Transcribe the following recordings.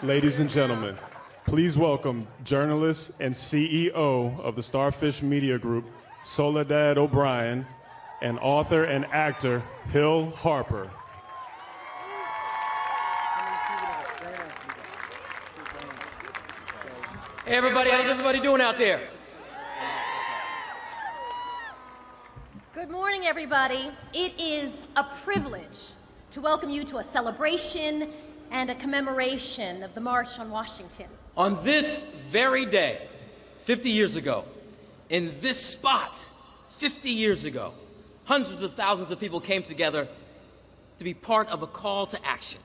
Ladies and gentlemen, please welcome journalist and CEO of the Starfish Media Group, Soledad O'Brien, and author and actor, Hill Harper. Hey everybody, how's everybody doing out there? Good morning, everybody. It is a privilege to welcome you to a celebration and a commemoration of the March on Washington. On this very day, 50 years ago, in this spot, 50 years ago, hundreds of thousands of people came together to be part of a call to action.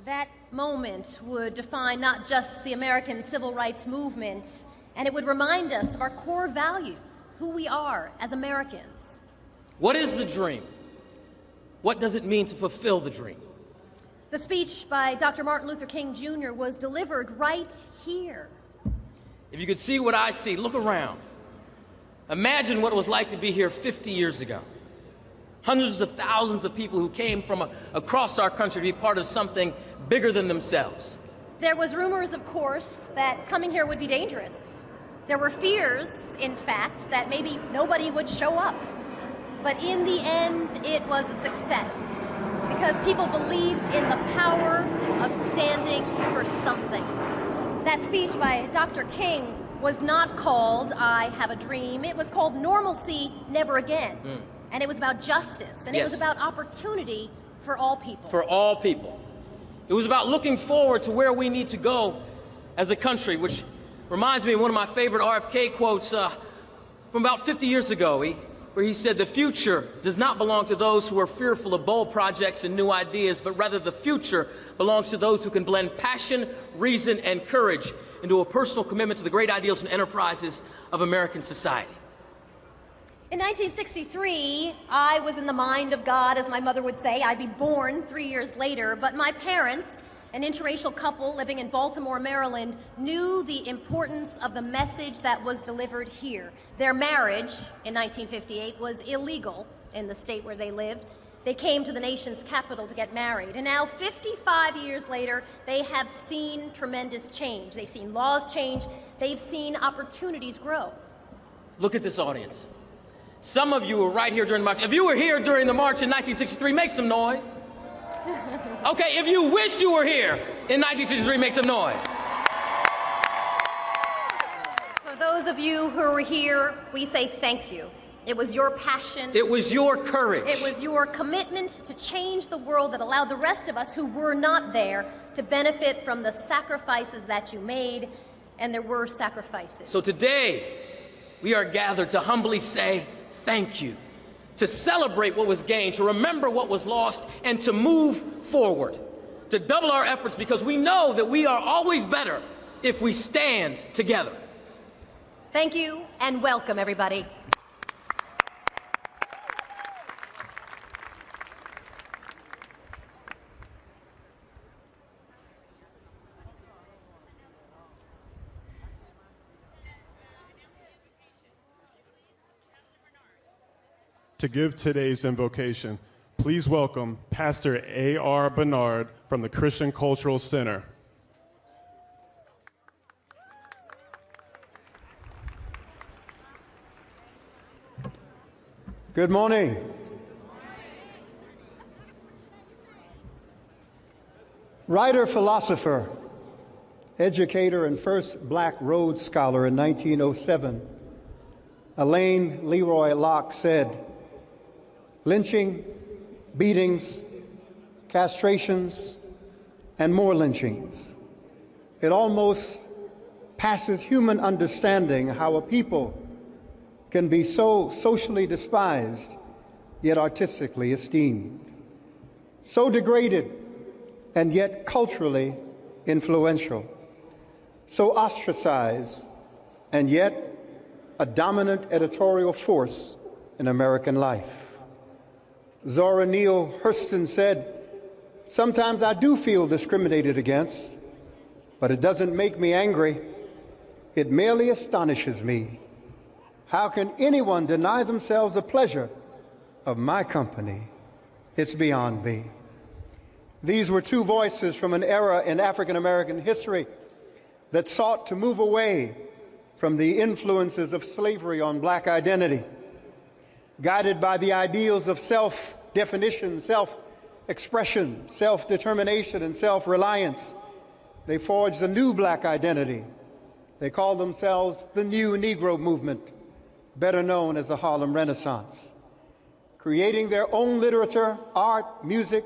That moment would define not just the American civil rights movement, and it would remind us of our core values, who we are as Americans. What is the dream? What does it mean to fulfill the dream? The speech by Dr. Martin Luther King Jr. was delivered right here. If you could see what I see, look around. Imagine what it was like to be here 50 years ago. Hundreds of thousands of people who came from across our country to be part of something bigger than themselves. There was rumors, of course, that coming here would be dangerous. There were fears, in fact, that maybe nobody would show up. But in the end, it was a success because people believed in the power of standing for something. That speech by Dr. King was not called "I Have a Dream." It was called "Normalcy Never Again." And it was about justice, and it was about opportunity for all people. For all people. It was about looking forward to where we need to go as a country, which reminds me of one of my favorite RFK quotes from about 50 years ago, where he said, "The future does not belong to those who are fearful of bold projects and new ideas, but rather the future belongs to those who can blend passion, reason, and courage into a personal commitment to the great ideals and enterprises of American society." In 1963, I was in the mind of God, as my mother would say. I'd be born 3 years later, but my parents, an interracial couple living in Baltimore, Maryland, knew the importance of the message that was delivered here. Their marriage in 1958 was illegal in the state where they lived. They came to the nation's capital to get married. And now, 55 years later, they have seen tremendous change. They've seen laws change. They've seen opportunities grow. Look at this audience. Some of you were right here during the march. If you were here during the march in 1963, make some noise. Okay, if you wish you were here in 1963, make some noise. For those of you who were here, we say thank you. It was your passion. It was your courage. It was your commitment to change the world that allowed the rest of us who were not there to benefit from the sacrifices that you made, and there were sacrifices. So today, we are gathered to humbly say thank you, to celebrate what was gained, to remember what was lost, and to move forward, to double our efforts because we know that we are always better if we stand together. Thank you and welcome, everybody. To give today's invocation, please welcome Pastor A.R. Bernard from the Christian Cultural Center. Good morning. Writer, philosopher, educator, and first black Rhodes Scholar in 1907, Elaine Leroy Locke said, "Lynching, beatings, castrations, and more lynchings. It almost passes human understanding how a people can be so socially despised, yet artistically esteemed, so degraded, and yet culturally influential, so ostracized, and yet a dominant editorial force in American life." Zora Neale Hurston said, "Sometimes I do feel discriminated against, but it doesn't make me angry. It merely astonishes me. How can anyone deny themselves the pleasure of my company? It's beyond me." These were two voices from an era in African American history that sought to move away from the influences of slavery on black identity. Guided by the ideals of self-definition, self-expression, self-determination, and self-reliance, they forged a new black identity. They called themselves the New Negro Movement, better known as the Harlem Renaissance. Creating their own literature, art, music,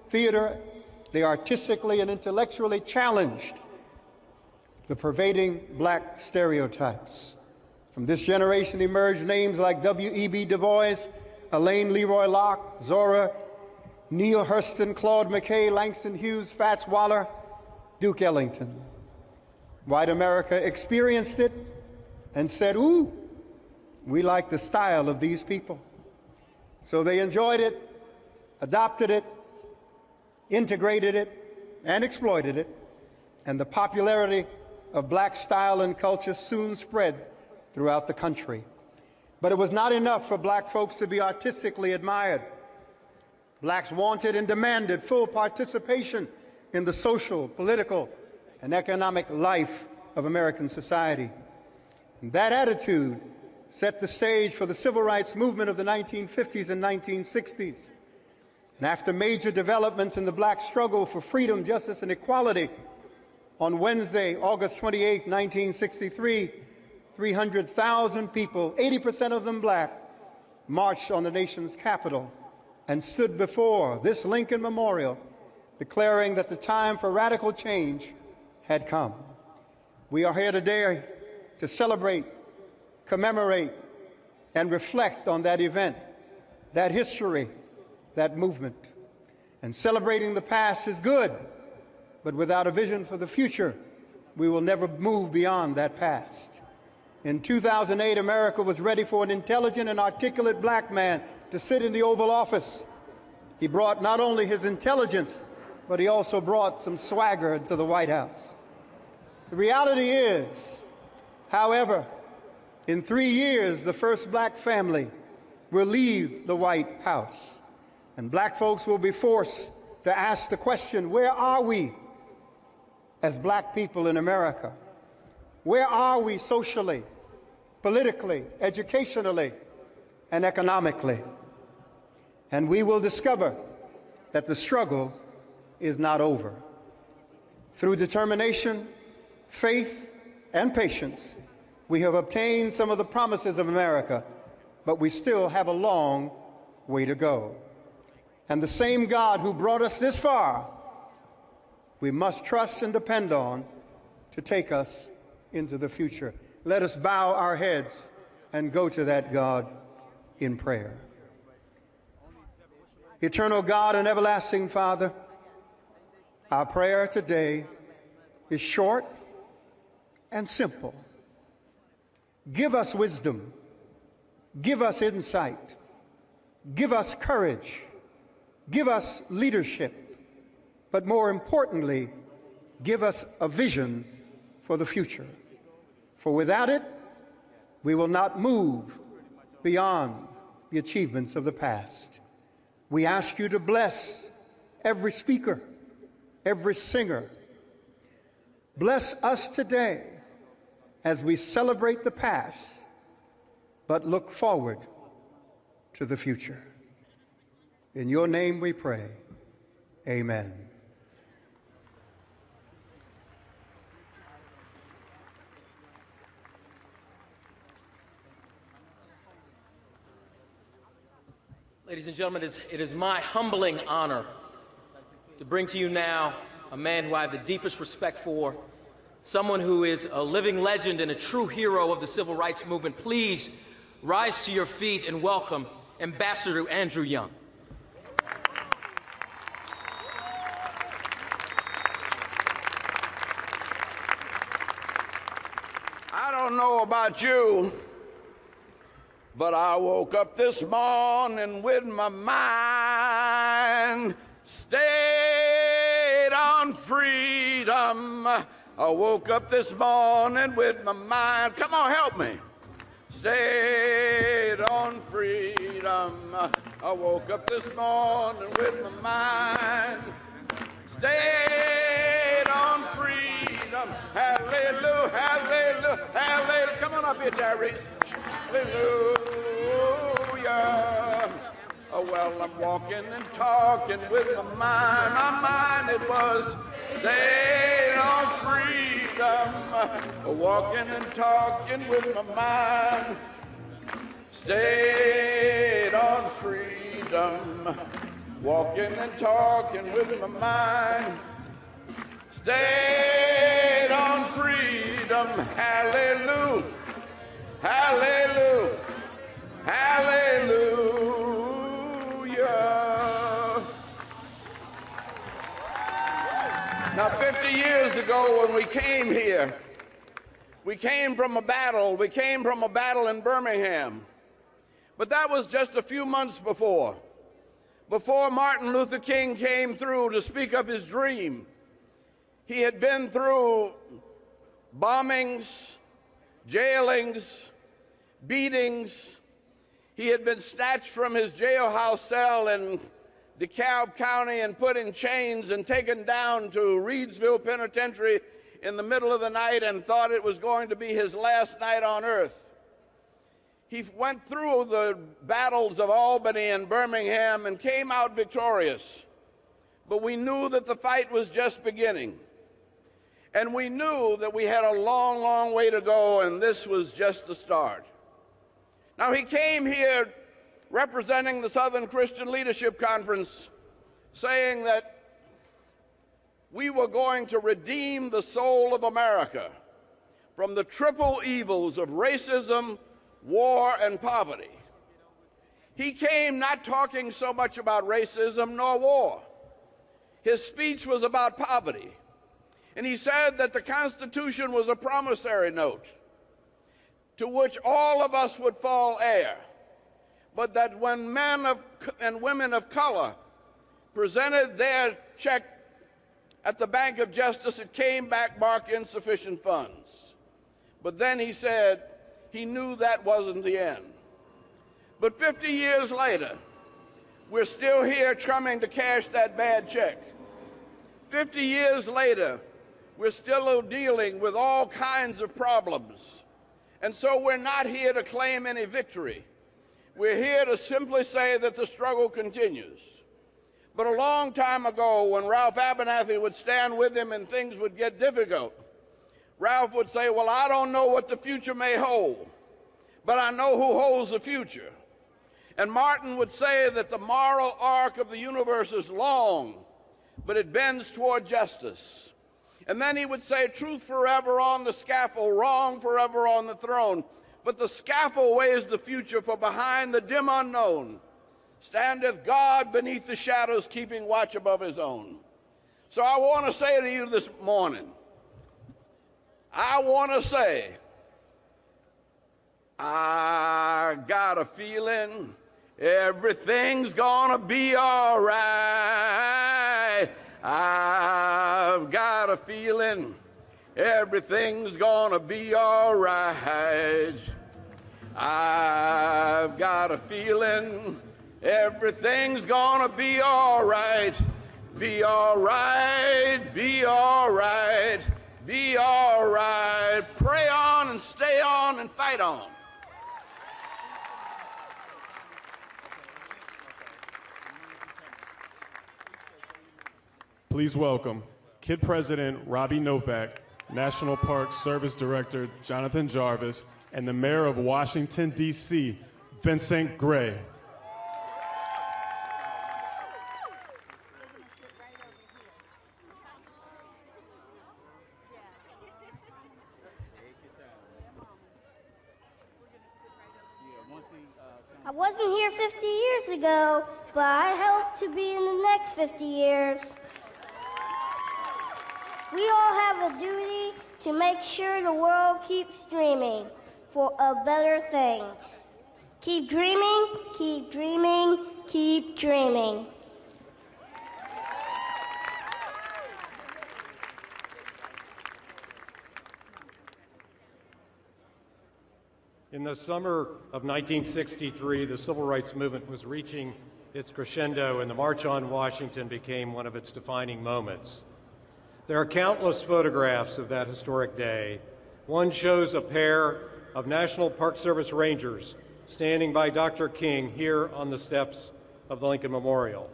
theater, they artistically and intellectually challenged the pervading black stereotypes. From this generation emerged names like W.E.B. Du Bois, Alain Leroy Locke, Zora, Neil Hurston, Claude McKay, Langston Hughes, Fats Waller, Duke Ellington. White America experienced it and said, ooh, we like the style of these people. So they enjoyed it, adopted it, integrated it, and exploited it, and the popularity of black style and culture soon spread throughout the country. But it was not enough for black folks to be artistically admired. Blacks wanted and demanded full participation in the social, political, and economic life of American society. And that attitude set the stage for the civil rights movement of the 1950s and 1960s. And after major developments in the black struggle for freedom, justice, and equality, on Wednesday, August 28, 1963, 300,000 people, 80% of them black, marched on the nation's capital and stood before this Lincoln Memorial, declaring that the time for radical change had come. We are here today to celebrate, commemorate, and reflect on that event, that history, that movement. And celebrating the past is good, but without a vision for the future, we will never move beyond that past. In 2008, America was ready for an intelligent and articulate black man to sit in the Oval Office. He brought not only his intelligence, but he also brought some swagger into the White House. The reality is, however, in 3 years, the first black family will leave the White House, and black folks will be forced to ask the question, where are we as black people in America? Where are we socially, politically, educationally, and economically? And we will discover that the struggle is not over. Through determination, faith, and patience, we have obtained some of the promises of America, but we still have a long way to go. And the same God who brought us this far, we must trust and depend on to take us into the future. Let us bow our heads and go to that God in prayer. Eternal God and everlasting Father, our prayer today is short and simple. Give us wisdom, give us insight, give us courage, give us leadership, but more importantly, give us a vision for the future. For without it, we will not move beyond the achievements of the past. We ask you to bless every speaker, every singer. Bless us today as we celebrate the past, but look forward to the future. In your name we pray. Amen. Ladies and gentlemen, it is my humbling honor to bring to you now a man who I have the deepest respect for, someone who is a living legend and a true hero of the civil rights movement. Please rise to your feet and welcome Ambassador Andrew Young. I don't know about you, but I woke up this morning with my mind stayed on freedom. I woke up this morning with my mind, come on, help me, stayed on freedom. I woke up this morning with my mind stayed on freedom. Hallelujah, hallelujah, hallelujah. Come on up here, Tyrese. Hallelujah. Oh, well, I'm walking and talking with my mind. My mind, it was stayed on freedom. Walking and talking with my mind. Stayed on freedom. Walking and talking with my mind. Stayed on freedom. Hallelujah. Hallelujah. Hallelujah. Now, 50 years ago when we came here, we came from a battle. We came from a battle in Birmingham. But that was just a few months before Martin Luther King came through to speak of his dream. He had been through bombings, jailings, beatings. He had been snatched from his jailhouse cell in DeKalb County and put in chains and taken down to Reidsville Penitentiary in the middle of the night and thought it was going to be his last night on earth. He went through the battles of Albany and Birmingham and came out victorious. But we knew that the fight was just beginning. And we knew that we had a long, long way to go, and this was just the start. Now, he came here representing the Southern Christian Leadership Conference, saying that we were going to redeem the soul of America from the triple evils of racism, war, and poverty. He came not talking so much about racism nor war. His speech was about poverty. And he said that the Constitution was a promissory note to which all of us would fall heir, but that when men and women of color presented their check at the Bank of Justice, it came back marked insufficient funds. But then he said he knew that wasn't the end. But 50 years later, we're still here trying to cash that bad check. 50 years later, we're still dealing with all kinds of problems. And so we're not here to claim any victory. We're here to simply say that the struggle continues. But a long time ago, when Ralph Abernathy would stand with him and things would get difficult, Ralph would say, well, I don't know what the future may hold, but I know who holds the future. And Martin would say that the moral arc of the universe is long, but it bends toward justice. And then he would say, truth forever on the scaffold, wrong forever on the throne. But the scaffold weighs the future, for behind the dim unknown standeth God beneath the shadows, keeping watch above his own. So I want to say to you this morning, I want to say, I got a feeling everything's gonna be all right. I've got a feeling everything's gonna be all right. I've got a feeling everything's gonna be all right. Be all right, be all right, be all right. Pray on and stay on and fight on. Please welcome KID President Robbie Novak, National Park Service Director Jonathan Jarvis, and the Mayor of Washington, D.C., Vincent Gray. I wasn't here 50 years ago, but I hope to be in the next 50 years. We all have a duty to make sure the world keeps dreaming for better things. Keep dreaming, keep dreaming, keep dreaming. In the summer of 1963, the civil rights movement was reaching its crescendo, and the March on Washington became one of its defining moments. There are countless photographs of that historic day. One shows a pair of National Park Service Rangers standing by Dr. King here on the steps of the Lincoln Memorial.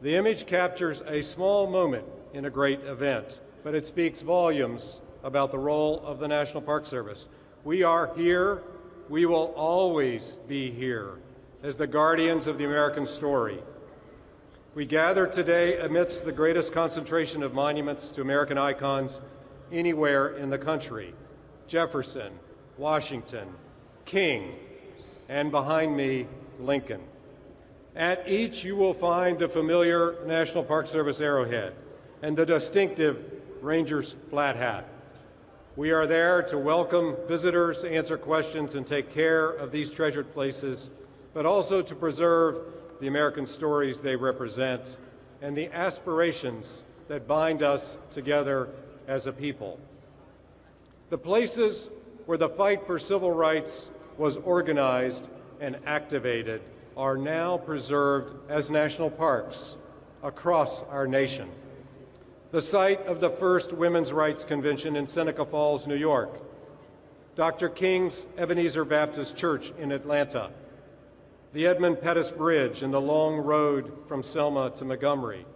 The image captures a small moment in a great event, but it speaks volumes about the role of the National Park Service. We are here, we will always be here as the guardians of the American story. We gather today amidst the greatest concentration of monuments to American icons anywhere in the country: Jefferson, Washington, King, and behind me, Lincoln. At each you will find the familiar National Park Service arrowhead and the distinctive Ranger's flat hat. We are there to welcome visitors, answer questions, and take care of these treasured places, but also to preserve the American stories they represent and the aspirations that bind us together as a people. The places where the fight for civil rights was organized and activated are now preserved as national parks across our nation. The site of the first Women's Rights Convention in Seneca Falls, New York, Dr. King's Ebenezer Baptist Church in Atlanta, the Edmund Pettus Bridge and the long road from Selma to Montgomery,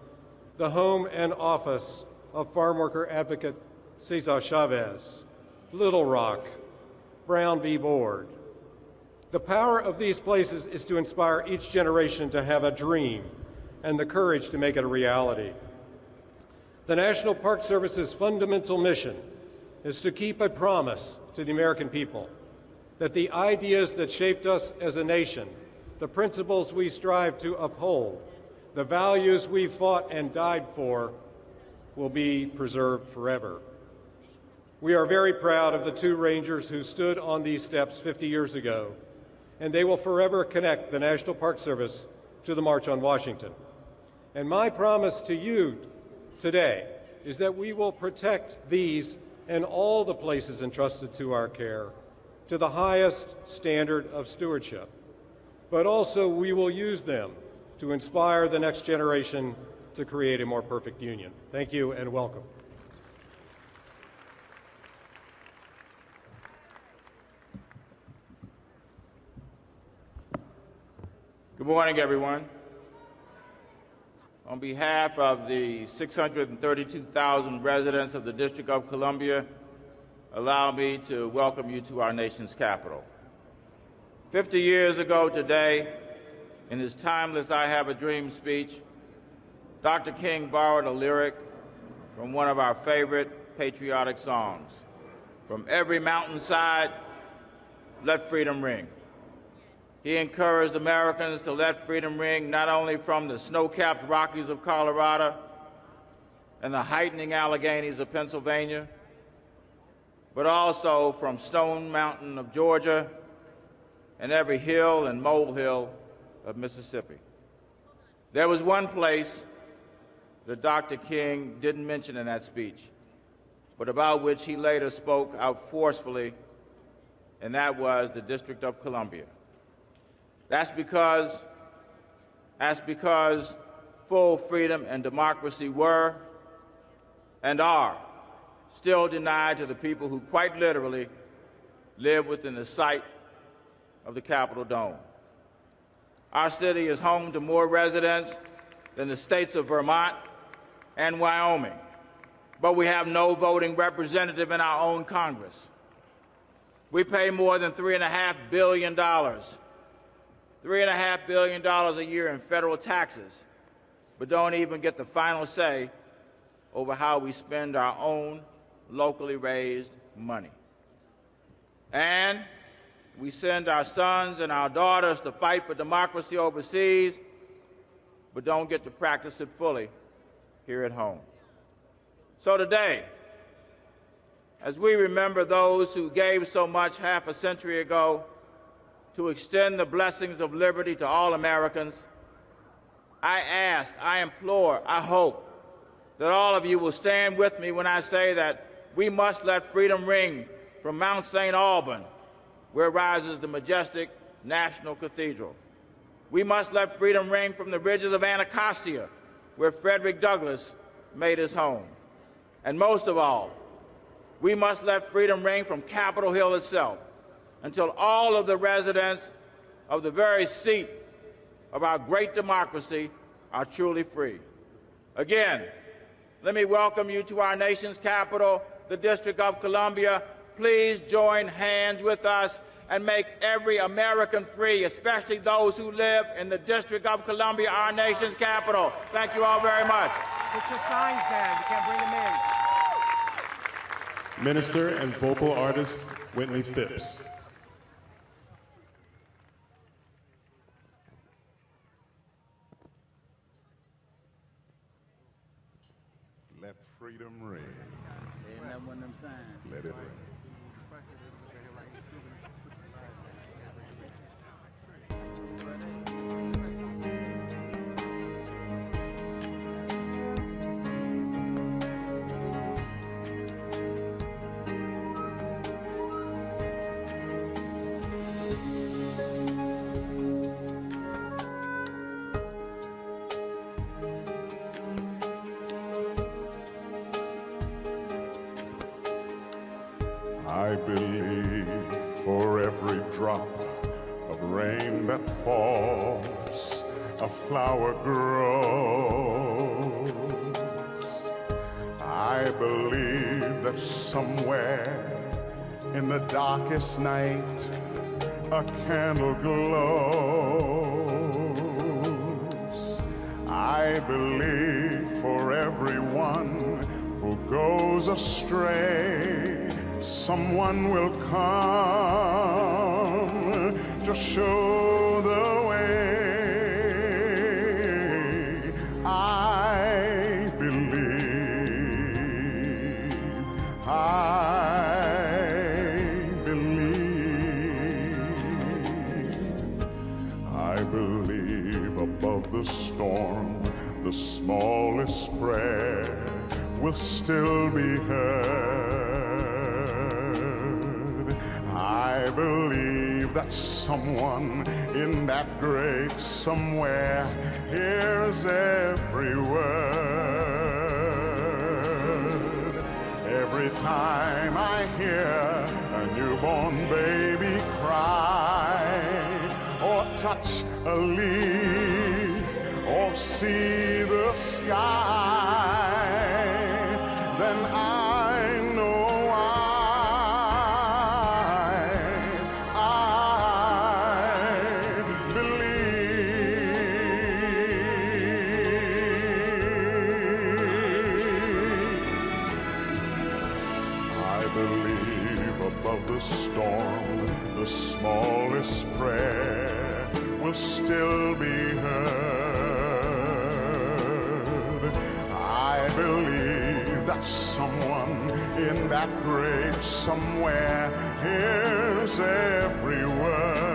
the home and office of farm worker advocate Cesar Chavez, Little Rock, Brown v. Board. The power of these places is to inspire each generation to have a dream and the courage to make it a reality. The National Park Service's fundamental mission is to keep a promise to the American people that the ideas that shaped us as a nation, the principles we strive to uphold, the values we fought and died for, will be preserved forever. We are very proud of the two Rangers who stood on these steps 50 years ago, and they will forever connect the National Park Service to the March on Washington. And my promise to you today is that we will protect these and all the places entrusted to our care to the highest standard of stewardship. But also we will use them to inspire the next generation to create a more perfect union. Thank you and welcome. Good morning, everyone. On behalf of the 632,000 residents of the District of Columbia, allow me to welcome you to our nation's capital. 50 years ago today, in his timeless I Have a Dream speech, Dr. King borrowed a lyric from one of our favorite patriotic songs, "From every mountainside, let freedom ring." He encouraged Americans to let freedom ring not only from the snow-capped Rockies of Colorado and the heightening Alleghenies of Pennsylvania, but also from Stone Mountain of Georgia and every hill and molehill of Mississippi. There was one place that Dr. King didn't mention in that speech, but about which he later spoke out forcefully, and that was the District of Columbia. That's because full freedom and democracy were and are still denied to the people who quite literally live within the sight of the Capitol Dome. Our city is home to more residents than the states of Vermont and Wyoming, but we have no voting representative in our own Congress. We pay more than $3.5 billion a year in federal taxes, but don't even get the final say over how we spend our own locally raised money. And we send our sons and our daughters to fight for democracy overseas, but don't get to practice it fully here at home. So today, as we remember those who gave so much half a century ago to extend the blessings of liberty to all Americans, I ask, I implore, I hope that all of you will stand with me when I say that we must let freedom ring from Mount St. Alban, where rises the majestic National Cathedral. We must let freedom ring from the ridges of Anacostia, where Frederick Douglass made his home. And most of all, we must let freedom ring from Capitol Hill itself until all of the residents of the very seat of our great democracy are truly free. Again, let me welcome you to our nation's capital, the District of Columbia. Please join hands with us and make every American free, especially those who live in the District of Columbia, our nation's capital. Thank you all very much. Put your signs down. You can't bring them in. Minister and vocal artist Whitney Phipps. Let freedom ring. Let it ring. I believe for every drop of rain that falls, a flower grows. I believe that somewhere in the darkest night, a candle glows. I believe for everyone who goes astray, someone will come to show the way. I believe, I believe above the storm, the smallest prayer will still be heard. I believe that someone in that grave somewhere hears every word. Every time I hear a newborn baby cry, or touch a leaf, or see the sky, then I know storm, the smallest prayer will still be heard. I believe that someone in that grave somewhere hears every word.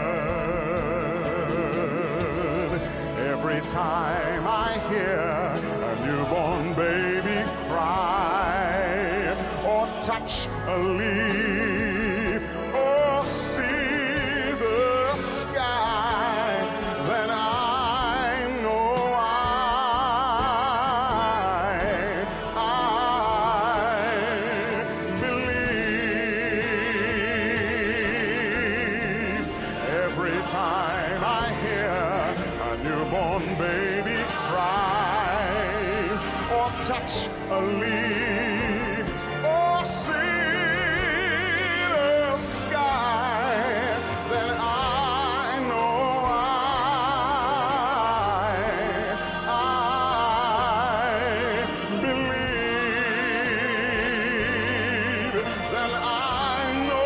Every time I hear a newborn baby cry, or touch a leaf, or see the sky, then I know I believe. Every time I hear a newborn baby cry, or touch a leaf, or see the sky, then I know I believe. Then I know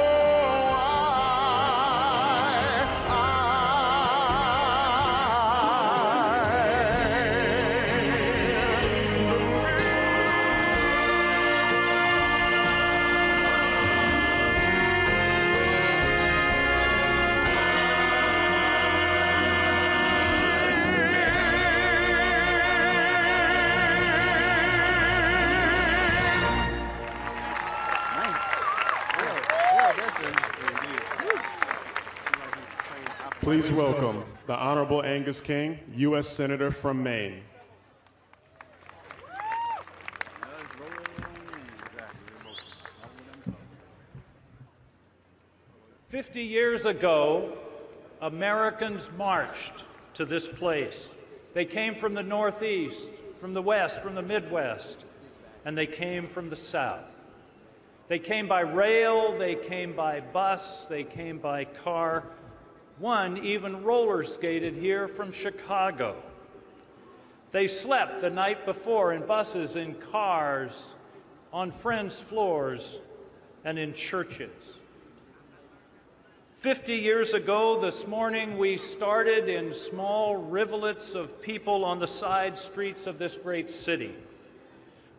Please welcome the Honorable Angus King, U.S. Senator from Maine. "50 years ago, Americans marched to this place. They came from the Northeast, from the West, from the Midwest, and they came from the South. They came by rail, they came by bus, they came by car. One even roller skated here from Chicago. They slept the night before in buses, in cars, on friends' floors, and in churches. 50 years ago this morning, we started in small rivulets of people on the side streets of this great city.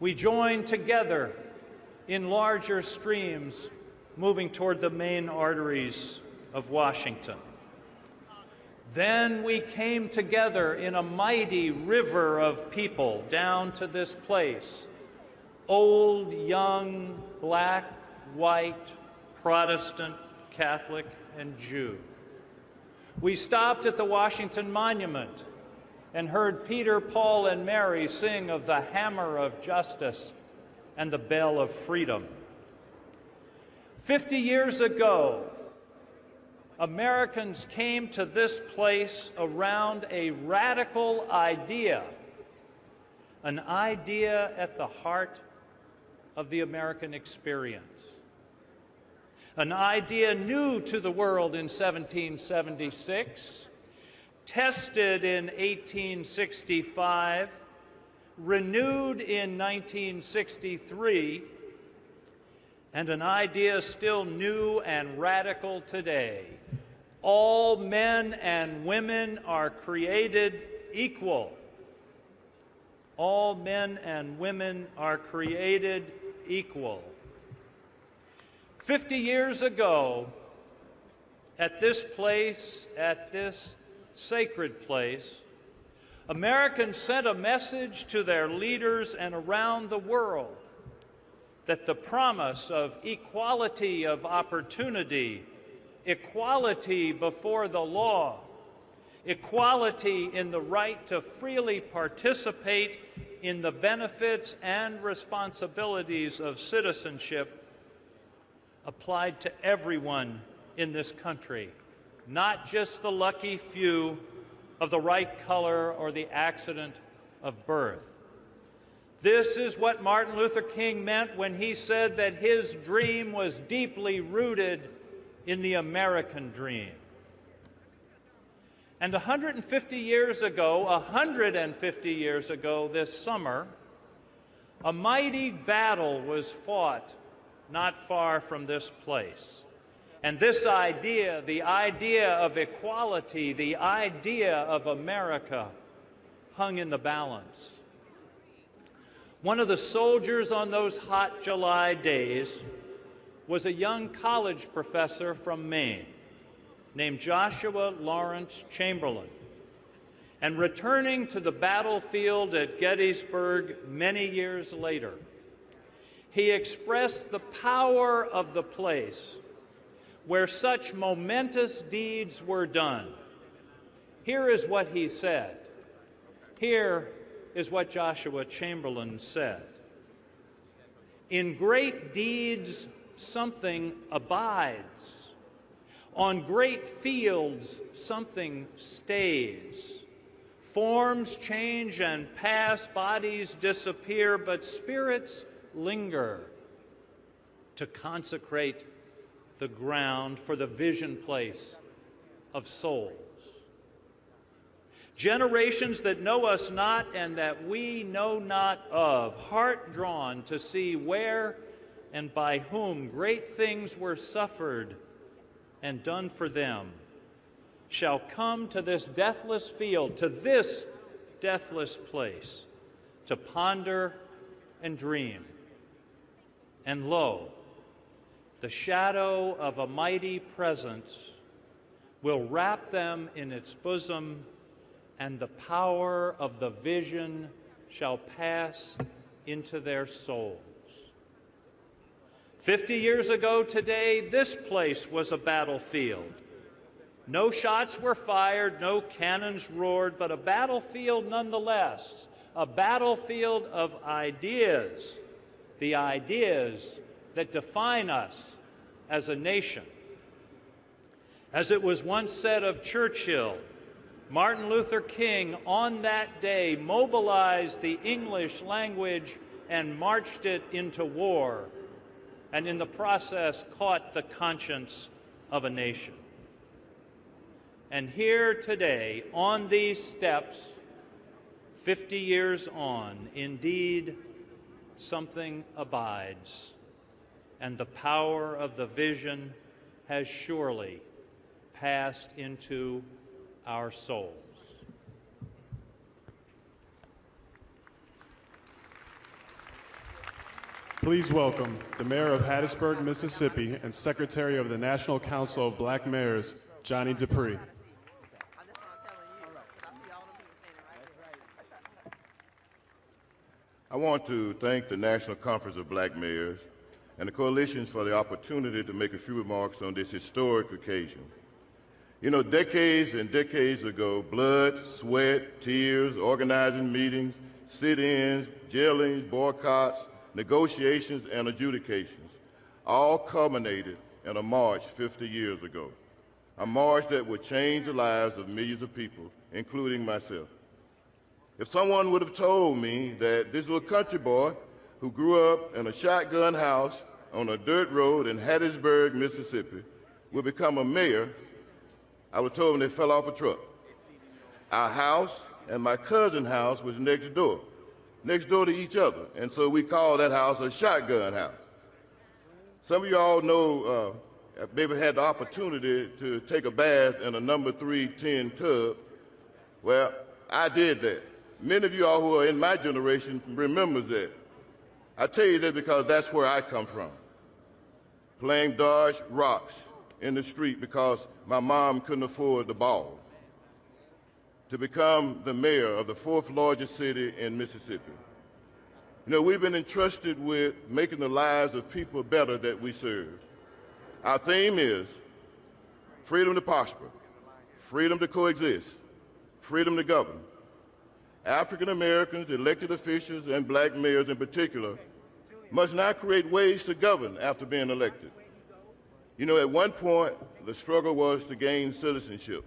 We joined together in larger streams moving toward the main arteries of Washington. Then we came together in a mighty river of people down to this place, old, young, black, white, Protestant, Catholic, and Jew. We stopped at the Washington Monument and heard Peter, Paul, and Mary sing of the hammer of justice and the bell of freedom. 50 years ago, Americans came to this place around a radical idea, an idea at the heart of the American experience. An idea new to the world in 1776, tested in 1865, renewed in 1963, and an idea still new and radical today. All men and women are created equal. All men and women are created equal. 50 years ago, at this place, at this sacred place, Americans sent a message to their leaders and around the world that the promise of equality of opportunity, equality before the law, equality in the right to freely participate in the benefits and responsibilities of citizenship applied to everyone in this country, not just the lucky few of the right color or the accident of birth. This is what Martin Luther King meant when he said that his dream was deeply rooted in the American dream. And 150 years ago this summer, a mighty battle was fought not far from this place. And this idea, the idea of equality, the idea of America, hung in the balance. One of the soldiers on those hot July days was a young college professor from Maine named Joshua Lawrence Chamberlain. And returning to the battlefield at Gettysburg many years later, he expressed the power of the place where such momentous deeds were done. Here is what he said. Here is what Joshua Chamberlain said. In great deeds, something abides. On great fields, something stays. Forms change and pass, bodies disappear, but spirits linger to consecrate the ground for the vision place of souls. Generations that know us not and that we know not of, heart drawn to see where and by whom great things were suffered and done for them, shall come to this deathless field, to this deathless place, to ponder and dream. And lo, the shadow of a mighty presence will wrap them in its bosom, and the power of the vision shall pass into their souls. 50 years ago today, this place was a battlefield. No shots were fired, no cannons roared, but a battlefield nonetheless, a battlefield of ideas, the ideas that define us as a nation. As it was once said of Churchill, Martin Luther King on that day mobilized the English language and marched it into war, and in the process caught the conscience of a nation. And here today, on these steps, 50 years on, indeed, something abides, and the power of the vision has surely passed into our souls. Please welcome the Mayor of Hattiesburg, Mississippi, and Secretary of the National Council of Black Mayors, Johnny Dupree. I want to thank the National Conference of Black Mayors and the coalitions for the opportunity to make a few remarks on this historic occasion. You know, decades and decades ago, blood, sweat, tears, organizing meetings, sit-ins, jailings, boycotts, negotiations, and adjudications all culminated in a march 50 years ago, a march that would change the lives of millions of people, including myself. If someone would have told me that this little country boy who grew up in a shotgun house on a dirt road in Hattiesburg, Mississippi, would become a mayor, I would have told them they fell off a truck. Our house and my cousin's house was next door to each other, and so we called that house a shotgun house. Some of you all know, maybe had the opportunity to take a bath in a number 3 tin tub. Well, I did that. Many of you all who are in my generation remembers that. I tell you that because that's where I come from, playing dodge rocks in the street because my mom couldn't afford the ball, to become the mayor of the 4th largest city in Mississippi. You know, we've been entrusted with making the lives of people better that we serve. Our theme is freedom to prosper, freedom to coexist, freedom to govern. African Americans, elected officials, and black mayors in particular must now create ways to govern after being elected. You know, at one point, the struggle was to gain citizenship,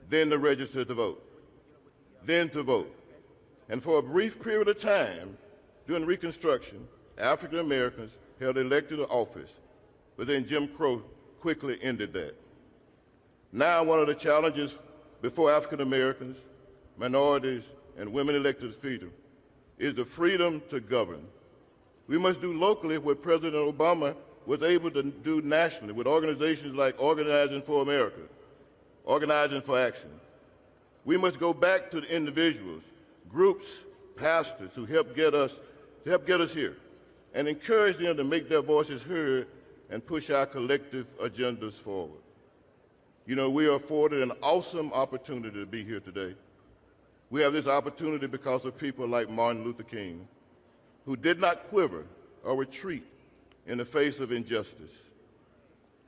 then to register to vote, then to vote. And for a brief period of time during Reconstruction, African Americans held elected office, but then Jim Crow quickly ended that. Now, one of the challenges before African Americans, minorities, and women elected officials is the freedom to govern. We must do locally what President Obama was able to do nationally with organizations like Organizing for America, Organizing for Action. We must go back to the individuals, groups, pastors who helped get us here, and encourage them to make their voices heard and push our collective agendas forward. You know, we are afforded an awesome opportunity to be here today. We have this opportunity because of people like Martin Luther King, who did not quiver or retreat in the face of injustice.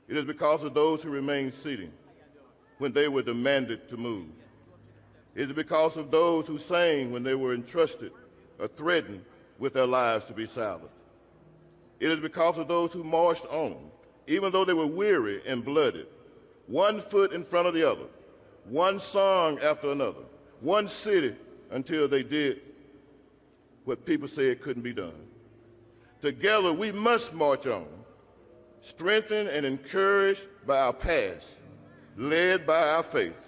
It is because of those who remained sitting when they were demanded to move. It is because of those who sang when they were entrusted or threatened with their lives to be silent. It is because of those who marched on, even though they were weary and blooded, one foot in front of the other, one song after another, one city until they did what people said couldn't be done. Together, we must march on, strengthened and encouraged by our past, led by our faith.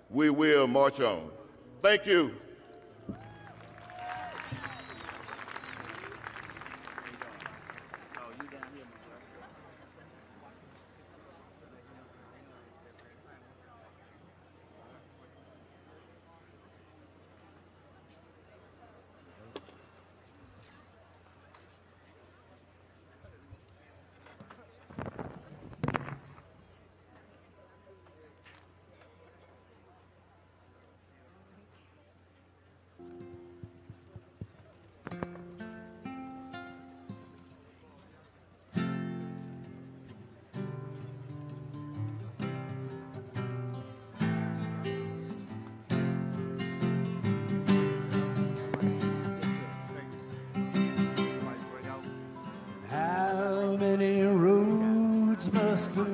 We will march on. Thank you.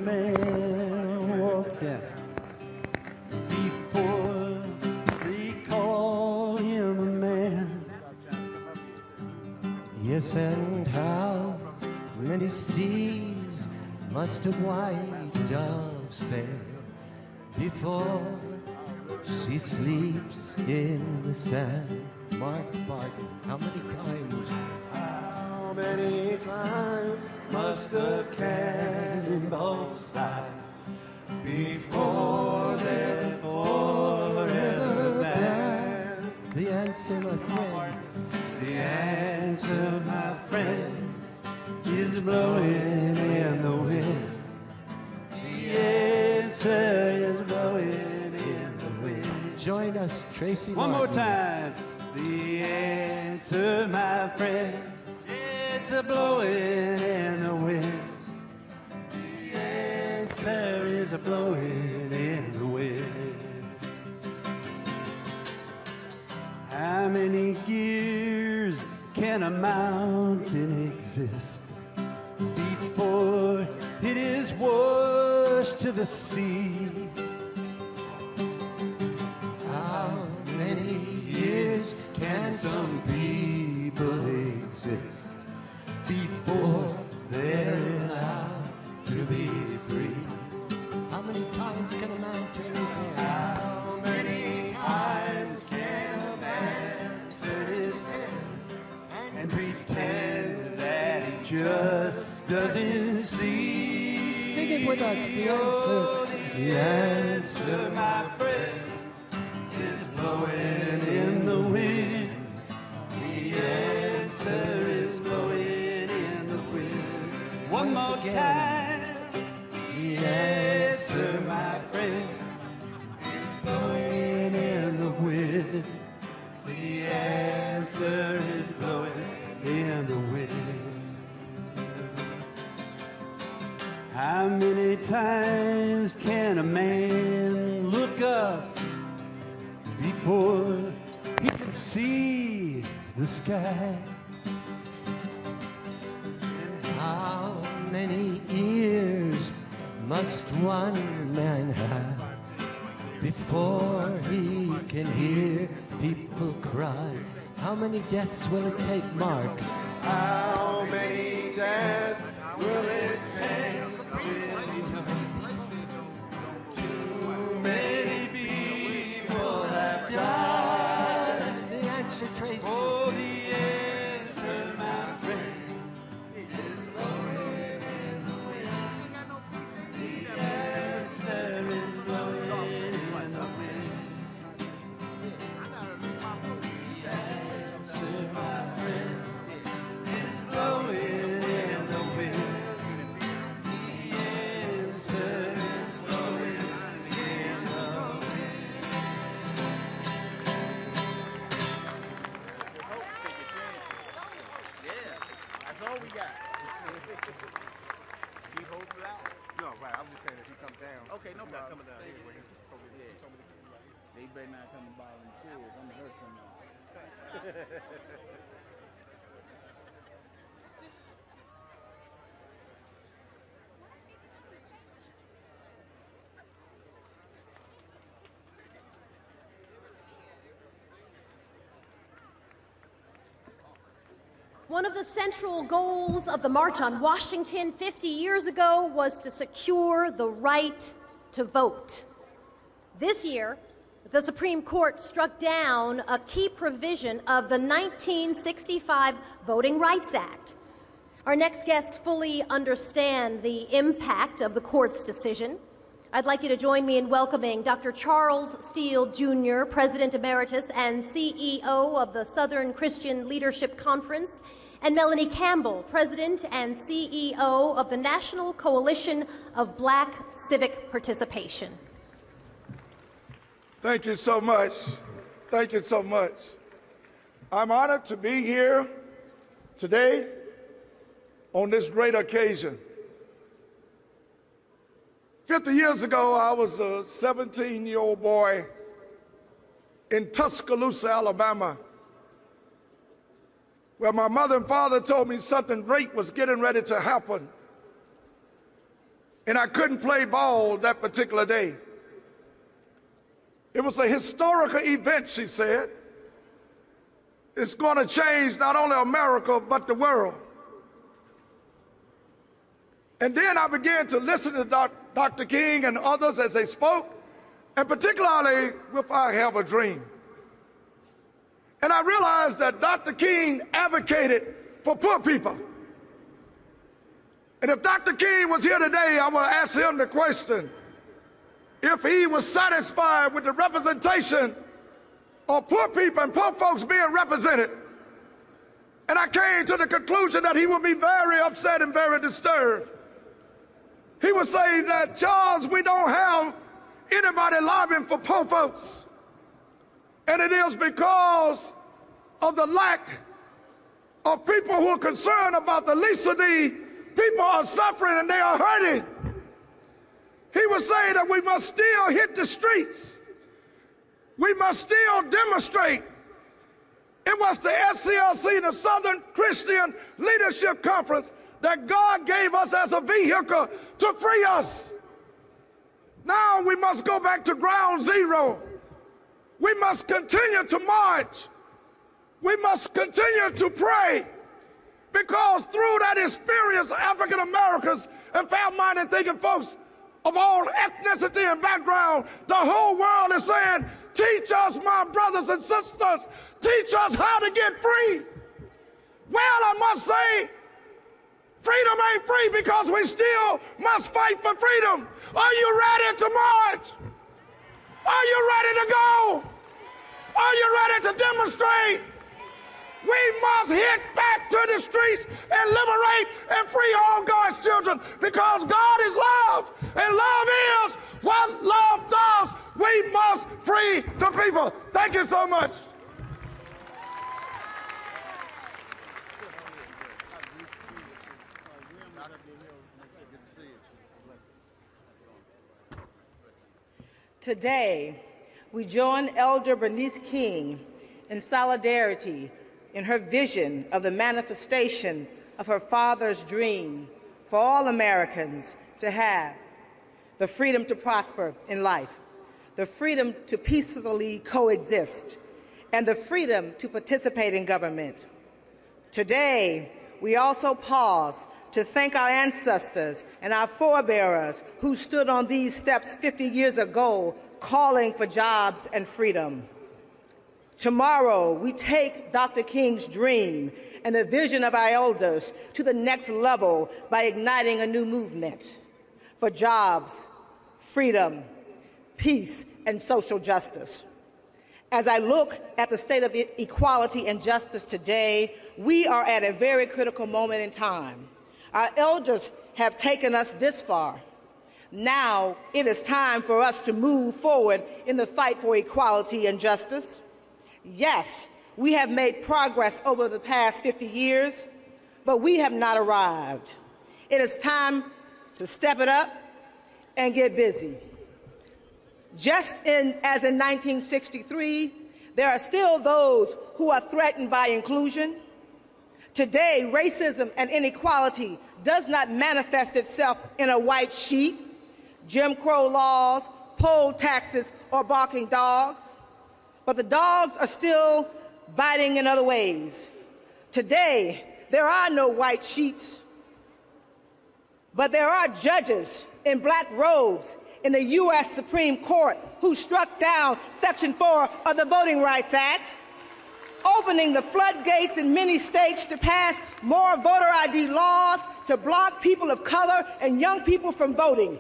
man walked out before they call him a man. Yes, and how many seas must a white dove sail before she sleeps in the sand? Mark Barton, how many times? How many times must the cannonballs fly before they're forever banned? The answer, my friends, the answer, my friend, is blowing in the wind. The answer is blowing in the wind. Join us, Tracy One Martin. more time. The answer, my friend, it's a blowing in the wind. The answer is a blowing in the wind. How many years can a mountain exist before it is washed to the sea? How many years can some people exist before they're allowed to be free? How many times can a mountain exist? How many times can a man turn his head and pretend that he just doesn't see? Sing it with us, the answer. The answer, my friend, is blowing in the wind. The answer is blowing in the wind. One more time. The answer, my friend, is blowing in the wind. The answer is blowing in the wind. How many times can a man look up before he can see the sky? And how many ears must one man have before he can hear people cry? How many deaths will it take, Mark? How many deaths will it take? Too many people have died. The answer, Tracy. Oh, the answer, my friend, is blowing in the wind. The answer is blowing in the wind. The answer, my friend, is blowing in the wind. The answer is blowing in the wind. That's all we got. Keep holding it out. No, right. I'm just saying if he comes down. Okay, no problem. Coming down anyway. They better not come and borrow them chairs. I'm gonna hurt somebody. One of the central goals of the March on Washington 50 years ago was to secure the right to vote. This year, the Supreme Court struck down a key provision of the 1965 Voting Rights Act. Our next guests fully understand the impact of the court's decision. I'd like you to join me in welcoming Dr. Charles Steele, Jr., President Emeritus and CEO of the Southern Christian Leadership Conference, and Melanie Campbell, President and CEO of the National Coalition of Black Civic Participation. Thank you so much. Thank you so much. I'm honored to be here today on this great occasion. 50 years ago, I was a 17-year-old boy in Tuscaloosa, Alabama, where my mother and father told me something great was getting ready to happen. and I couldn't play ball that particular day. It was a historical event, she said. It's going to change not only America, but the world. And then I began to listen to Dr. King and others as they spoke, and particularly with I Have a Dream. And I realized that Dr. King advocated for poor people. And if Dr. King was here today, I would ask him the question, if he was satisfied with the representation of poor people and poor folks being represented. And I came to the conclusion that he would be very upset and very disturbed. He would say that, Charles, we don't have anybody lobbying for poor folks. And it is because of the lack of people who are concerned about the least of these. People are suffering and they are hurting. He would say that we must still hit the streets. We must still demonstrate. It was the SCLC, the Southern Christian Leadership Conference, that God gave us as a vehicle to free us. Now we must go back to ground zero. We must continue to march. We must continue to pray, because through that experience, African Americans and fair-minded thinking folks of all ethnicity and background, the whole world is saying, teach us, my brothers and sisters, teach us how to get free. Well, I must say, freedom ain't free, because we still must fight for freedom. Are you ready to march? Are you ready to go? Are you ready to demonstrate? We must hit back to the streets and liberate and free all God's children, because God is love, and love is what love does. We must free the people. Thank you so much. Today, we join Elder Bernice King in solidarity in her vision of the manifestation of her father's dream for all Americans to have the freedom to prosper in life, the freedom to peacefully coexist, and the freedom to participate in government. Today, we also pause to thank our ancestors and our forebearers who stood on these steps 50 years ago, calling for jobs and freedom. Tomorrow, we take Dr. King's dream and the vision of our elders to the next level by igniting a new movement for jobs, freedom, peace, and social justice. As I look at the state of equality and justice today, we are at a very critical moment in time. Our elders have taken us this far. Now it is time for us to move forward in the fight for equality and justice. Yes, we have made progress over the past 50 years, but we have not arrived. It is time to step it up and get busy. Just as in 1963, there are still those who are threatened by inclusion. Today, racism and inequality does not manifest itself in a white sheet, Jim Crow laws, poll taxes, or barking dogs. But the dogs are still biting in other ways. Today, there are no white sheets, but there are judges in black robes in the U.S. Supreme Court who struck down Section 4 of the Voting Rights Act, opening the floodgates in many states to pass more voter ID laws to block people of color and young people from voting,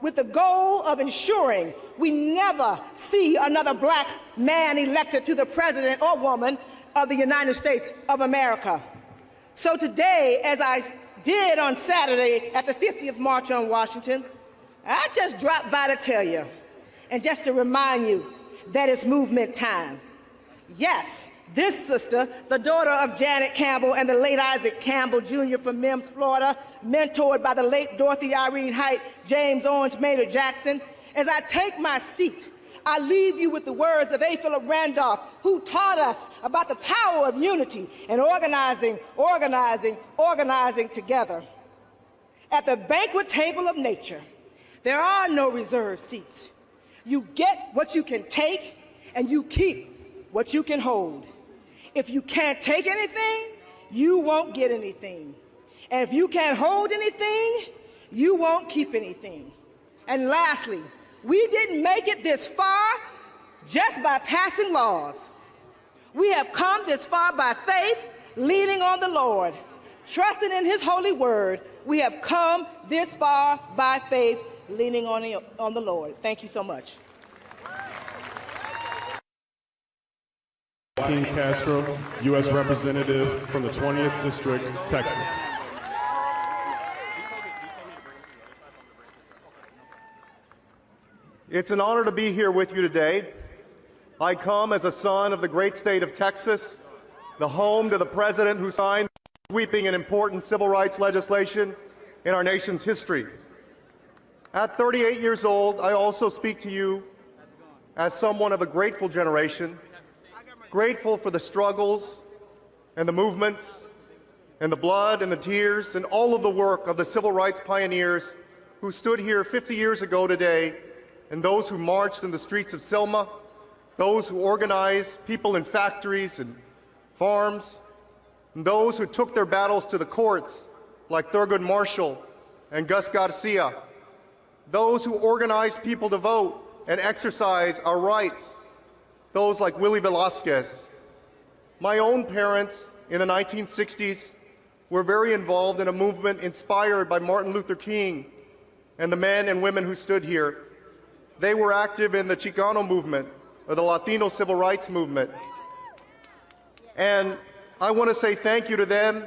with the goal of ensuring we never see another black man elected to the president or woman of the United States of America. So today, as I did on Saturday at the 50th March on Washington, I just dropped by to tell you, and just to remind you that it's movement time. Yes, this sister, the daughter of Janet Campbell and the late Isaac Campbell Jr. from Mims, Florida, mentored by the late Dorothy Irene Height, James Orange Maynard Jackson. As I take my seat, I leave you with the words of A. Philip Randolph, who taught us about the power of unity and organizing together. At the banquet table of nature, there are no reserved seats. You get what you can take, and you keep what you can hold. If you can't take anything, you won't get anything. And if you can't hold anything, you won't keep anything. And lastly, we didn't make it this far just by passing laws. We have come this far by faith, leaning on the Lord, trusting in his holy word. We have come this far by faith, leaning on the Lord. Thank you so much. Joaquin Castro, U.S. Representative from the 20th District, Texas. It's an honor to be here with you today. I come as a son of the great state of Texas, the home to the president who signed sweeping and important civil rights legislation in our nation's history. At 38 years old, I also speak to you as someone of a grateful generation, grateful for the struggles and the movements and the blood and the tears and all of the work of the civil rights pioneers who stood here 50 years ago today, and those who marched in the streets of Selma, those who organized people in factories and farms, and those who took their battles to the courts, like Thurgood Marshall and Gus Garcia, those who organized people to vote and exercise our rights, those like Willie Velasquez. My own parents in the 1960s were very involved in a movement inspired by Martin Luther King and the men and women who stood here. They were active in the Chicano movement, or the Latino civil rights movement. And I want to say thank you to them,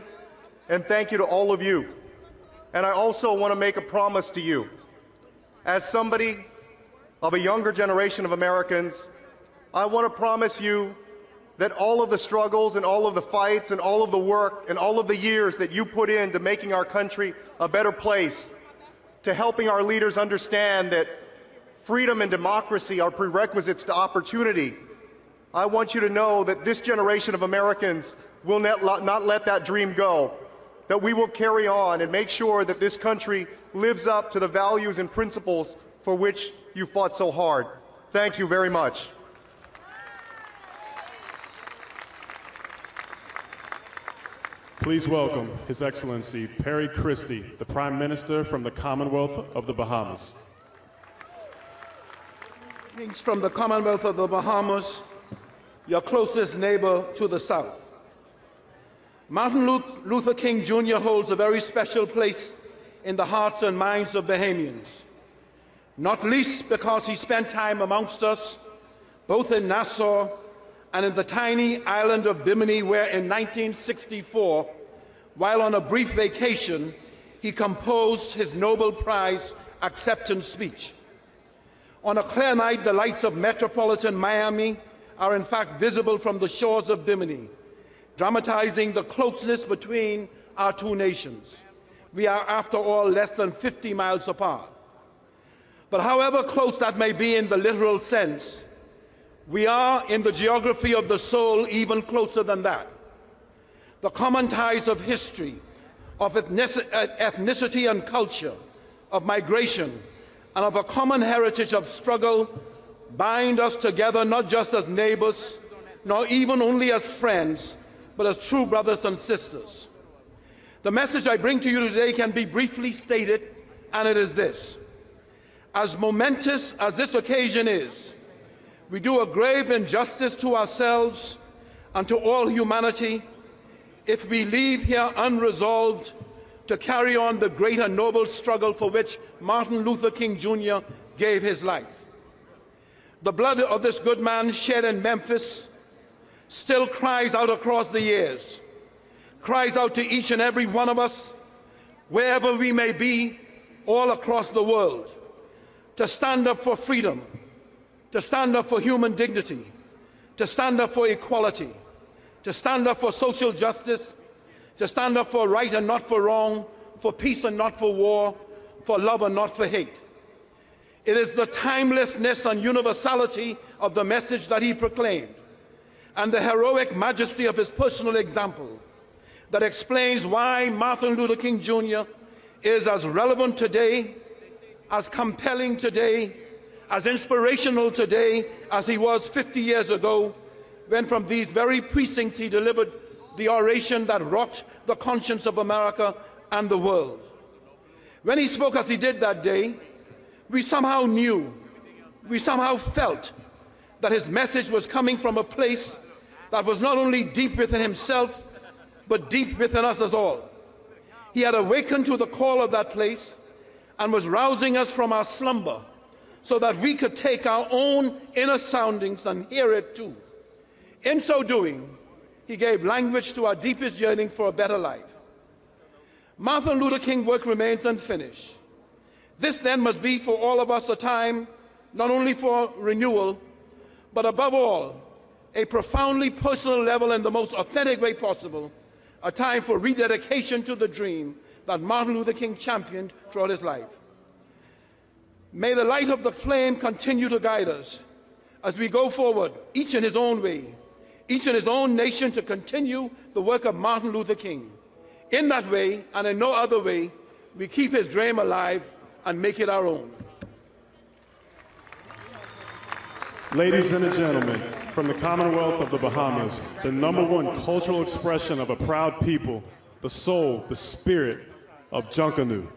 and thank you to all of you. And I also want to make a promise to you. As somebody of a younger generation of Americans, I want to promise you that all of the struggles and all of the fights and all of the work and all of the years that you put into making our country a better place, to helping our leaders understand that freedom and democracy are prerequisites to opportunity, I want you to know that this generation of Americans will not let that dream go, that we will carry on and make sure that this country lives up to the values and principles for which you fought so hard. Thank you very much. Please welcome His Excellency Perry Christie, the Prime Minister from the Commonwealth of the Bahamas. Greetings from the Commonwealth of the Bahamas, your closest neighbor to the south. Martin Luther King Jr. holds a very special place in the hearts and minds of Bahamians, not least because he spent time amongst us, both in Nassau and in the tiny island of Bimini, where in 1964, while on a brief vacation, he composed his Nobel Prize acceptance speech. On a clear night, the lights of metropolitan Miami are in fact visible from the shores of Bimini, dramatizing the closeness between our two nations. We are, after all, less than 50 miles apart. But however close that may be in the literal sense, we are, in the geography of the soul, even closer than that. The common ties of history, of ethnicity and culture, of migration, and of a common heritage of struggle bind us together not just as neighbors, nor even only as friends, but as true brothers and sisters. The message I bring to you today can be briefly stated, and it is this. As momentous as this occasion is, we do a grave injustice to ourselves and to all humanity if we leave here unresolved to carry on the great and noble struggle for which Martin Luther King Jr. gave his life. The blood of this good man shed in Memphis still cries out across the years, cries out to each and every one of us, wherever we may be, all across the world, to stand up for freedom, to stand up for human dignity, to stand up for equality, to stand up for social justice, to stand up for right and not for wrong, for peace and not for war, for love and not for hate. It is the timelessness and universality of the message that he proclaimed, and the heroic majesty of his personal example that explains why Martin Luther King Jr. is as relevant today, as compelling today, as inspirational today as he was 50 years ago, when from these very precincts he delivered the oration that rocked the conscience of America and the world. When he spoke as he did that day, we somehow knew, we somehow felt that his message was coming from a place that was not only deep within himself, but deep within us as all. He had awakened to the call of that place and was rousing us from our slumber so that we could take our own inner soundings and hear it too. In so doing, he gave language to our deepest yearning for a better life. Martin Luther King's work remains unfinished. This then must be for all of us a time not only for renewal, but above all, a profoundly personal level in the most authentic way possible, a time for rededication to the dream that Martin Luther King championed throughout his life. May the light of the flame continue to guide us as we go forward, each in his own way, each in his own nation, to continue the work of Martin Luther King. In that way, and in no other way, we keep his dream alive and make it our own. Ladies and gentlemen, from the Commonwealth of the Bahamas, the #1 cultural expression of a proud people, the soul, the spirit of Junkanoo.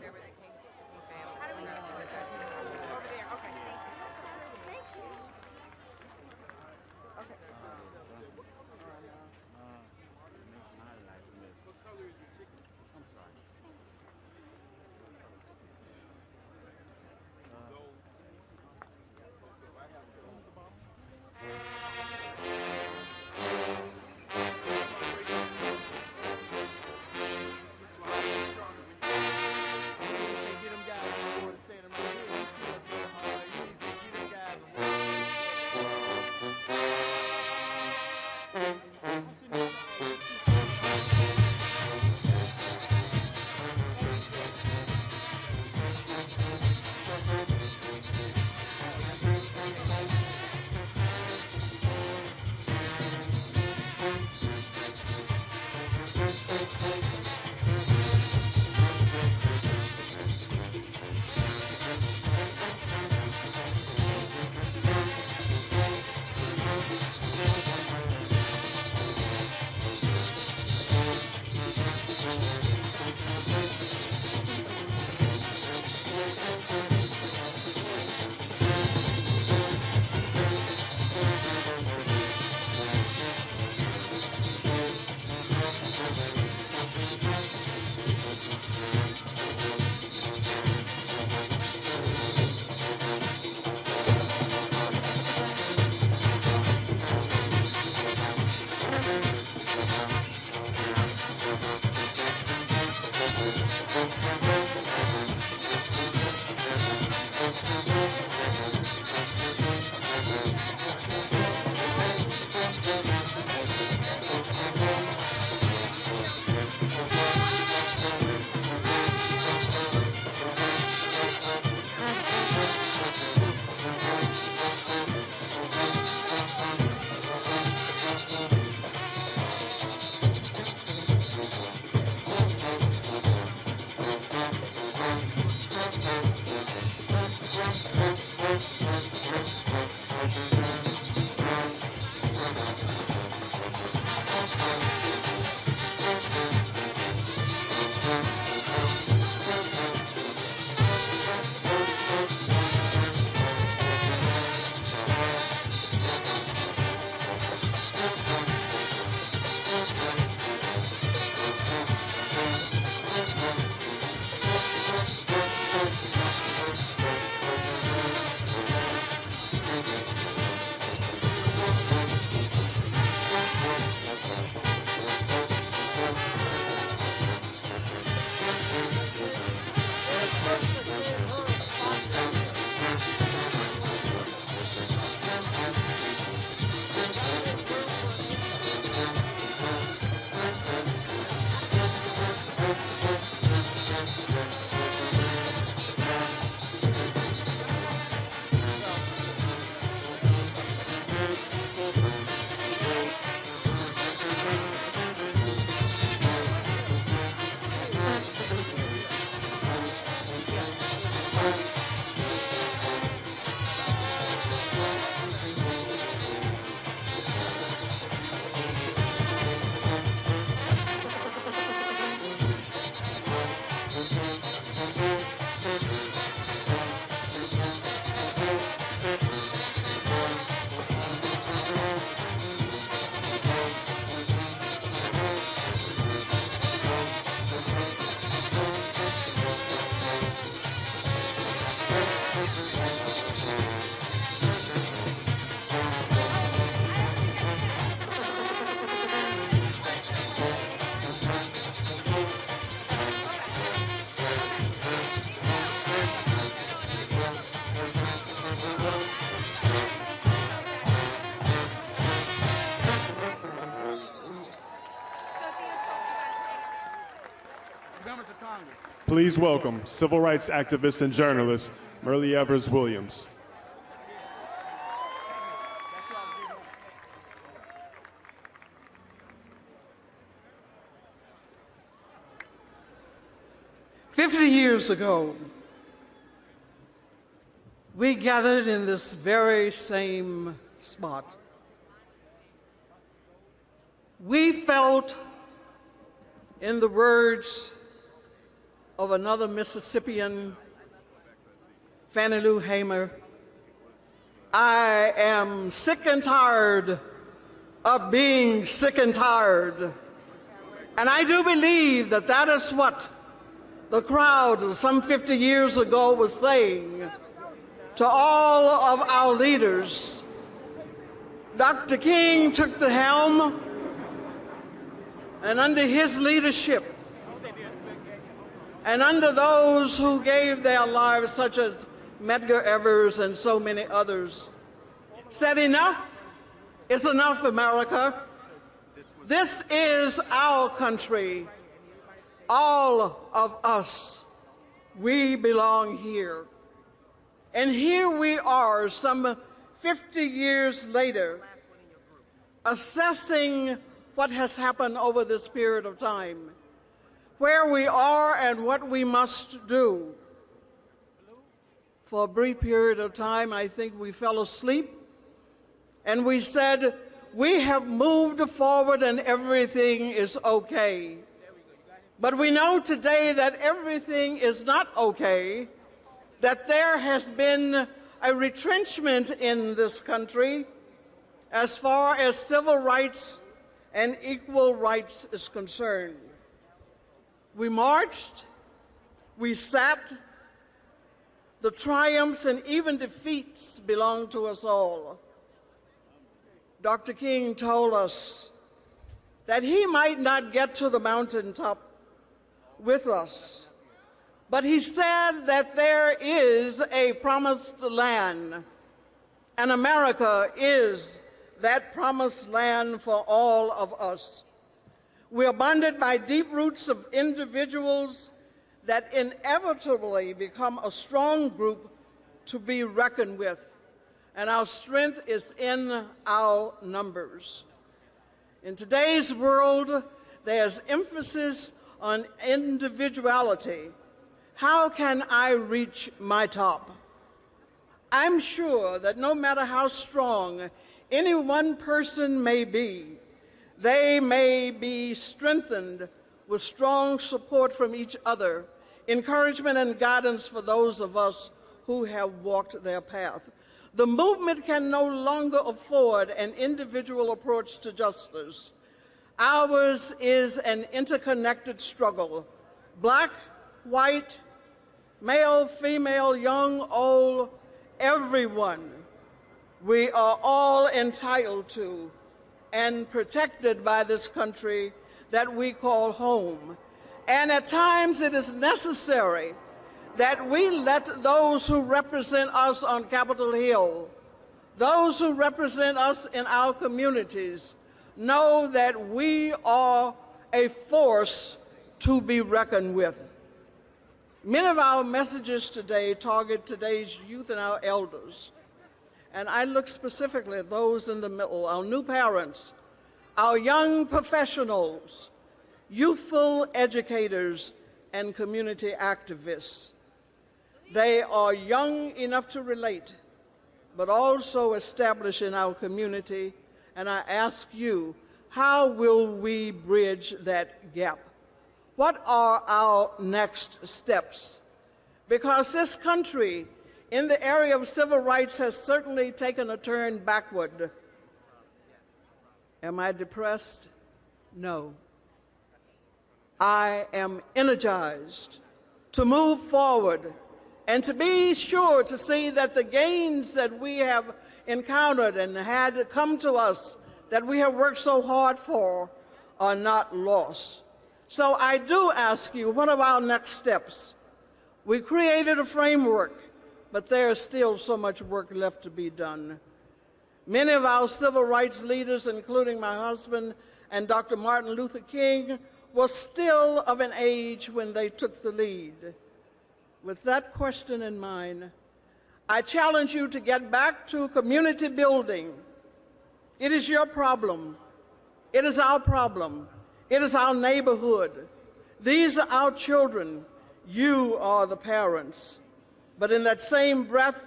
Please welcome civil rights activist and journalist Myrlie Evers Williams. Years ago, we gathered in this very same spot. We felt, in the words of another Mississippian, Fannie Lou Hamer, I am sick and tired of being sick and tired. And I do believe that that is what the crowd some 50 years ago was saying to all of our leaders. Dr. King took the helm, and under his leadership, and under those who gave their lives, such as Medgar Evers and so many others, said, enough is enough, America. This is our country. All of us, we belong here. And here we are, some 50 years later, assessing what has happened over this period of time, where we are and what we must do. For a brief period of time, I think we fell asleep, and we said, we have moved forward and everything is okay. But we know today that everything is not okay, that there has been a retrenchment in this country as far as civil rights and equal rights is concerned. We marched, we sat, the triumphs and even defeats belong to us all. Dr. King told us that he might not get to the mountaintop with us, but he said that there is a promised land, and America is that promised land for all of us. We are bonded by deep roots of individuals that inevitably become a strong group to be reckoned with, and our strength is in our numbers. In today's world, there's emphasis on individuality. How can I reach my top? I'm sure that no matter how strong any one person may be, they may be strengthened with strong support from each other, encouragement and guidance for those of us who have walked their path. The movement can no longer afford an individual approach to justice. Ours is an interconnected struggle. Black, white, male, female, young, old, everyone. We are all entitled to and protected by this country that we call home. And at times it is necessary that we let those who represent us on Capitol Hill, those who represent us in our communities, know that we are a force to be reckoned with. Many of our messages today target today's youth and our elders. And I look specifically at those in the middle, our new parents, our young professionals, youthful educators, and community activists. They are young enough to relate, but also established in our community. And I ask you, how will we bridge that gap? What are our next steps? Because this country, in the area of civil rights, has certainly taken a turn backward. Am I depressed? No. I am energized to move forward and to be sure to see that the gains that we have encountered and had come to us, that we have worked so hard for, are not lost. So I do ask you, what are our next steps? We created a framework, but there is still so much work left to be done. Many of our civil rights leaders, including my husband and Dr. Martin Luther King, was still of an age when they took the lead. With that question in mind, I challenge you to get back to community building. It is your problem. It is our problem. It is our neighborhood. These are our children. You are the parents. But in that same breath,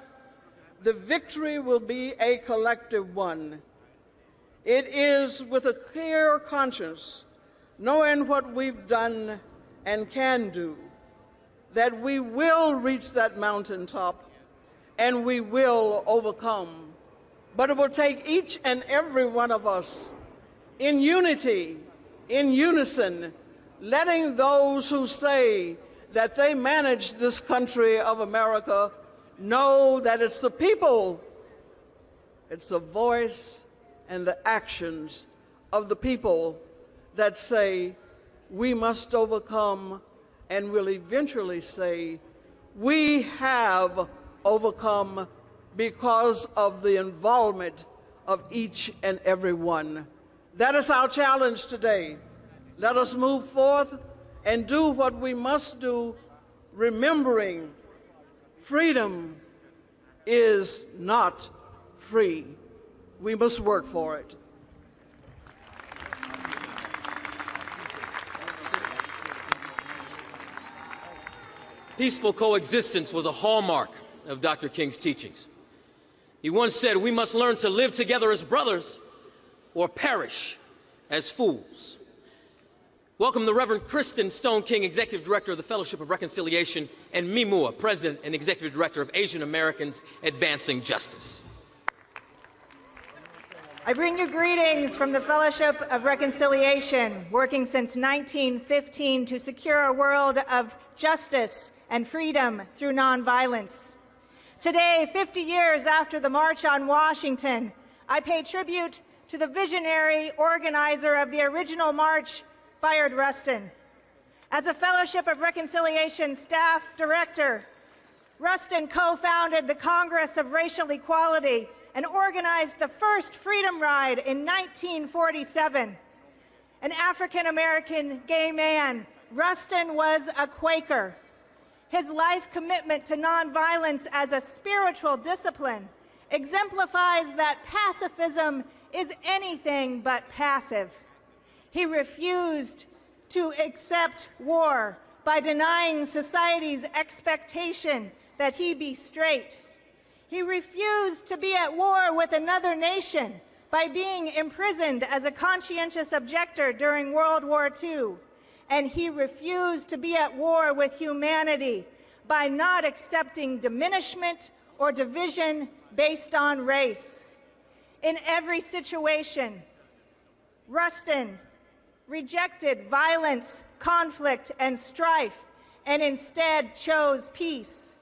the victory will be a collective one. It is with a clear conscience, knowing what we've done and can do, that we will reach that mountaintop and we will overcome. But it will take each and every one of us in unity, in unison, letting those who say that they manage this country of America know that it's the people, it's the voice and the actions of the people that say we must overcome, and will eventually say we have overcome because of the involvement of each and every one. That is our challenge today. Let us move forth and do what we must do, remembering freedom is not free. We must work for it. Peaceful coexistence was a hallmark of Dr. King's teachings. He once said, we must learn to live together as brothers or perish as fools. Welcome the Reverend Kristen Stone King, Executive Director of the Fellowship of Reconciliation, and Mimua, President and Executive Director of Asian Americans Advancing Justice. I bring you greetings from the Fellowship of Reconciliation, working since 1915 to secure a world of justice and freedom through nonviolence. Today, 50 years after the March on Washington, I pay tribute to the visionary organizer of the original march, Bayard Rustin. As a Fellowship of Reconciliation staff director, Rustin co-founded the Congress of Racial Equality and organized the first Freedom Ride in 1947. An African-American gay man, Rustin was a Quaker. His life commitment to nonviolence as a spiritual discipline exemplifies that pacifism is anything but passive. He refused to accept war by denying society's expectation that he be straight. He refused to be at war with another nation by being imprisoned as a conscientious objector during World War II. And he refused to be at war with humanity by not accepting diminishment or division based on race. In every situation, Rustin rejected violence, conflict, and strife, and instead chose peace.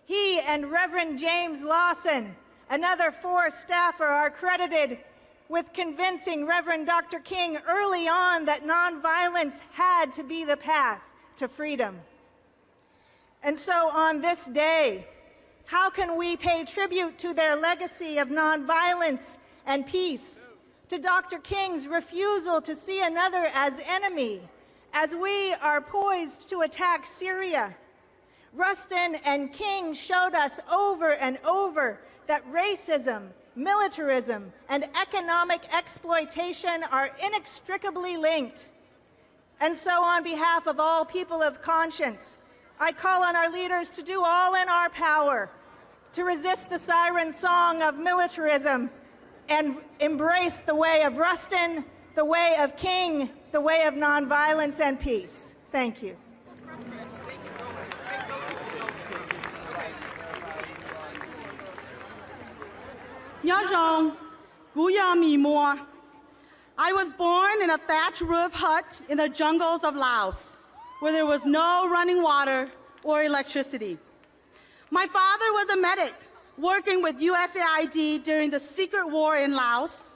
He and Reverend James Lawson, another 4 staffer, are credited with convincing Reverend Dr. King early on that nonviolence had to be the path to freedom. And so on this day, how can we pay tribute to their legacy of nonviolence and peace, to Dr. King's refusal to see another as enemy, as we are poised to attack Syria? Rustin and King showed us over and over that racism, militarism, and economic exploitation are inextricably linked. And so on behalf of all people of conscience, I call on our leaders to do all in our power to resist the siren song of militarism and embrace the way of Rustin, the way of King, the way of nonviolence and peace. Thank you. Nyajong, Guya Mimua. I was born in a thatch roof hut in the jungles of Laos, where there was no running water or electricity. My father was a medic working with USAID during the secret war in Laos.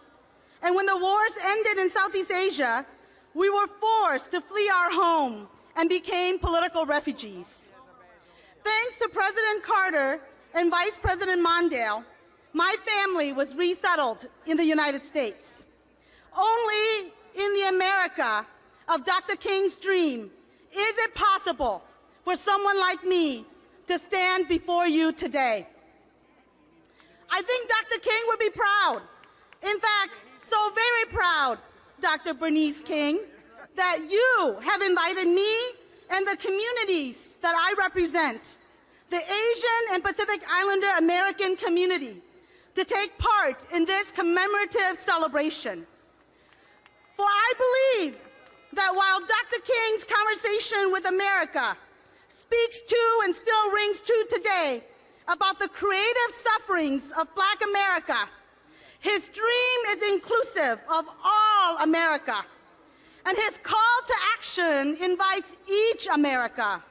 And when the wars ended in Southeast Asia, we were forced to flee our home and became political refugees. Thanks to President Carter and Vice President Mondale, my family was resettled in the United States. Only in the America of Dr. King's dream, is it possible for someone like me to stand before you today? I think Dr. King would be proud. In fact, so very proud, Dr. Bernice King, that you have invited me and the communities that I represent, the Asian and Pacific Islander American community, to take part in this commemorative celebration. For I believe that while Dr. King's conversation with America speaks to and still rings true today about the creative sufferings of Black America, his dream is inclusive of all America. And his call to action invites each America,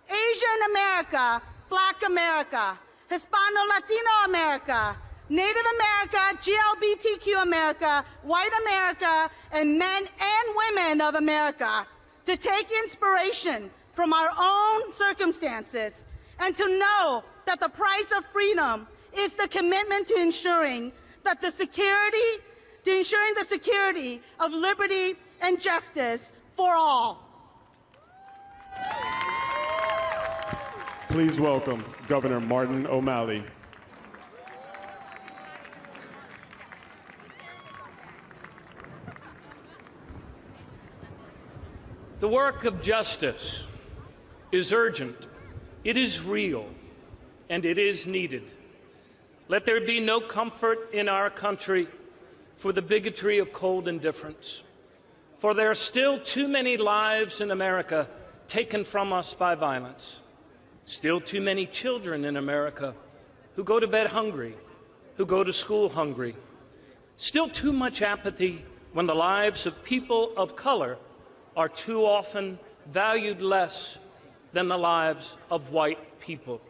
Asian America, Black America, Hispano-Latino America, Native America, GLBTQ America, white America, and men and women of America to take inspiration from our own circumstances and to know that the price of freedom is the commitment to ensuring that the security of liberty and justice for all. Please welcome Governor Martin O'Malley. The work of justice is urgent, it is real, and it is needed. Let there be no comfort in our country for the bigotry of cold indifference, for there are still too many lives in America taken from us by violence, still too many children in America who go to bed hungry, who go to school hungry, still too much apathy when the lives of people of color are too often valued less than the lives of white people.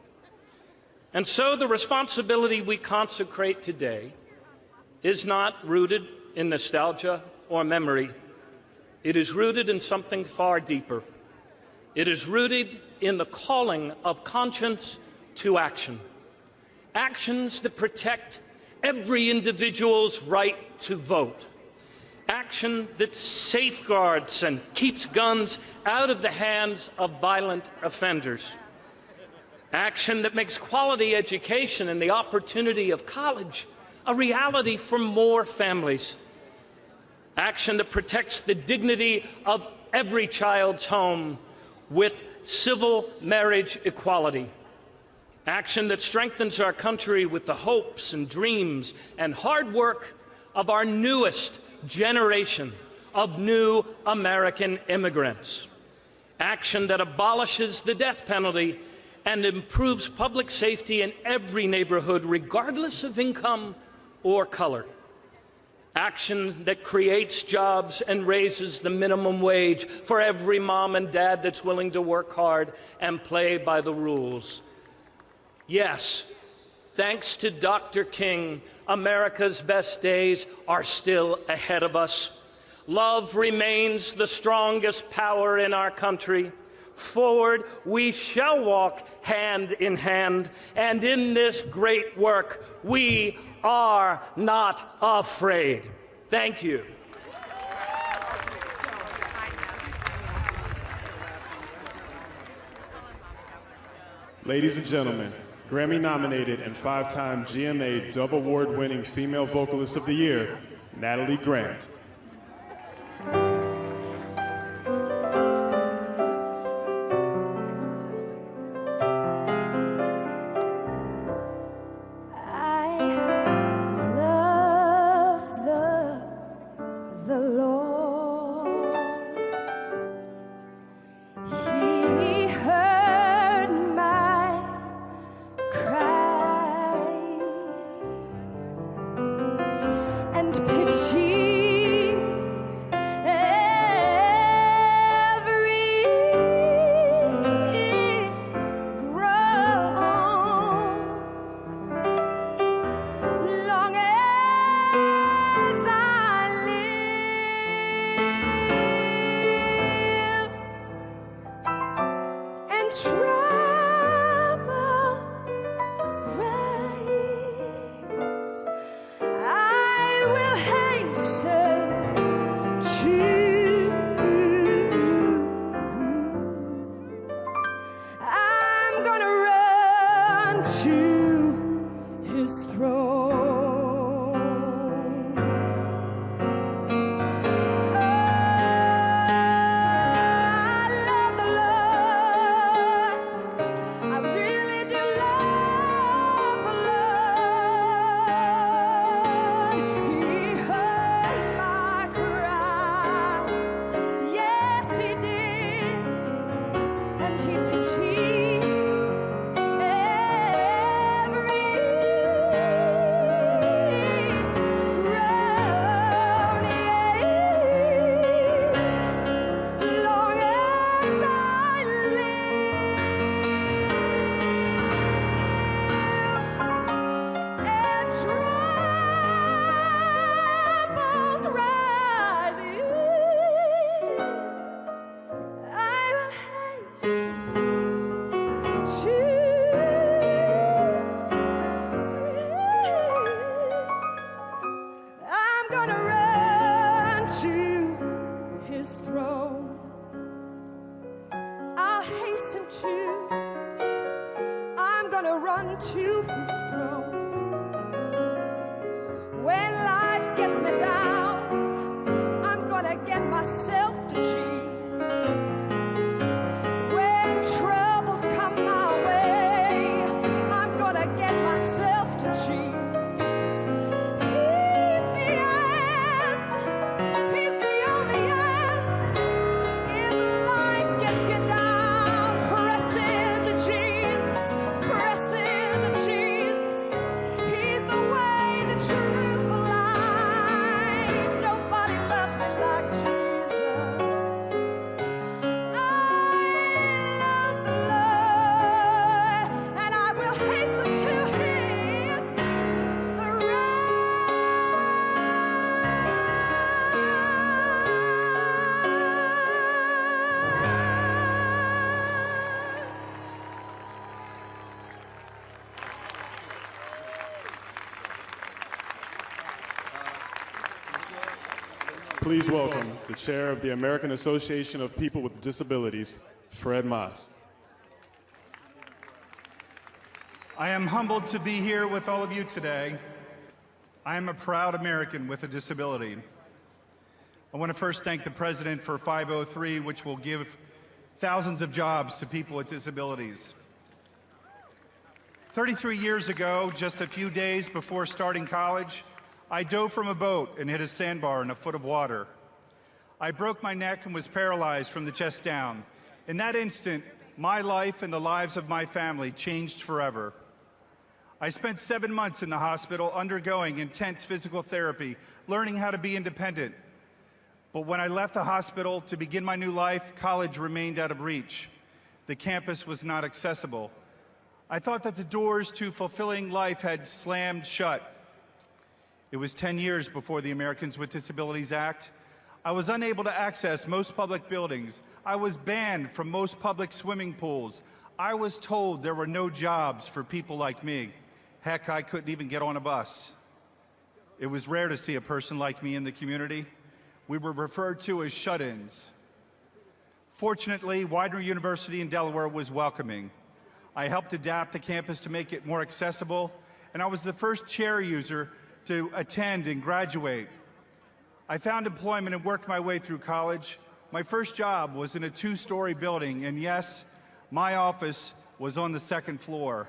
And so the responsibility we consecrate today is not rooted in nostalgia or memory. It is rooted in something far deeper. It is rooted in the calling of conscience to action. Actions that protect every individual's right to vote. Action that safeguards and keeps guns out of the hands of violent offenders. Action that makes quality education and the opportunity of college a reality for more families. Action that protects the dignity of every child's home with civil marriage equality. Action that strengthens our country with the hopes and dreams and hard work of our newest generation of new American immigrants. Action that abolishes the death penalty and improves public safety in every neighborhood, regardless of income or color. Action that creates jobs and raises the minimum wage for every mom and dad that's willing to work hard and play by the rules. Yes, thanks to Dr. King, America's best days are still ahead of us. Love remains the strongest power in our country. Forward we shall walk hand in hand, and in this great work we are not afraid. Thank you. Ladies and gentlemen, Grammy-nominated and 5-time GMA Dove Award-winning Female Vocalist of the Year, Natalie Grant. Pity throne. Please welcome the chair of the American Association of People with Disabilities, Fred Moss. I am humbled to be here with all of you today. I am a proud American with a disability. I want to first thank the President for 503, which will give thousands of jobs to people with disabilities. 33 years ago, just a few days before starting college, I dove from a boat and hit a sandbar in a foot of water. I broke my neck and was paralyzed from the chest down. In that instant, my life and the lives of my family changed forever. I spent 7 months in the hospital undergoing intense physical therapy, learning how to be independent. But when I left the hospital to begin my new life, college remained out of reach. The campus was not accessible. I thought that the doors to fulfilling life had slammed shut. It was 10 years before the Americans with Disabilities Act. I was unable to access most public buildings. I was banned from most public swimming pools. I was told there were no jobs for people like me. Heck, I couldn't even get on a bus. It was rare to see a person like me in the community. We were referred to as shut-ins. Fortunately, Widener University in Delaware was welcoming. I helped adapt the campus to make it more accessible, and I was the first chair user to attend and graduate. I found employment and worked my way through college. My first job was in a 2-story building, and yes, my office was on the 2nd floor.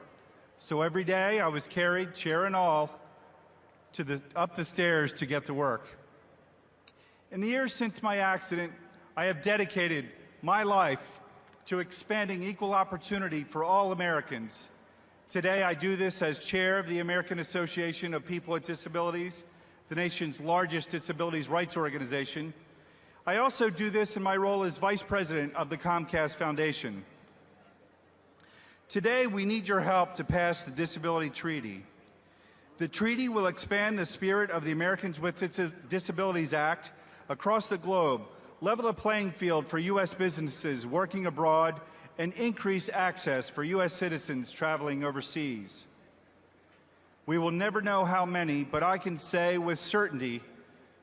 So every day I was carried, chair and all, up the stairs to get to work. In the years since my accident, I have dedicated my life to expanding equal opportunity for all Americans. Today, I do this as chair of the American Association of People with Disabilities, the nation's largest disabilities rights organization. I also do this in my role as vice president of the Comcast Foundation. Today, we need your help to pass the Disability Treaty. The treaty will expand the spirit of the Americans with Disabilities Act across the globe, level the playing field for U.S. businesses working abroad, and increase access for U.S. citizens traveling overseas. We will never know how many, but I can say with certainty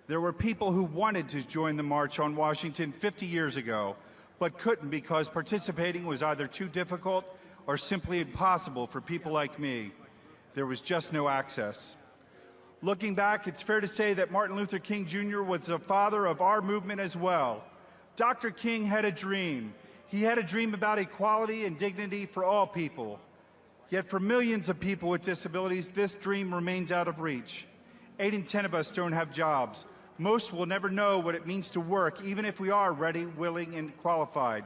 there were people who wanted to join the March on Washington 50 years ago, but couldn't because participating was either too difficult or simply impossible for people like me. there was just no access. Looking back, it's fair to say that Martin Luther King Jr. was the father of our movement as well. Dr. King had a dream. He had a dream about equality and dignity for all people. Yet for millions of people with disabilities, this dream remains out of reach. 8 in 10 of us don't have jobs. Most will never know what it means to work, even if we are ready, willing, and qualified.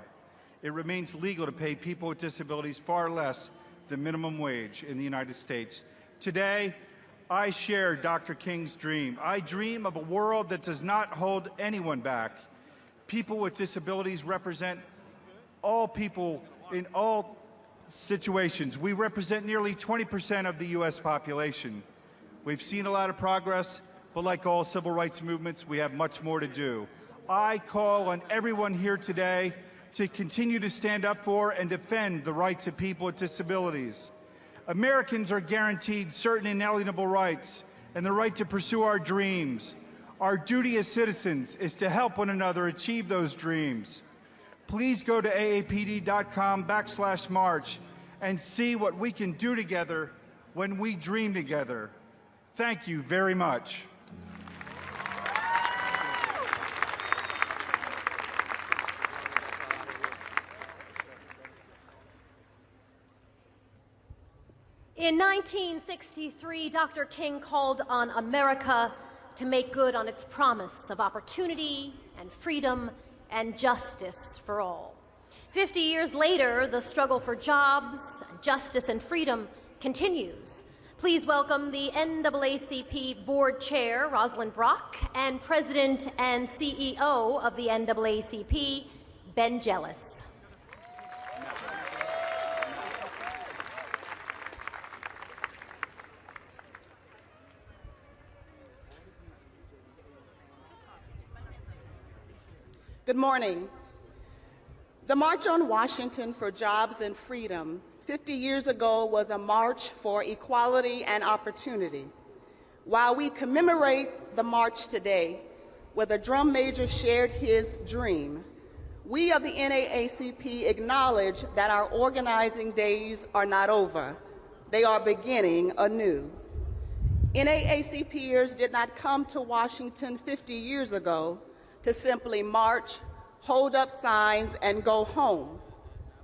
It remains legal to pay people with disabilities far less than minimum wage in the United States. Today, I share Dr. King's dream. I dream of a world that does not hold anyone back. People with disabilities represent all people in all situations. We represent nearly 20% of the U.S. population. We've seen a lot of progress, but like all civil rights movements, we have much more to do. I call on everyone here today to continue to stand up for and defend the rights of people with disabilities. Americans are guaranteed certain inalienable rights and the right to pursue our dreams. Our duty as citizens is to help one another achieve those dreams. Please go to aapd.com/march and see what we can do together when we dream together. Thank you very much. In 1963, Dr. King called on America to make good on its promise of opportunity and freedom and justice for all. 50 years later, the struggle for jobs, justice, and freedom continues. Please welcome the NAACP Board Chair, Rosalind Brock, and President and CEO of the NAACP, Ben Jealous. Good morning. The March on Washington for Jobs and Freedom 50 years ago was a march for equality and opportunity. While we commemorate the march today, where the drum major shared his dream, we of the NAACP acknowledge that our organizing days are not over. They are beginning anew. NAACPers did not come to Washington 50 years ago to simply march, hold up signs, and go home.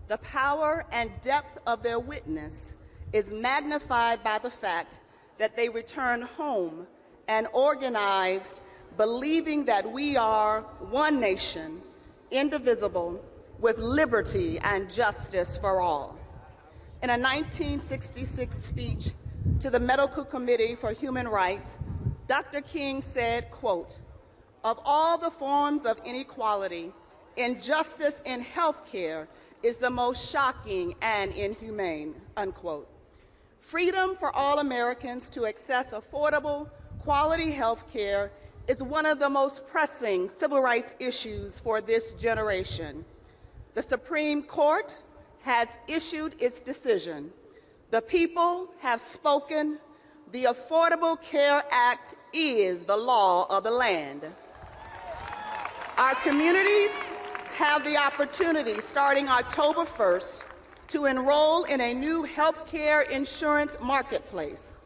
The power and depth of their witness is magnified by the fact that they return home and organized, believing that we are one nation, indivisible, with liberty and justice for all. In a 1966 speech to the Medical Committee for Human Rights, Dr. King said, quote, "Of all the forms of inequality, injustice in health care is the most shocking and inhumane," unquote. Freedom for all Americans to access affordable, quality health care is one of the most pressing civil rights issues for this generation. The Supreme Court has issued its decision. The people have spoken. The Affordable Care Act is the law of the land. Our communities have the opportunity, starting October 1st, to enroll in a new health care insurance marketplace.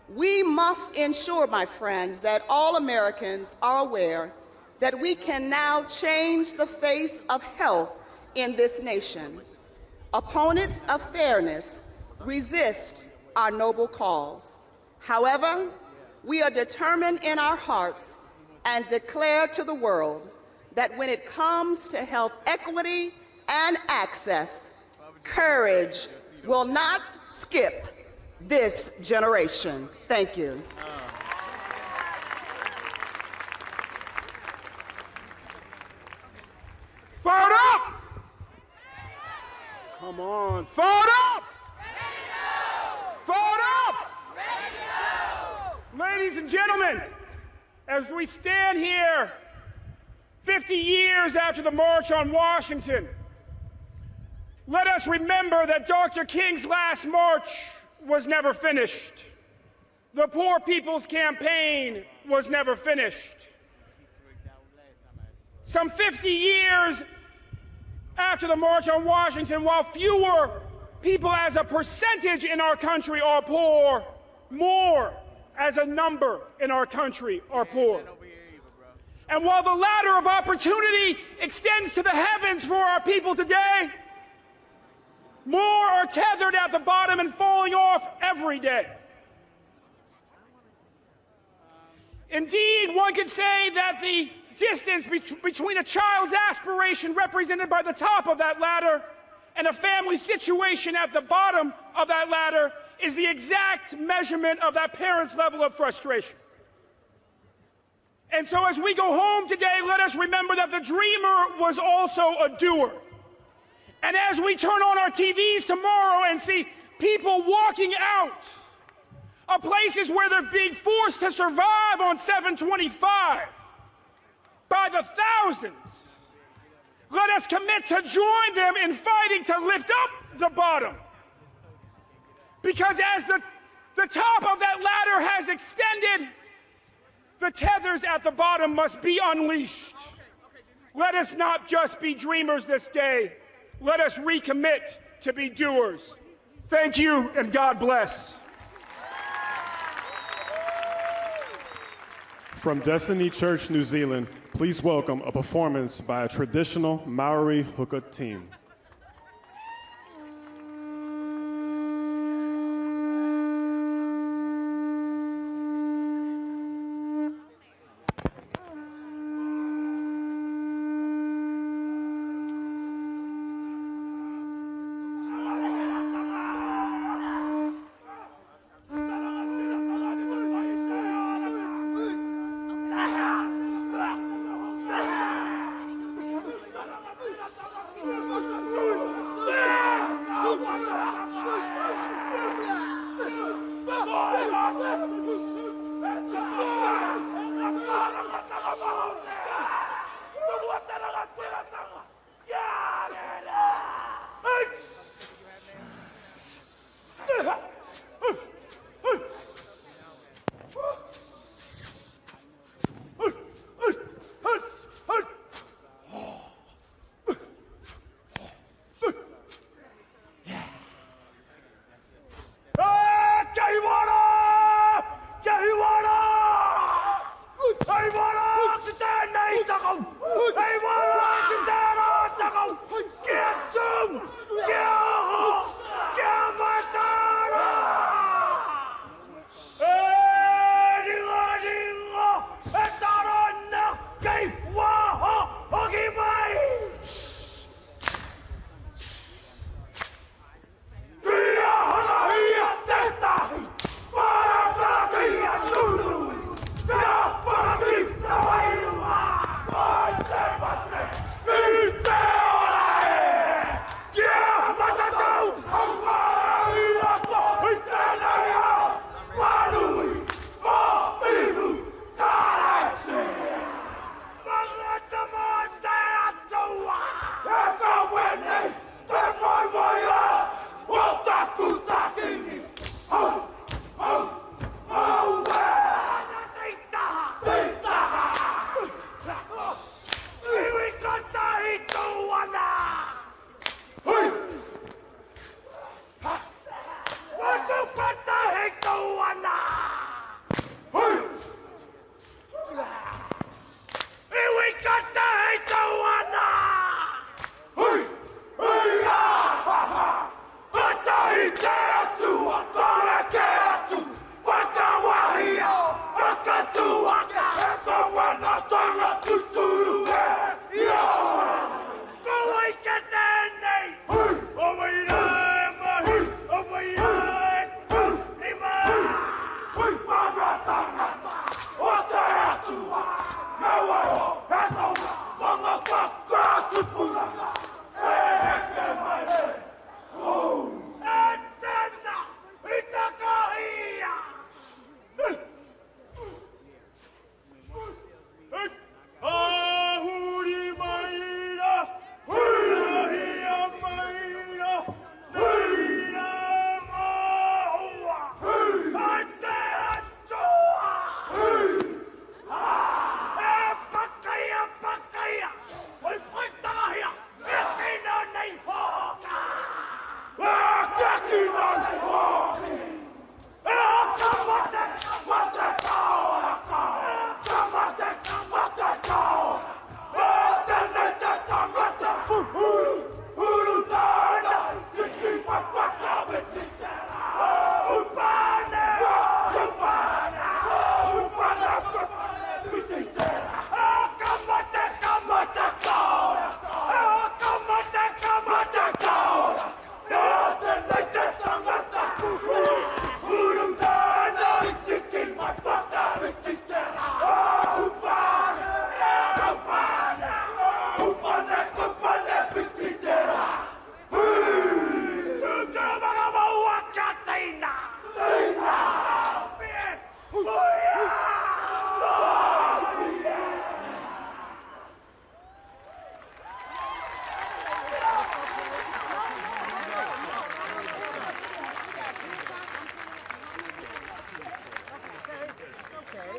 We must ensure, my friends, that all Americans are aware that we can now change the face of health in this nation. Opponents of fairness resist our noble cause. However, we are determined in our hearts and declare to the world that when it comes to health equity and access, courage will not skip this generation. Thank you. Fired up! Come on, fired up! Fired up! Ladies and gentlemen, as we stand here 50 years after the March on Washington, let us remember that Dr. King's last march was never finished. The Poor People's Campaign was never finished. Some 50 years after the March on Washington, while fewer people as a percentage in our country are poor, more as a number in our country are poor. And while the ladder of opportunity extends to the heavens for our people today, more are tethered at the bottom and falling off every day. Indeed, one could say that the distance between a child's aspiration represented by the top of that ladder and a family situation at the bottom of that ladder is the exact measurement of that parent's level of frustration. And so as we go home today, let us remember that the dreamer was also a doer. And as we turn on our TVs tomorrow and see people walking out of places where they're being forced to survive on 725 by the thousands, let us commit to join them in fighting to lift up the bottom. Because as the top of that ladder has extended, the tethers at the bottom must be unleashed. Let us not just be dreamers this day. Let us recommit to be doers. Thank you, and God bless. From Destiny Church, New Zealand, please welcome a performance by a traditional Maori haka team.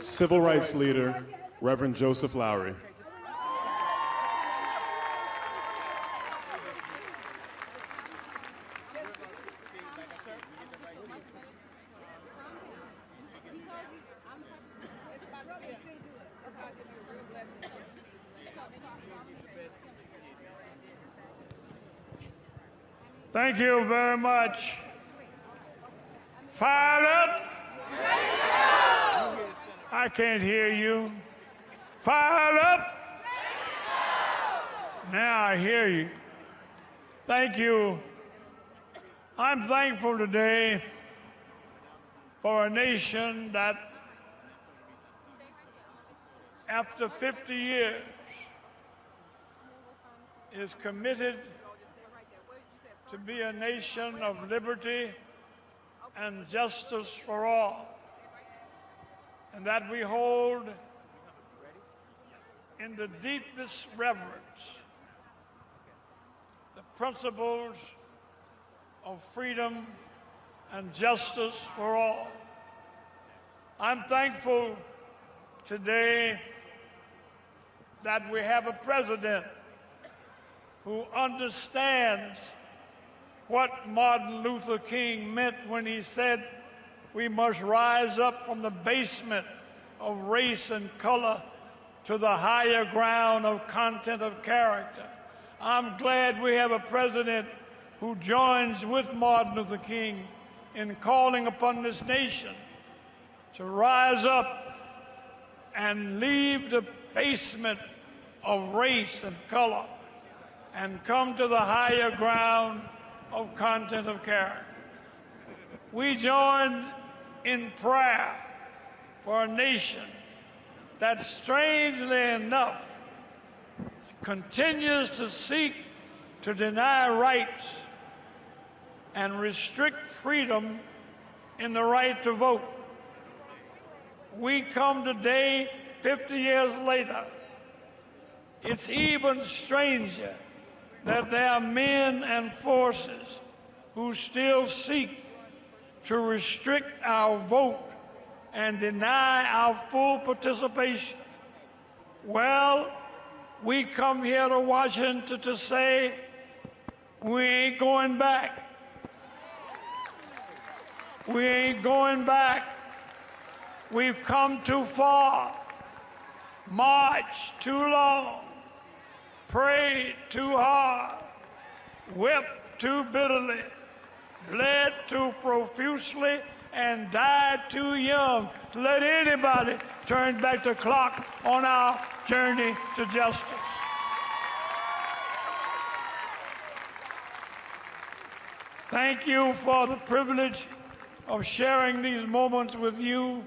Civil rights leader, Reverend Joseph Lowry. Thank you very much. Fired up? I can't hear you. Fired up? Now I hear you. Thank you. I'm thankful today for a nation that, after 50 years, is committed to be a nation of liberty and justice for all, and that we hold in the deepest reverence the principles of freedom and justice for all. I'm thankful today that we have a president who understands what Martin Luther King meant when he said we must rise up from the basement of race and color to the higher ground of content of character. I'm glad we have a president who joins with Martin Luther King in calling upon this nation to rise up and leave the basement of race and color and come to the higher ground of content of character. We join in prayer for a nation that, strangely enough, continues to seek to deny rights and restrict freedom in the right to vote. We come today, 50 years later. It's even stranger that there are men and forces who still seek to restrict our vote and deny our full participation. Well, we come here to Washington to say we ain't going back. We ain't going back. We've come too far, marched too long, prayed too hard, wept too bitterly, bled too profusely, and died too young to let anybody turn back the clock on our journey to justice. Thank you for the privilege of sharing these moments with you.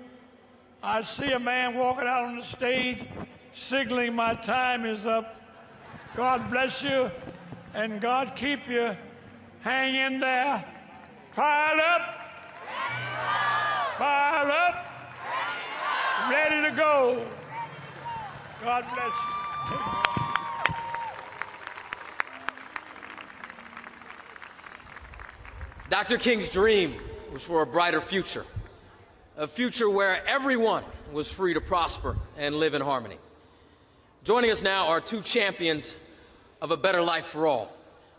I see a man walking out on the stage signaling my time is up. God bless you, and God keep you. Hang in there. Fired up. Fired up. Ready to go. God bless you. Dr. King's dream was for a brighter future, a future where everyone was free to prosper and live in harmony. Joining us now are two champions of a better life for all.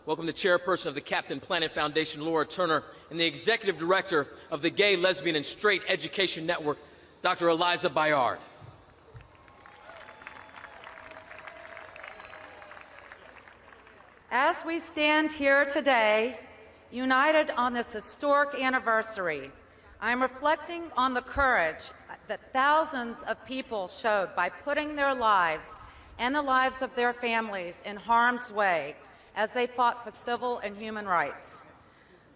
Welcome the chairperson of the Captain Planet Foundation, Laura Turner, and the executive director of the Gay, Lesbian, and Straight Education Network, Dr. Eliza Bayard. As we stand here today, united on this historic anniversary, I am reflecting on the courage that thousands of people showed by putting their lives and the lives of their families in harm's way as they fought for civil and human rights.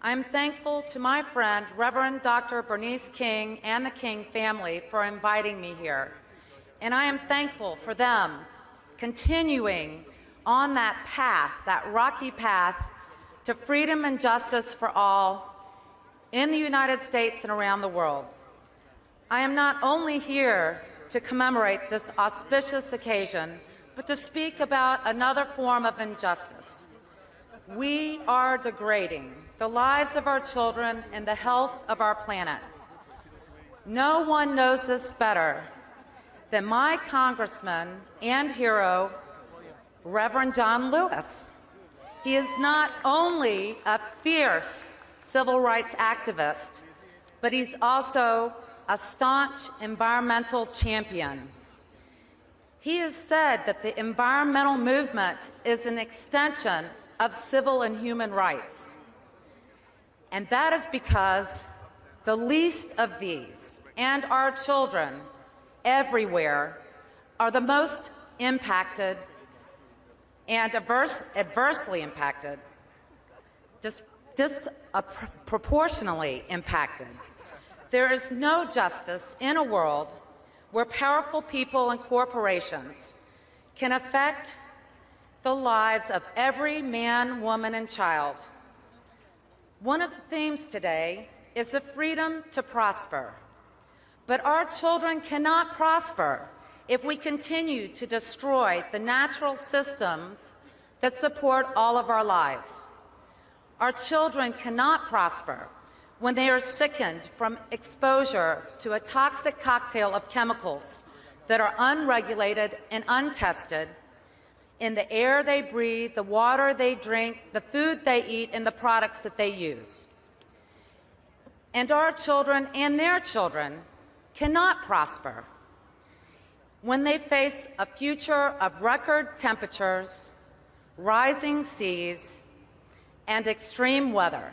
I am thankful to my friend, Reverend Dr. Bernice King, and the King family for inviting me here. And I am thankful for them continuing on that path, that rocky path, to freedom and justice for all in the United States and around the world. I am not only here to commemorate this auspicious occasion, but to speak about another form of injustice. We are degrading the lives of our children and the health of our planet. No one knows this better than my congressman and hero, Reverend John Lewis. He is not only a fierce civil rights activist, but he's also a staunch environmental champion. He has said that the environmental movement is an extension of civil and human rights. And that is because the least of these and our children everywhere are the most impacted and adversely impacted, disproportionately impacted. There is no justice in a world where powerful people and corporations can affect the lives of every man, woman, and child. One of the themes today is the freedom to prosper. But our children cannot prosper if we continue to destroy the natural systems that support all of our lives. Our children cannot prosper when they are sickened from exposure to a toxic cocktail of chemicals that are unregulated and untested in the air they breathe, the water they drink, the food they eat, and the products that they use. And our children and their children cannot prosper when they face a future of record temperatures, rising seas, and extreme weather.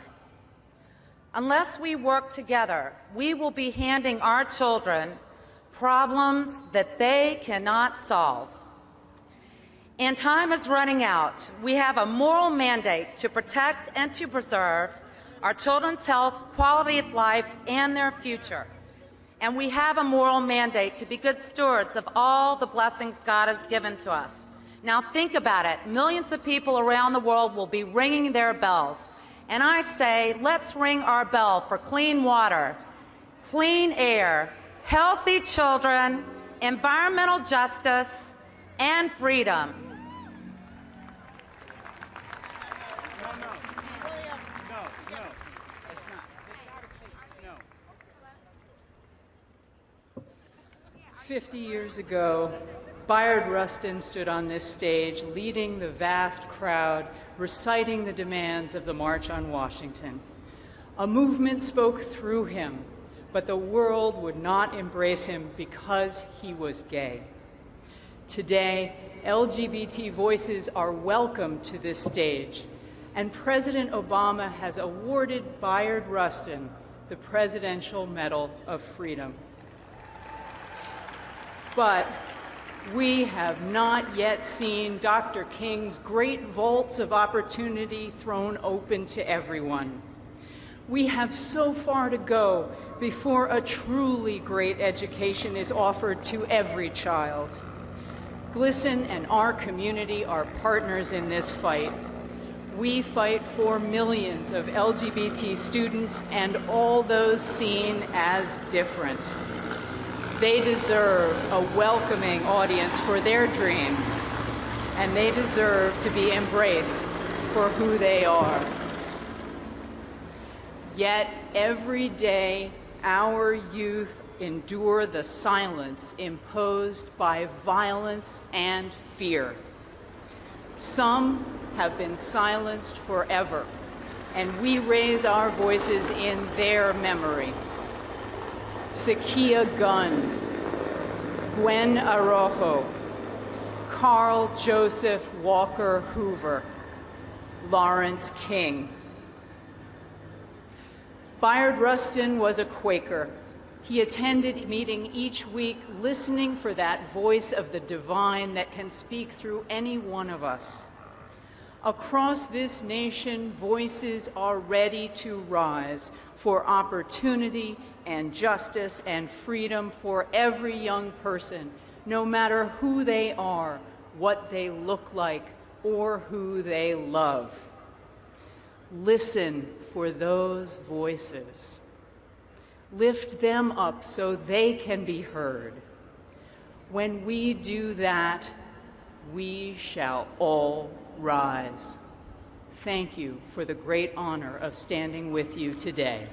Unless we work together, we will be handing our children problems that they cannot solve. And time is running out. We have a moral mandate to protect and to preserve our children's health, quality of life, and their future. And we have a moral mandate to be good stewards of all the blessings God has given to us. Now think about it. Millions of people around the world will be ringing their bells. And I say, let's ring our bell for clean water, clean air, healthy children, environmental justice, and freedom. No. 50 years ago, Bayard Rustin stood on this stage leading the vast crowd, reciting the demands of the March on Washington. A movement spoke through him, but the world would not embrace him because he was gay. Today, LGBT voices are welcome to this stage, and President Obama has awarded Bayard Rustin the Presidential Medal of Freedom. But we have not yet seen Dr. King's great vaults of opportunity thrown open to everyone. We have so far to go before a truly great education is offered to every child. GLSEN and our community are partners in this fight. We fight for millions of LGBT students and all those seen as different. They deserve a welcoming audience for their dreams, and they deserve to be embraced for who they are. Yet every day, our youth endure the silence imposed by violence and fear. Some have been silenced forever, and we raise our voices in their memory. Sakia Gunn, Gwen Araujo, Carl Joseph Walker Hoover, Lawrence King. Bayard Rustin was a Quaker. He attended a meeting each week, listening for that voice of the divine that can speak through any one of us. Across this nation, voices are ready to rise for opportunity and justice and freedom for every young person, no matter who they are, what they look like, or who they love. Listen for those voices. Lift them up so they can be heard. When we do that, we shall all rise. Thank you for the great honor of standing with you today.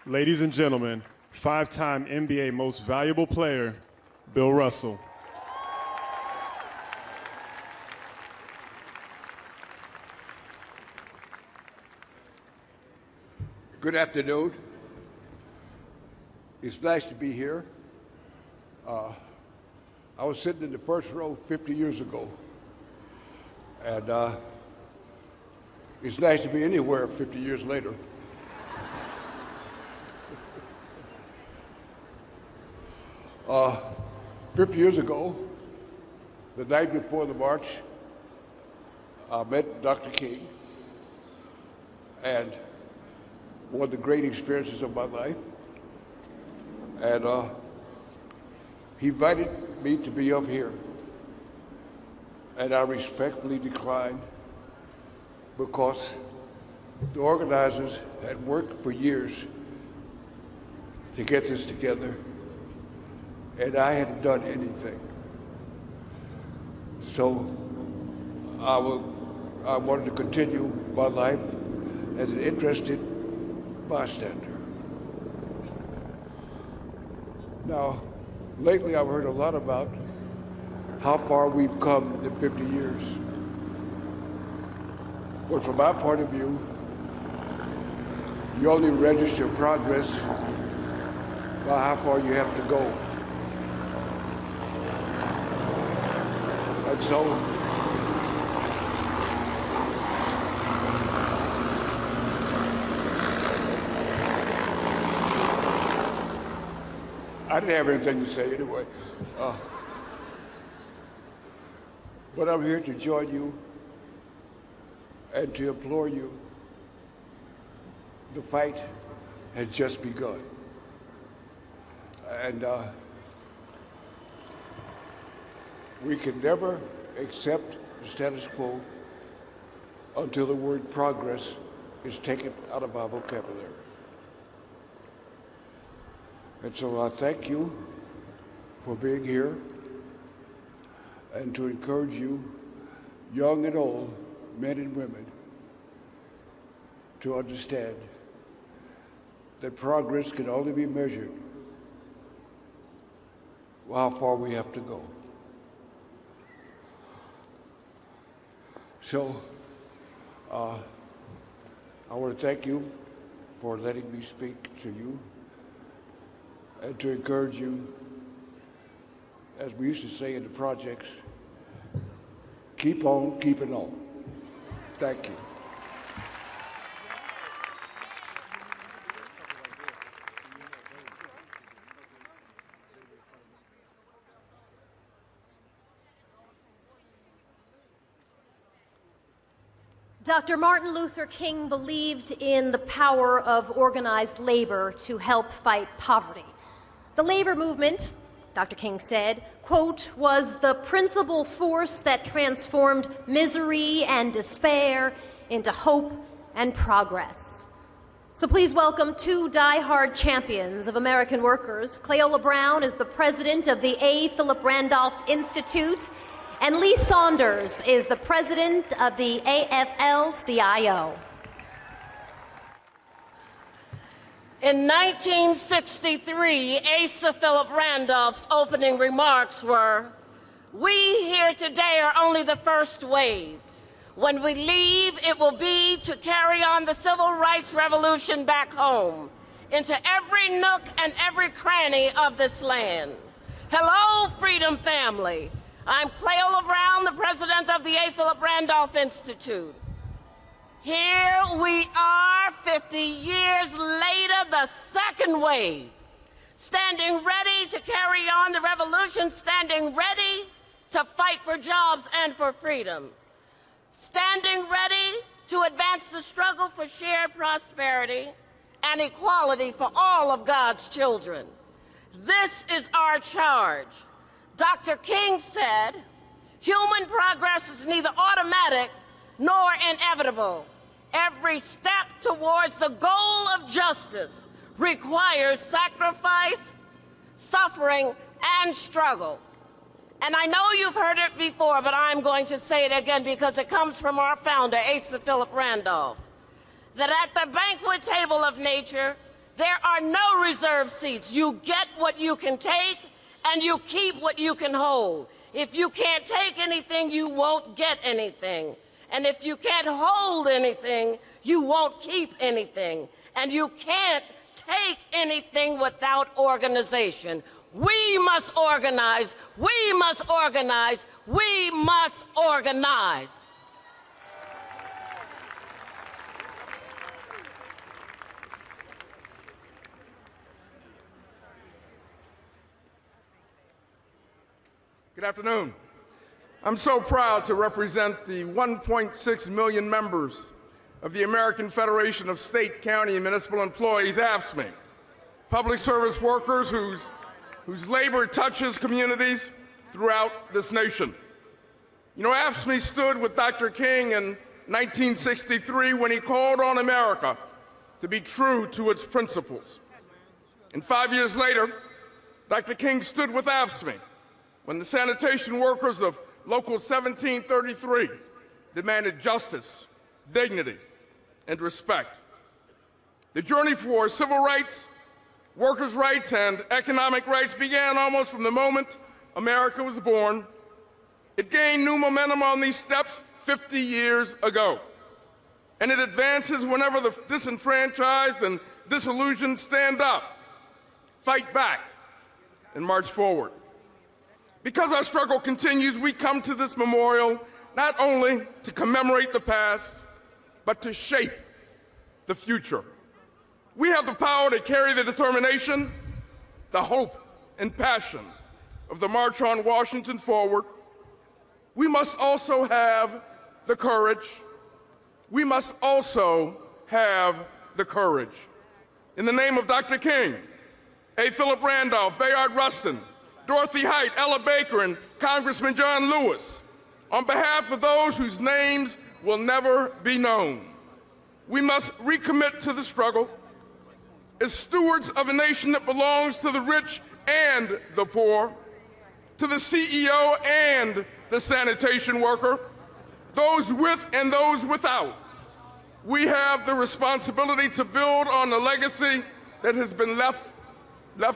Ladies and gentlemen, 5-time NBA Most Valuable Player, Bill Russell. Good afternoon. It's nice to be here. I was sitting in the first row 50 years ago, and it's nice to be anywhere 50 years later. 50 years ago, the night before the march, I met Dr. King, and one of the great experiences of my life. And he invited me to be up here. And I respectfully declined because the organizers had worked for years to get this together, and I hadn't done anything. So I wanted to continue my life as an interested bystander. Now, lately I've heard a lot about how far we've come in 50 years. But from my point of view, you only register progress by how far you have to go. And so, I didn't have anything to say anyway. But I'm here to join you and to implore you. The fight has just begun. And we can never accept the status quo until the word progress is taken out of our vocabulary. And so I thank you for being here, and to encourage you, young and old, men and women, to understand that progress can only be measured by how far we have to go. So I want to thank you for letting me speak to you, and to encourage you, as we used to say in the projects, keep on keeping on. Thank you. Dr. Martin Luther King believed in the power of organized labor to help fight poverty. The labor movement, Dr. King said, quote, was the principal force that transformed misery and despair into hope and progress. So please welcome two diehard champions of American workers. Cleola Brown is the president of the A. Philip Randolph Institute, and Lee Saunders is the president of the AFL-CIO. In 1963, Asa Philip Randolph's opening remarks were, "We here today are only the first wave. When we leave, it will be to carry on the civil rights revolution back home, into every nook and every cranny of this land." Hello, Freedom Family. I'm Cleola Brown, the president of the A. Philip Randolph Institute. Here we are, 50 years later, the second wave, standing ready to carry on the revolution, standing ready to fight for jobs and for freedom, standing ready to advance the struggle for shared prosperity and equality for all of God's children. This is our charge. Dr. King said, "Human progress is neither automatic nor inevitable. Every step towards the goal of justice requires sacrifice, suffering, and struggle." And I know you've heard it before, but I'm going to say it again because it comes from our founder, Asa Philip Randolph, that at the banquet table of nature, There are no reserved seats. You get what you can take, and you keep what you can hold. If you can't take anything, you won't get anything. And if you can't hold anything, you won't keep anything. And you can't take anything without organization. We must organize. We must organize. We must organize. Good afternoon. I'm so proud to represent the 1.6 million members of the American Federation of State, County, and Municipal Employees, AFSCME, public service workers whose labor touches communities throughout this nation. You know, AFSCME stood with Dr. King in 1963 when he called on America to be true to its principles. And 5 years later, Dr. King stood with AFSCME when the sanitation workers of Local 1733 demanded justice, dignity, and respect. The journey for civil rights, workers' rights, and economic rights began almost from the moment America was born. It gained new momentum on these steps 50 years ago. And it advances whenever the disenfranchised and disillusioned stand up, fight back, and march forward. Because our struggle continues, we come to this memorial not only to commemorate the past, but to shape the future. We have the power to carry the determination, the hope, and passion of the March on Washington forward. We must also have the courage. We must also have the courage. In the name of Dr. King, A. Philip Randolph, Bayard Rustin, Dorothy Height, Ella Baker, and Congressman John Lewis, on behalf of those whose names will never be known, we must recommit to the struggle as stewards of a nation that belongs to the rich and the poor, to the CEO and the sanitation worker, those with and those without. We have the responsibility to build on the legacy that has been left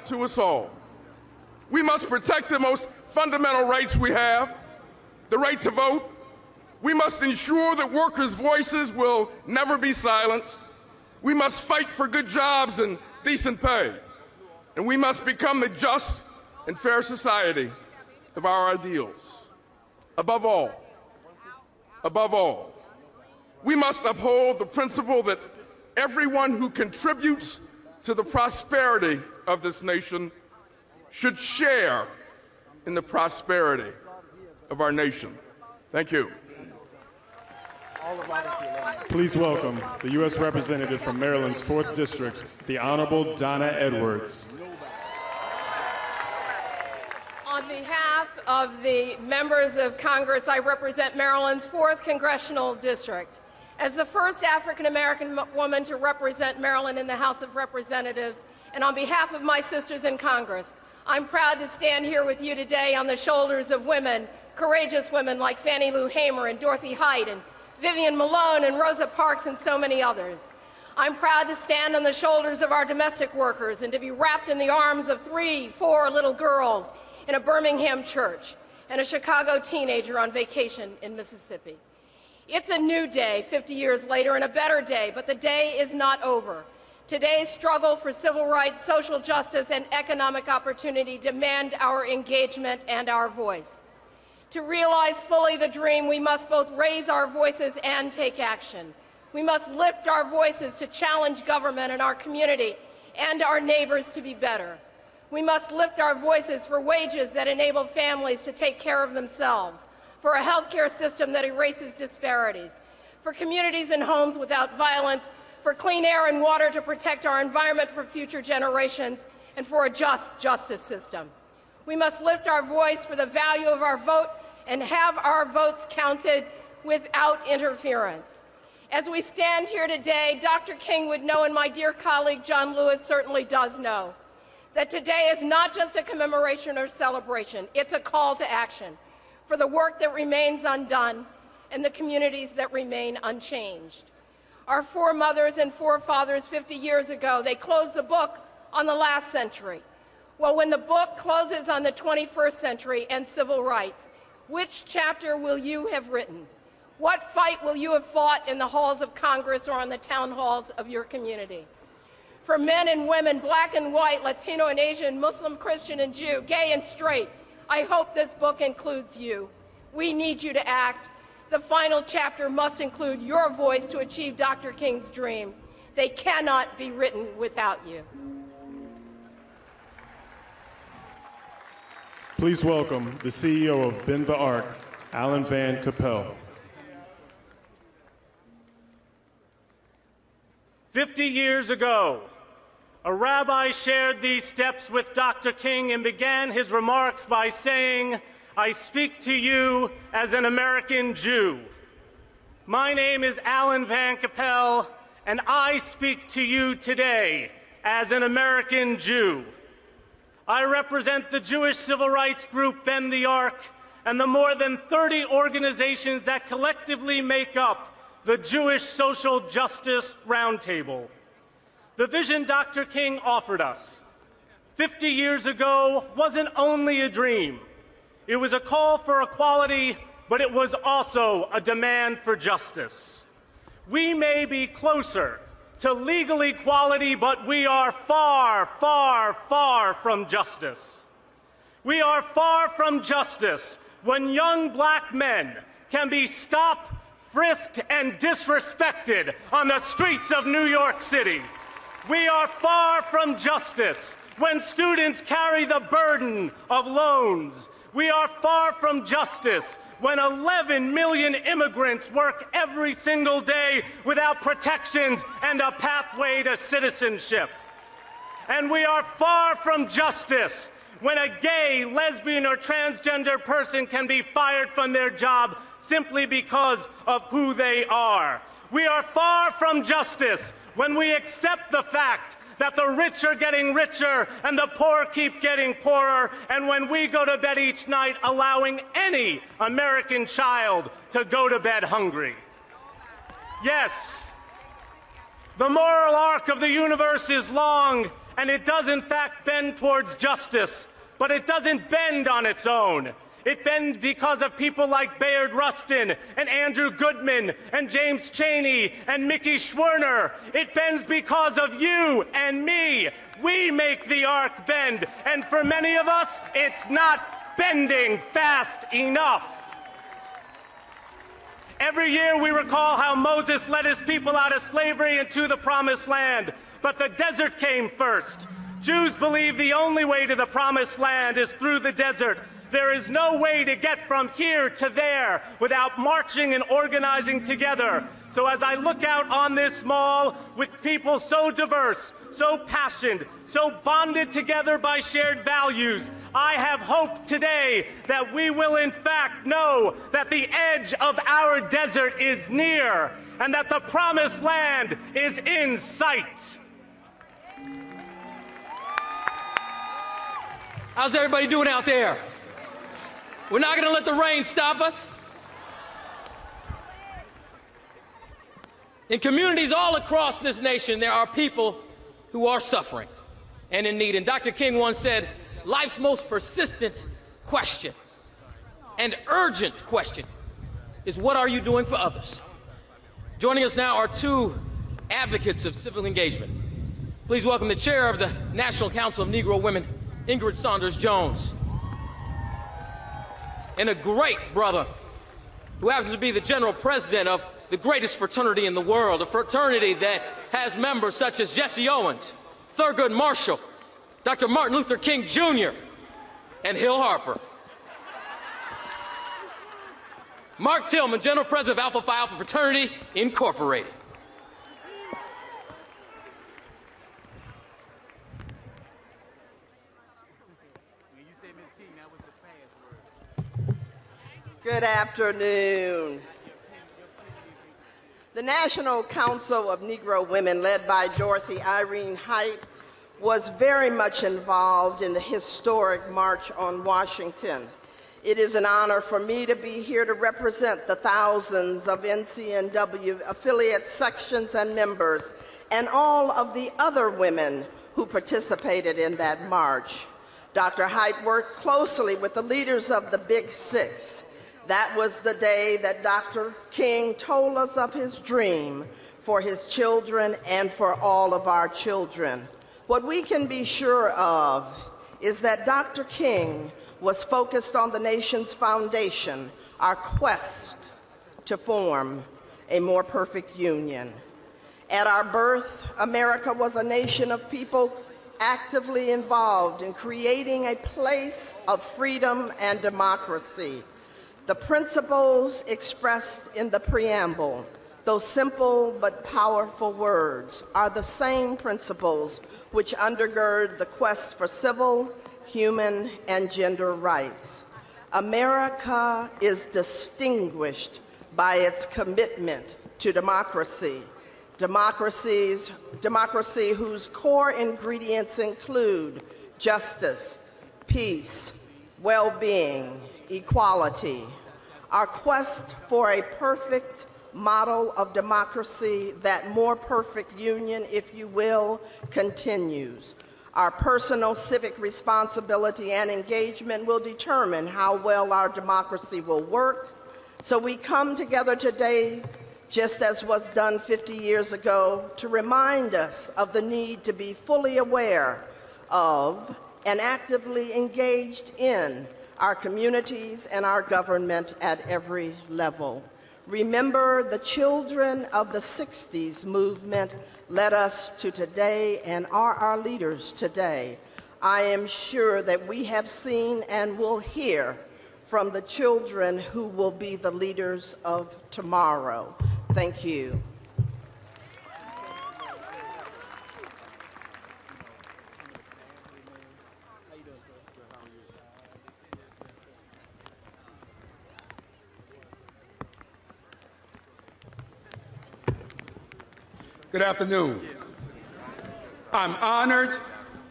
to us all. We must protect the most fundamental rights we have, the right to vote. We must ensure that workers' voices will never be silenced. We must fight for good jobs and decent pay. And we must become the just and fair society of our ideals. Above all, we must uphold the principle that everyone who contributes to the prosperity of this nation should share in the prosperity of our nation. Thank you. Please welcome the U.S. Representative from Maryland's 4th District, the Honorable Donna Edwards. On behalf of the members of Congress, I represent Maryland's 4th Congressional District. As the first African-American woman to represent Maryland in the House of Representatives, and on behalf of my sisters in Congress, I'm proud to stand here with you today on the shoulders of women, courageous women like Fannie Lou Hamer and Dorothy Height and Vivian Malone and Rosa Parks and so many others. I'm proud to stand on the shoulders of our domestic workers and to be wrapped in the arms of 3, 4 little girls in a Birmingham church and a Chicago teenager on vacation in Mississippi. It's a new day 50 years later and a better day, but the day is not over. Today's struggle for civil rights, social justice, and economic opportunity demand our engagement and our voice. To realize fully the dream, we must both raise our voices and take action. We must lift our voices to challenge government and our community and our neighbors to be better. We must lift our voices for wages that enable families to take care of themselves, for a healthcare system that erases disparities, for communities and homes without violence, for clean air and water to protect our environment for future generations, and for a just justice system. We must lift our voice for the value of our vote and have our votes counted without interference. As we stand here today, Dr. King would know, and my dear colleague John Lewis certainly does know, that today is not just a commemoration or celebration, it's a call to action for the work that remains undone and the communities that remain unchanged. our foremothers and forefathers 50 years ago. They closed the book on the last century. Well, when the book closes on the 21st century and civil rights, which chapter will you have written? What fight will you have fought in the halls of Congress or on the town halls of your community? For men and women, black and white, Latino and Asian, Muslim, Christian and Jew, gay and straight, I hope this book includes you. We need you to act. The final chapter must include your voice to achieve Dr. King's dream. They cannot be written without you. Please welcome the CEO of Bend the Arc, Alan Van Capel. 50 years ago, a rabbi shared these steps with Dr. King and began his remarks by saying, "I speak to you as an American Jew. My name is Alan Van Capel, and I speak to you today as an American Jew. I represent the Jewish civil rights group Bend the Arc and the more than 30 organizations that collectively make up the Jewish Social Justice Roundtable. The vision Dr. King offered us 50 years ago wasn't only a dream. It was a call for equality, but it was also a demand for justice. We may be closer to legal equality, but we are far, far, far from justice. We are far from justice when young black men can be stopped, frisked, and disrespected on the streets of New York City. We are far from justice when students carry the burden of loans. We are far from justice when 11 million immigrants work every single day without protections and a pathway to citizenship. And we are far from justice when a gay, lesbian, or transgender person can be fired from their job simply because of who they are. We are far from justice when we accept the fact that the rich are getting richer and the poor keep getting poorer, and when we go to bed each night allowing any American child to go to bed hungry. Yes, the moral arc of the universe is long, and it does in fact bend towards justice, but it doesn't bend on its own. It bends because of people like Bayard Rustin and Andrew Goodman and James Chaney and Mickey Schwerner. It bends because of you and me. We make the arc bend, and for many of us, it's not bending fast enough. Every year we recall how Moses led his people out of slavery into the promised land, but the desert came first. Jews believe the only way to the promised land is through the desert. There is no way to get from here to there without marching and organizing together. So as I look out on this mall with people so diverse, so passionate, so bonded together by shared values, I have hope today that we will in fact know that the edge of our desert is near and that the promised land is in sight. How's everybody doing out there? We're not going to let the rain stop us. In communities all across this nation, there are people who are suffering and in need. And Dr. King once said, life's most persistent question and urgent question is, what are you doing for others? Joining us now are two advocates of civil engagement. Please welcome the chair of the National Council of Negro Women, Ingrid Saunders Jones. And a great brother who happens to be the general president of the greatest fraternity in the world, a fraternity that has members such as Jesse Owens, Thurgood Marshall, Dr. Martin Luther King Jr., and Hill Harper. Mark Tillman, general president of Alpha Phi Alpha Fraternity, Incorporated. Good afternoon. The National Council of Negro Women, led by Dorothy Irene Height, was very much involved in the historic March on Washington. It is an honor for me to be here to represent the thousands of NCNW affiliate sections and members and all of the other women who participated in that march. Dr. Haidt worked closely with the leaders of the Big Six. That was the day that Dr. King told us of his dream for his children and for all of our children. What we can be sure of is that Dr. King was focused on the nation's foundation, our quest to form a more perfect union. At our birth, America was a nation of people actively involved in creating a place of freedom and democracy. The principles expressed in the preamble, those simple but powerful words, are the same principles which undergird the quest for civil, human, and gender rights. America is distinguished by its commitment to democracy. Democracy whose core ingredients include justice, peace, well-being, equality. Our quest for a perfect model of democracy, that more perfect union, if you will, continues. Our personal civic responsibility and engagement will determine how well our democracy will work. So we come together today, just as was done 50 years ago, to remind us of the need to be fully aware of and actively engaged in our communities and our government at every level. Remember, the children of the 60s movement led us to today and are our leaders today. I am sure that we have seen and will hear from the children who will be the leaders of tomorrow. Thank you. Good afternoon. I'm honored,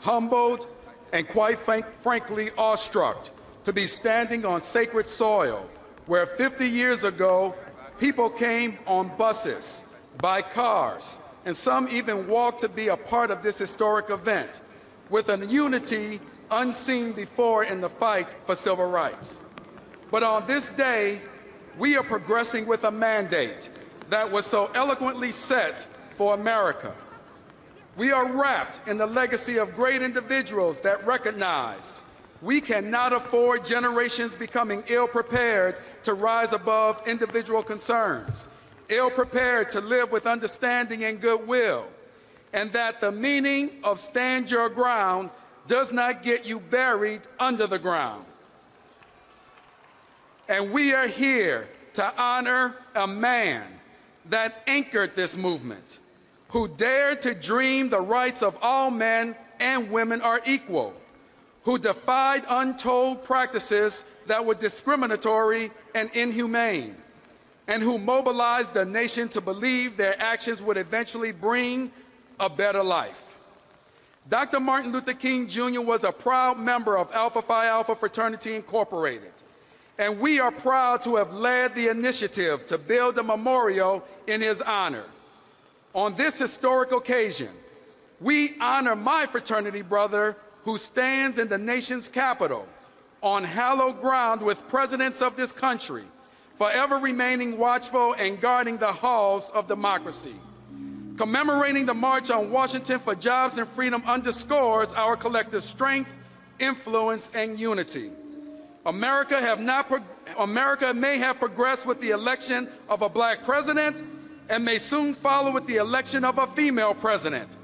humbled, and quite frankly awestruck to be standing on sacred soil where 50 years ago people came on buses, by cars, and some even walked to be a part of this historic event with a unity unseen before in the fight for civil rights. But on this day, we are progressing with a mandate that was so eloquently set for America. We are wrapped in the legacy of great individuals that recognized we cannot afford generations becoming ill-prepared to rise above individual concerns, ill-prepared to live with understanding and goodwill, and that the meaning of stand your ground does not get you buried under the ground. And we are here to honor a man that anchored this movement, who dared to dream the rights of all men and women are equal, who defied untold practices that were discriminatory and inhumane, and who mobilized the nation to believe their actions would eventually bring a better life. Dr. Martin Luther King Jr. was a proud member of Alpha Phi Alpha Fraternity Incorporated, and we are proud to have led the initiative to build a memorial in his honor. On this historic occasion, we honor my fraternity brother who stands in the nation's capital on hallowed ground with presidents of this country, forever remaining watchful and guarding the halls of democracy. Commemorating the March on Washington for Jobs and Freedom underscores our collective strength, influence, and unity. America may have progressed with the election of a black president and may soon follow with the election of a female president.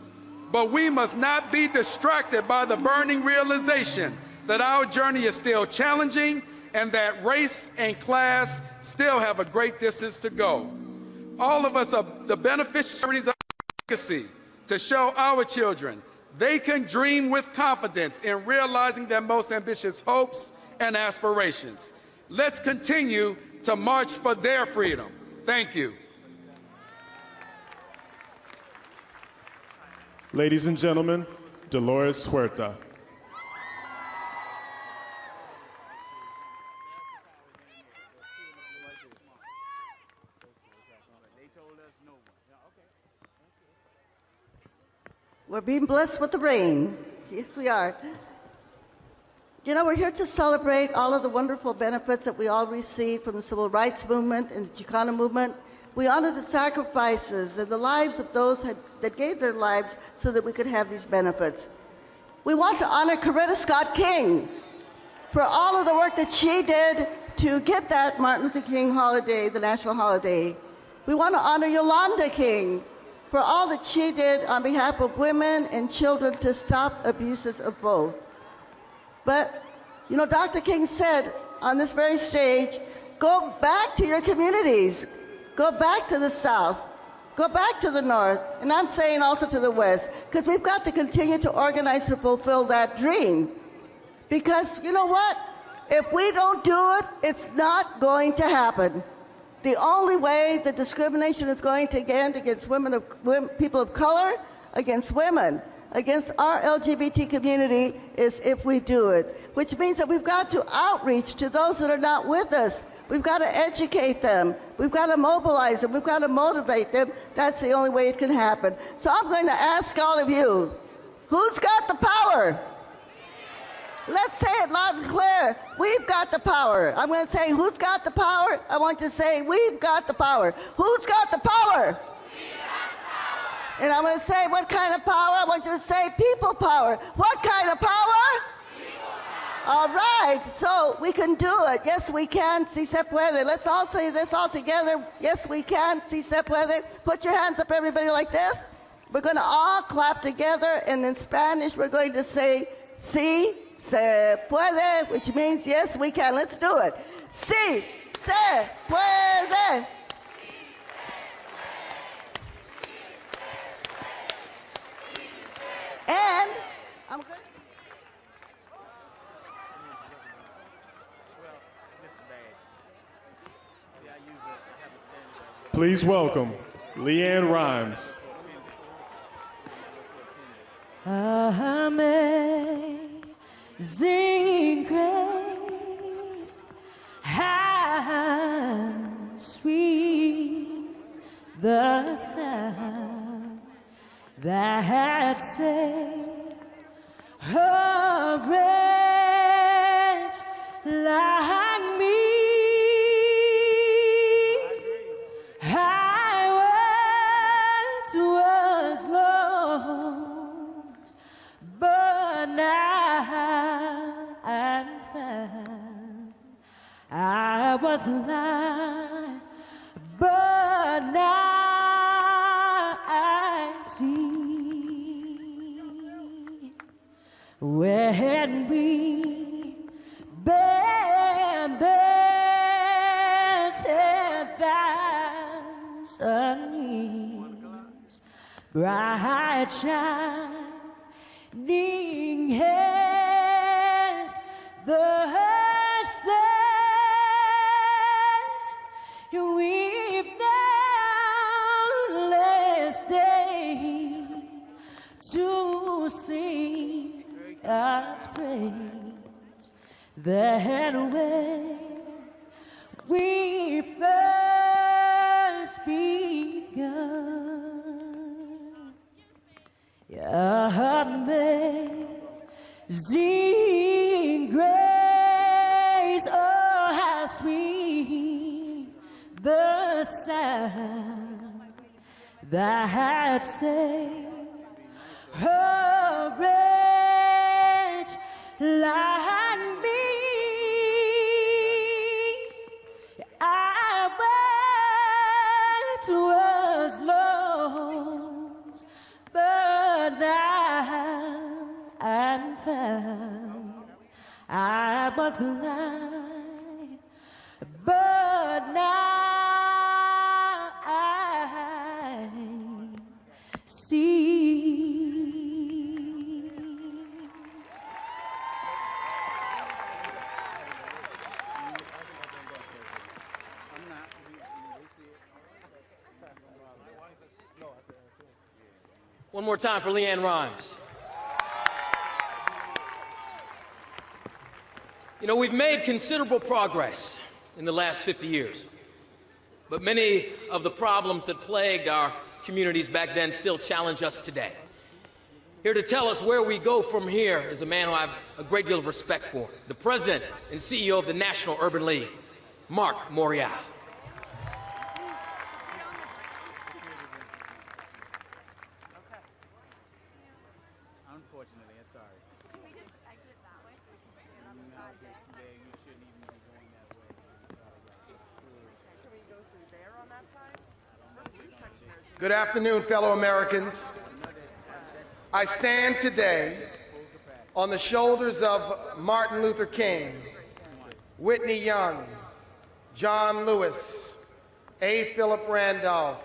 But we must not be distracted by the burning realization that our journey is still challenging and that race and class still have a great distance to go. All of us are the beneficiaries of legacy to show our children they can dream with confidence in realizing their most ambitious hopes and aspirations. Let's continue to march for their freedom. Thank you. Ladies and gentlemen, Dolores Huerta. We're being blessed with the rain. Yes, we are. You know, we're here to celebrate all of the wonderful benefits that we all received from the Civil Rights Movement and the Chicano Movement. We honor the sacrifices and the lives of those that gave their lives so that we could have these benefits. We want to honor Coretta Scott King for all of the work that she did to get that Martin Luther King holiday, the national holiday. We want to honor Yolanda King for all that she did on behalf of women and children to stop abuses of both. But, you know, Dr. King said on this very stage, go back to your communities, go back to the South, go back to the North, and I'm saying also to the West, because we've got to continue to organize to fulfill that dream. Because, you know what? If we don't do it, it's not going to happen. The only way that discrimination is going to end against people of color, against women, against our LGBT community is if we do it, which means that we've got to outreach to those that are not with us. We've got to educate them. We've got to mobilize them. We've got to motivate them. That's the only way it can happen. So I'm going to ask all of you, who's got the power? Let's say it loud and clear. We've got the power. I'm going to say, who's got the power? I want you to say, we've got the power. Who's got the power? And I'm going to say, what kind of power? I want you to say, people power. What kind of power? People power. All right, so we can do it. Yes, we can. Si se puede. Let's all say this all together. Yes, we can. Si se puede. Put your hands up, everybody, like this. We're going to all clap together, and in Spanish, we're going to say, si se puede, which means yes, we can. Let's do it. Si se puede. And I'm going Please welcome LeAnn Rimes. Amazing grace, how sweet the sound that saved a wretch like me. I once was lost, but now I'm found. I was blind, but now I see. When we bend there 10,000 years, bright shining as the sun, we've doubtless day to sing God's praise. Then when we first begun, amazing grace, oh how sweet the sound that saved a wretch like me. I once was lost, but now I'm found. I was blind, but now I see. One more time for LeAnn Rimes. You know, we've made considerable progress in the last 50 years, but many of the problems that plagued our communities back then still challenge us today. Here to tell us where we go from here is a man who I have a great deal of respect for, the President and CEO of the National Urban League, Marc Morial. Good afternoon, fellow Americans. I stand today on the shoulders of Martin Luther King, Whitney Young, John Lewis, A. Philip Randolph,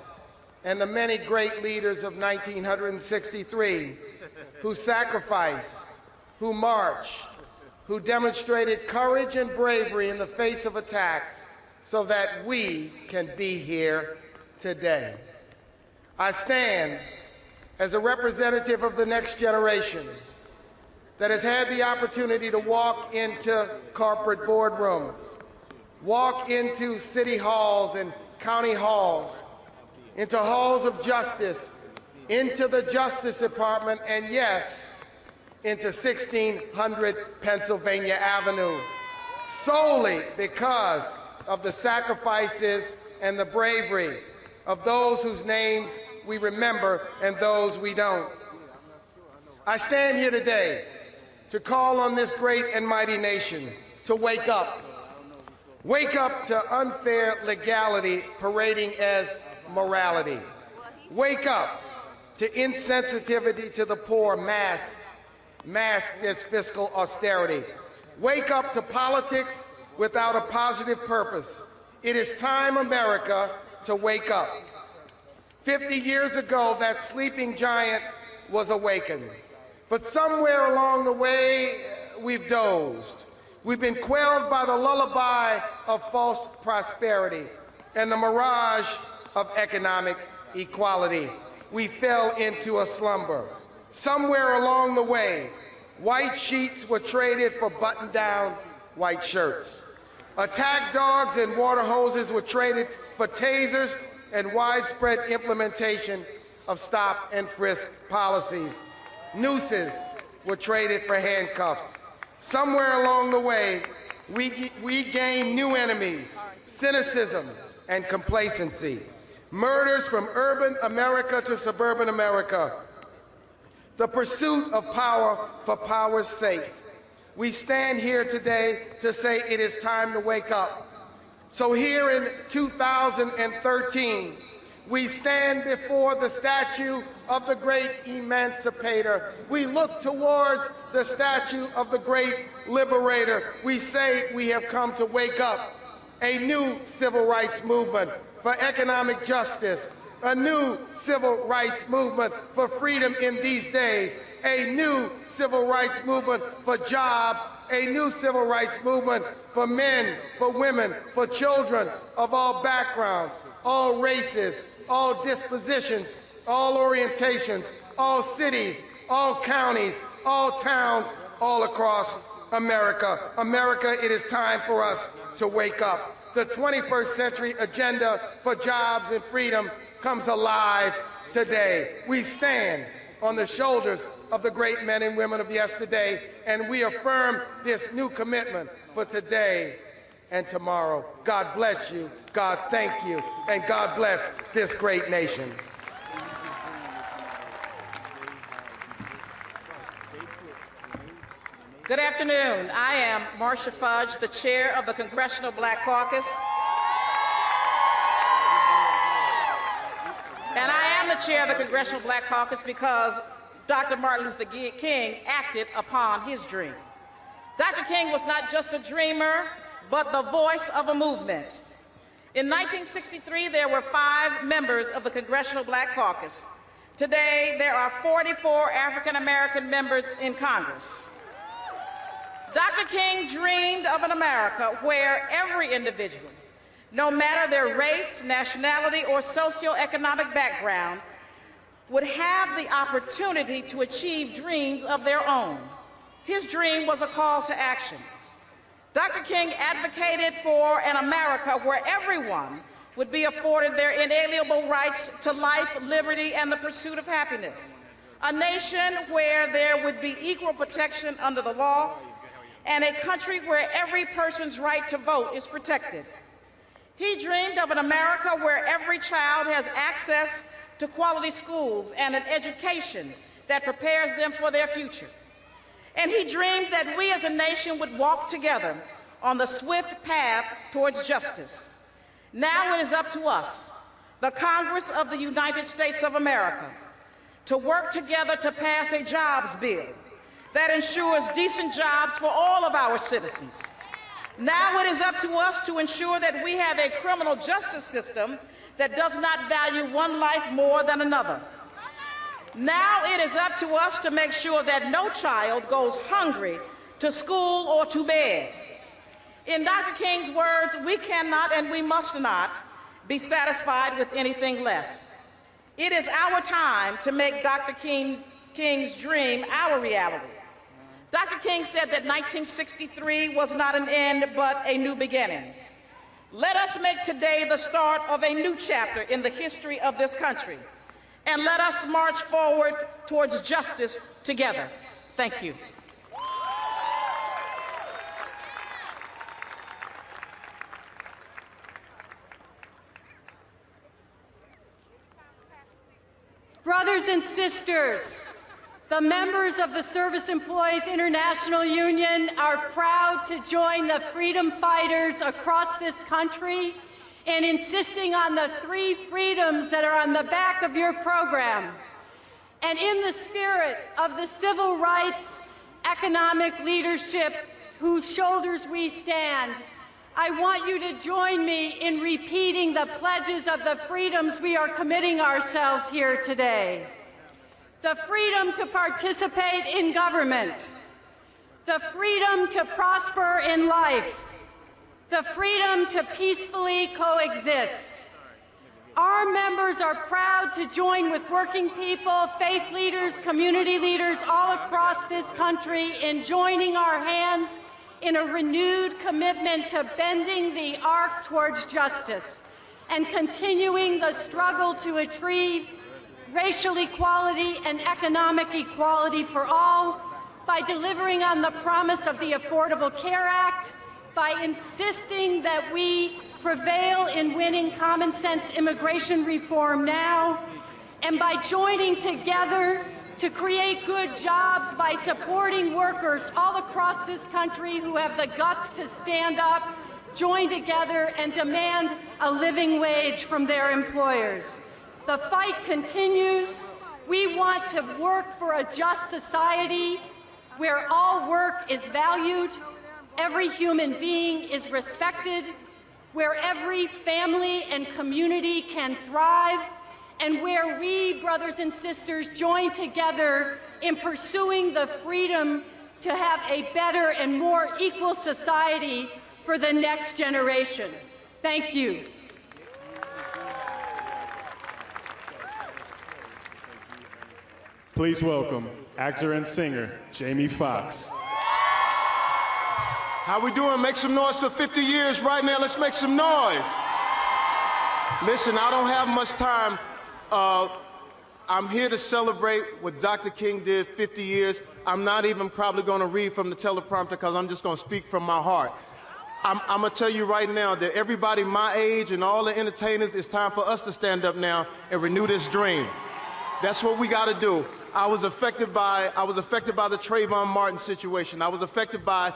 and the many great leaders of 1963 who sacrificed, who marched, who demonstrated courage and bravery in the face of attacks so that we can be here today. I stand as a representative of the next generation that has had the opportunity to walk into corporate boardrooms, walk into city halls and county halls, into halls of justice, into the Justice Department, and yes, into 1600 Pennsylvania Avenue, solely because of the sacrifices and the bravery of those whose names we remember and those we don't. I stand here today to call on this great and mighty nation to wake up. Wake up to unfair legality parading as morality. Wake up to insensitivity to the poor masked as fiscal austerity. Wake up to politics without a positive purpose. It is time, America, to wake up. 50 years ago, that sleeping giant was awakened. But somewhere along the way, we've dozed. We've been quelled by the lullaby of false prosperity and the mirage of economic equality. We fell into a slumber. Somewhere along the way, white sheets were traded for button-down white shirts. Attack dogs and water hoses were traded for tasers and widespread implementation of stop and frisk policies. Nooses were traded for handcuffs. Somewhere along the way, we gained new enemies, cynicism and complacency. Murders from urban America to suburban America. The pursuit of power for power's sake. We stand here today to say it is time to wake up. So here in 2013, we stand before the statue of the great emancipator. We look towards the statue of the great liberator. We say we have come to wake up. A new civil rights movement for economic justice, a new civil rights movement for freedom in these days, a new civil rights movement for jobs, a new civil rights movement for men, for women, for children of all backgrounds, all races, all dispositions, all orientations, all cities, all counties, all towns, all across America. America, it is time for us to wake up. The 21st century agenda for jobs and freedom comes alive today. We stand on the shoulders of the great men and women of yesterday, and we affirm this new commitment for today and tomorrow. God bless you, God thank you, and God bless this great nation. Good afternoon. I am Marcia Fudge, the chair of the Congressional Black Caucus. And I am the chair of the Congressional Black Caucus because Dr. Martin Luther King acted upon his dream. Dr. King was not just a dreamer, but the voice of a movement. In 1963, there were 5 members of the Congressional Black Caucus. Today, there are 44 African-American members in Congress. Dr. King dreamed of an America where every individual, no matter their race, nationality, or socioeconomic background, would have the opportunity to achieve dreams of their own. His dream was a call to action. Dr. King advocated for an America where everyone would be afforded their inalienable rights to life, liberty, and the pursuit of happiness. a nation where there would be equal protection under the law, and a country where every person's right to vote is protected. He dreamed of an America where every child has access to quality schools and an education that prepares them for their future. And he dreamed that we as a nation would walk together on the swift path towards justice. Now it is up to us, the Congress of the United States of America, to work together to pass a jobs bill that ensures decent jobs for all of our citizens. Now it is up to us to ensure that we have a criminal justice system that does not value one life more than another. Now it is up to us to make sure that no child goes hungry to school or to bed. In Dr. King's words, we cannot and we must not be satisfied with anything less. It is our time to make Dr. King's dream our reality. Dr. King said that 1963 was not an end, but a new beginning. Let us make today the start of a new chapter in the history of this country, and let us march forward towards justice together. Thank you. Brothers and sisters, the members of the Service Employees International Union are proud to join the freedom fighters across this country in insisting on the 3 freedoms that are on the back of your program. And in the spirit of the civil rights, economic leadership whose shoulders we stand, I want you to join me in repeating the pledges of the freedoms we are committing ourselves here today. The freedom to participate in government, the freedom to prosper in life, the freedom to peacefully coexist. Our members are proud to join with working people, faith leaders, community leaders all across this country in joining our hands in a renewed commitment to bending the arc towards justice and continuing the struggle to achieve racial equality and economic equality for all by delivering on the promise of the Affordable Care Act, by insisting that we prevail in winning common sense immigration reform now, and by joining together to create good jobs by supporting workers all across this country who have the guts to stand up, join together, and demand a living wage from their employers. The fight continues. We want to work for a just society where all work is valued, every human being is respected, where every family and community can thrive, and where we, brothers and sisters, join together in pursuing the freedom to have a better and more equal society for the next generation. Thank you. Please welcome actor and singer Jamie Foxx. How we doing? Make some noise for 50 years right now. Let's make some noise. Listen, I don't have much time. I'm here to celebrate what Dr. King did 50 years. I'm not even probably going to read from the teleprompter because I'm just going to speak from my heart. I'm going to tell you right now that everybody my age and all the entertainers, it's time for us to stand up now and renew this dream. That's what we got to do. I was affected by the Trayvon Martin situation. I was affected by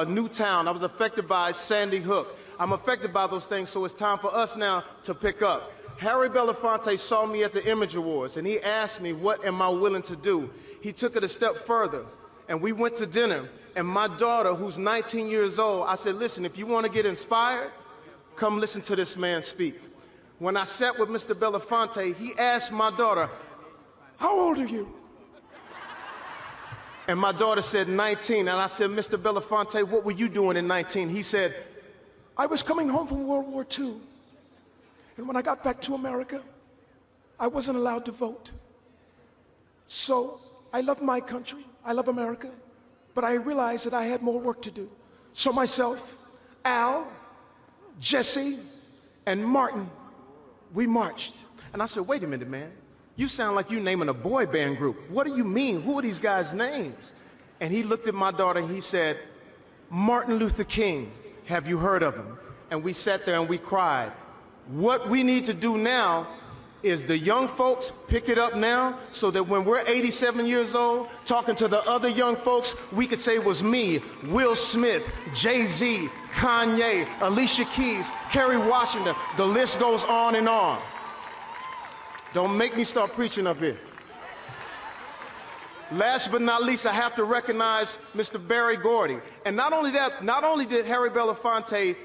Newtown. I was affected by Sandy Hook. I'm affected by those things, so it's time for us now to pick up. Harry Belafonte saw me at the Image Awards, and he asked me, what am I willing to do? He took it a step further, and we went to dinner, and my daughter, who's 19 years old, I said, listen, if you want to get inspired, come listen to this man speak. When I sat with Mr. Belafonte, he asked my daughter, how old are you? And my daughter said 19, and I said, Mr. Belafonte, what were you doing in 19? He said, I was coming home from World War II, and when I got back to America, I wasn't allowed to vote. So I love my country, I love America, but I realized that I had more work to do. So myself, Al, Jesse, and Martin, we marched. And I said, wait a minute, man. You sound like you naming a boy band group. What do you mean? Who are these guys' names? And he looked at my daughter and he said, Martin Luther King, have you heard of him? And we sat there and we cried. What we need to do now is the young folks pick it up now so that when we're 87 years old, talking to the other young folks, we could say it was me, Will Smith, Jay-Z, Kanye, Alicia Keys, Kerry Washington. The list goes on and on. Don't make me start preaching up here. Last but not least, I have to recognize Mr. Berry Gordy. And not only that, not only did Harry Belafonte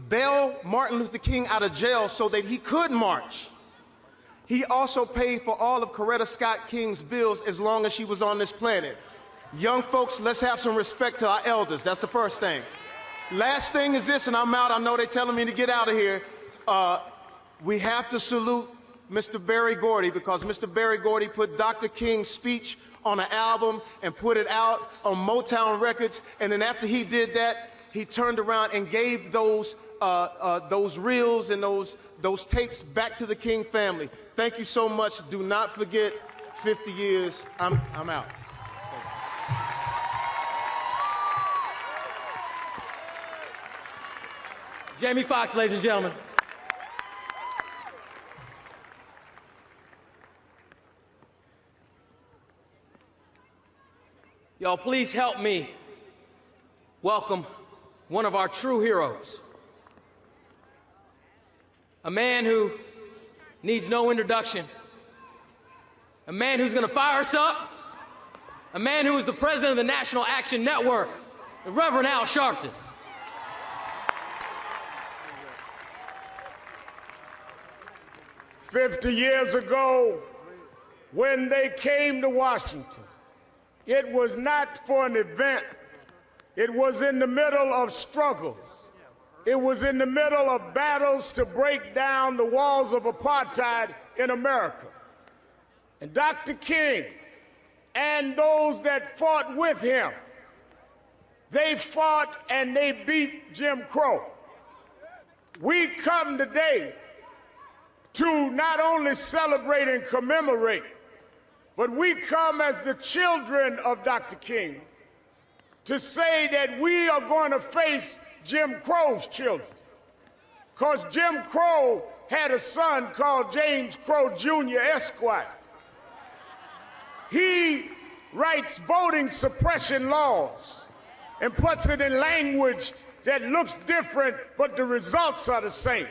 bail Martin Luther King out of jail so that he could march, he also paid for all of Coretta Scott King's bills as long as she was on this planet. Young folks, let's have some respect to our elders. That's the first thing. Last thing is this, and I'm out. I know they're telling me to get out of here. We have to salute Mr. Berry Gordy because Mr. Berry Gordy put Dr. King's speech on an album and put it out on Motown Records. And then after he did that, he turned around and gave those reels and those tapes back to the King family. Thank you so much. Do not forget 50 years. I'm out. Jamie Foxx, ladies and gentlemen. Y'all, please help me welcome one of our true heroes. A man who needs no introduction. A man who's going to fire us up. A man who is the president of the National Action Network, the Reverend Al Sharpton. "50 years ago, when they came to Washington, it was not for an event. It was in the middle of struggles. It was in the middle of battles to break down the walls of apartheid in America. And Dr. King and those that fought with him, they fought and they beat Jim Crow. We come today to not only celebrate and commemorate, but we come as the children of Dr. King to say that we are going to face Jim Crow's children. Because Jim Crow had a son called James Crow Jr. Esquire. He writes voting suppression laws and puts it in language that looks different, but the results are the same.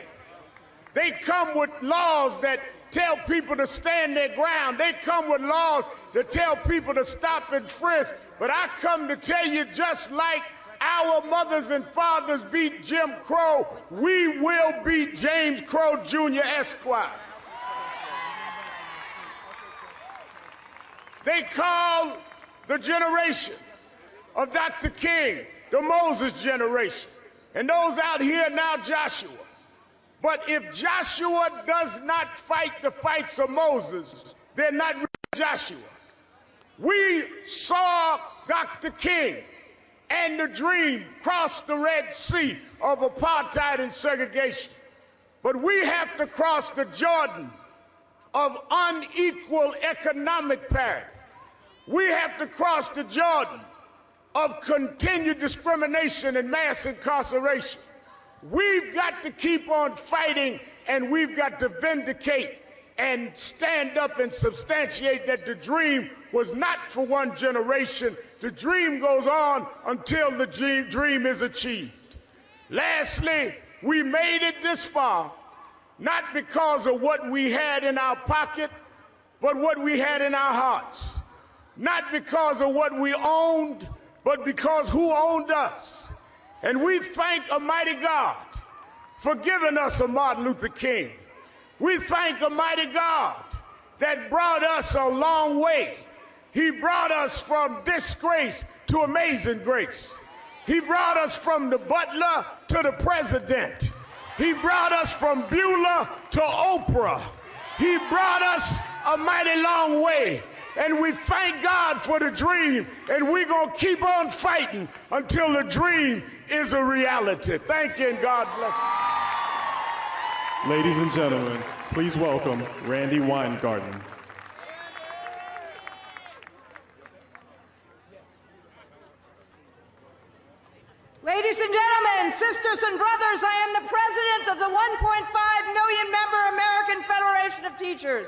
They come with laws that tell people to stand their ground. They come with laws that tell people to stop and frisk. But I come to tell you, just like our mothers and fathers beat Jim Crow, we will beat James Crow Jr. Esquire. They call the generation of Dr. King the Moses generation. And those out here now, Joshua. But if Joshua does not fight the fights of Moses, they're not really Joshua. We saw Dr. King and the dream cross the Red Sea of apartheid and segregation. But we have to cross the Jordan of unequal economic parity. We have to cross the Jordan of continued discrimination and mass incarceration. We've got to keep on fighting, and we've got to vindicate and stand up and substantiate that the dream was not for one generation. The dream goes on until the dream is achieved. Lastly, we made it this far, not because of what we had in our pocket, but what we had in our hearts. Not because of what we owned, but because who owned us. And we thank Almighty God for giving us a Martin Luther King. We thank Almighty God that brought us a long way. He brought us from disgrace to amazing grace. He brought us from the butler to the president. He brought us from Beulah to Oprah. He brought us a mighty long way. And we thank God for the dream, and we're going to keep on fighting until the dream is a reality. Thank you, and God bless you. Ladies and gentlemen, please welcome Randy Weingarten. Ladies and gentlemen, sisters and brothers, I am the president of the 1.5 million member American Federation of Teachers.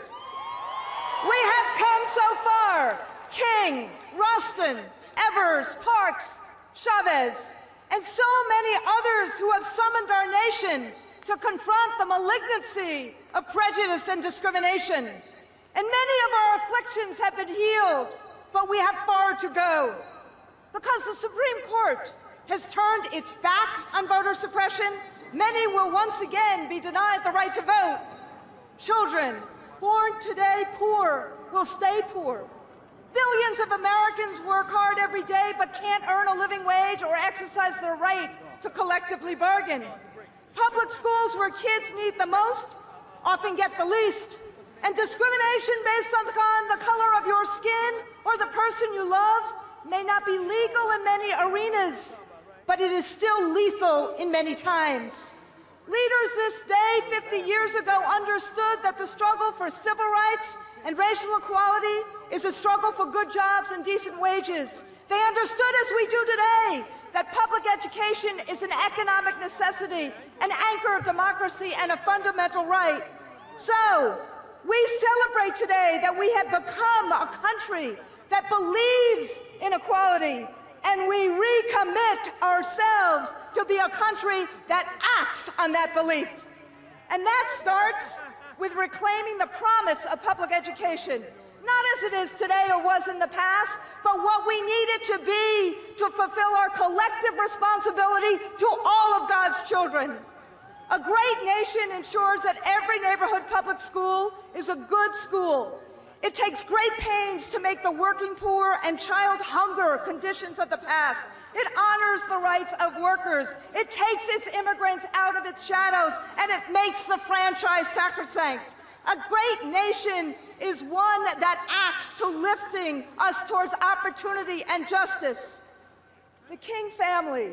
We have come so far. King, Ralston, Evers, Parks, Chavez, and so many others who have summoned our nation to confront the malignancy of prejudice and discrimination. And many of our afflictions have been healed, but we have far to go. Because the Supreme Court has turned its back on voter suppression, many will once again be denied the right to vote. Children born today poor will stay poor. Billions of Americans work hard every day but can't earn a living wage or exercise their right to collectively bargain. Public schools where kids need the most often get the least. And discrimination based on the color of your skin or the person you love may not be legal in many arenas, but it is still lethal in many times. Leaders this day, 50 years ago, understood that the struggle for civil rights and racial equality is a struggle for good jobs and decent wages. They understood, as we do today, that public education is an economic necessity, an anchor of democracy, and a fundamental right. So, we celebrate today that we have become a country that believes in equality, and we recommit ourselves to be a country that acts on that belief. And that starts with reclaiming the promise of public education, not as it is today or was in the past, but what we need it to be to fulfill our collective responsibility to all of God's children. A great nation ensures that every neighborhood public school is a good school. It takes great pains to make the working poor and child hunger conditions of the past. It honors the rights of workers. It takes its immigrants out of its shadows, and it makes the franchise sacrosanct. A great nation is one that acts to lifting us towards opportunity and justice. The King family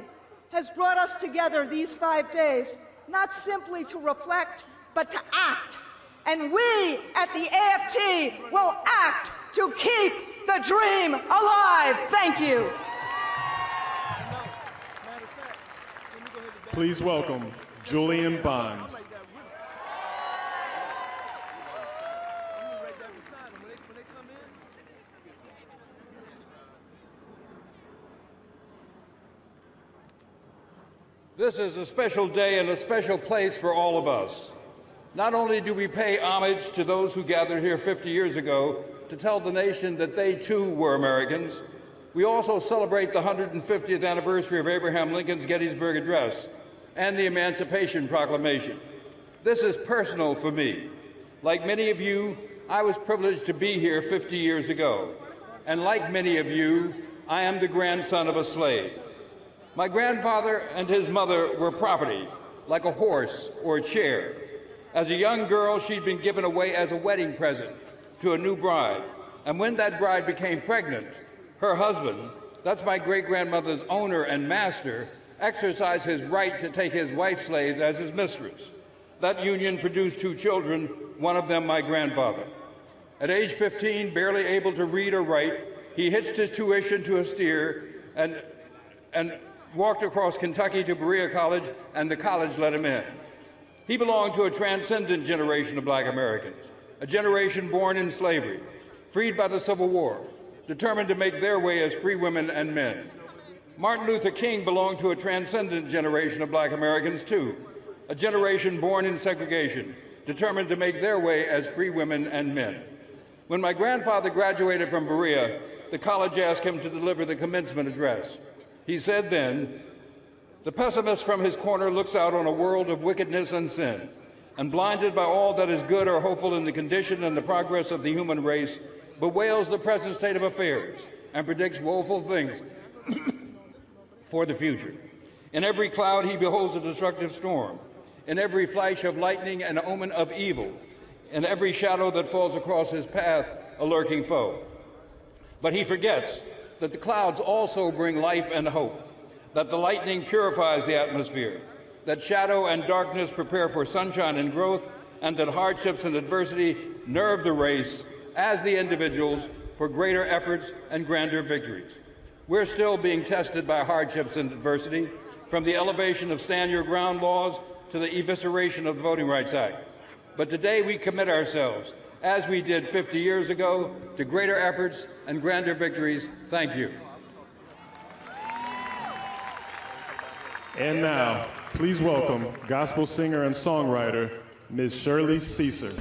has brought us together these 5 days, not simply to reflect, but to act. And we at the AFT will act to keep the dream alive. Thank you. Please welcome Julian Bond. This is a special day and a special place for all of us. Not only do we pay homage to those who gathered here 50 years ago to tell the nation that they too were Americans, we also celebrate the 150th anniversary of Abraham Lincoln's Gettysburg Address and the Emancipation Proclamation. This is personal for me. Like many of you, I was privileged to be here 50 years ago. And like many of you, I am the grandson of a slave. My grandfather and his mother were property, like a horse or a chair. As a young girl, she'd been given away as a wedding present to a new bride. And when that bride became pregnant, her husband, that's my great-grandmother's owner and master, exercised his right to take his wife slaves as his mistress. That union produced 2 children, one of them my grandfather. At age 15, barely able to read or write, he hitched his tuition to a steer and walked across Kentucky to Berea College, and the college let him in. He belonged to a transcendent generation of Black Americans, a generation born in slavery, freed by the Civil War, determined to make their way as free women and men. Martin Luther King belonged to a transcendent generation of Black Americans, too, a generation born in segregation, determined to make their way as free women and men. When my grandfather graduated from Berea, the college asked him to deliver the commencement address. He said then, "The pessimist from his corner looks out on a world of wickedness and sin, and blinded by all that is good or hopeful in the condition and the progress of the human race, bewails the present state of affairs and predicts woeful things for the future. In every cloud he beholds a destructive storm. In every flash of lightning an omen of evil. In every shadow that falls across his path a lurking foe. But he forgets that the clouds also bring life and hope, that the lightning purifies the atmosphere, that shadow and darkness prepare for sunshine and growth, and that hardships and adversity nerve the race as the individuals for greater efforts and grander victories. We're still being tested by hardships and adversity, from the elevation of Stand Your Ground laws to the evisceration of the Voting Rights Act. But today we commit ourselves, as we did 50 years ago, to greater efforts and grander victories. Thank you. And now, please welcome gospel singer and songwriter, Ms. Shirley Caesar.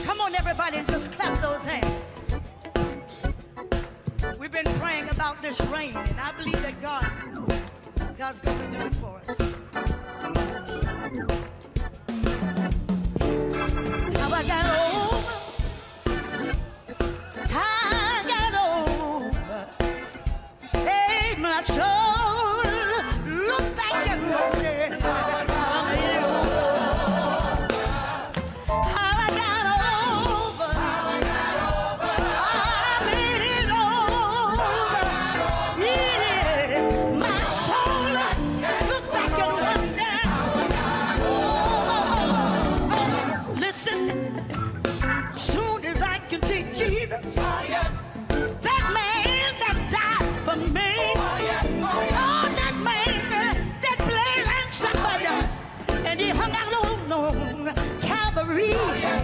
Come on, everybody, and just clap those hands. We've been praying about this rain, and I believe that God's going to do it for us. How I got over, hey, my soul, look back and say, how I got over, I made it over, yeah, my soul, look back and wonder, listen, soon as I can see Jesus, that man that died for me, that man that bled and suffered, and he hung out on Calvary.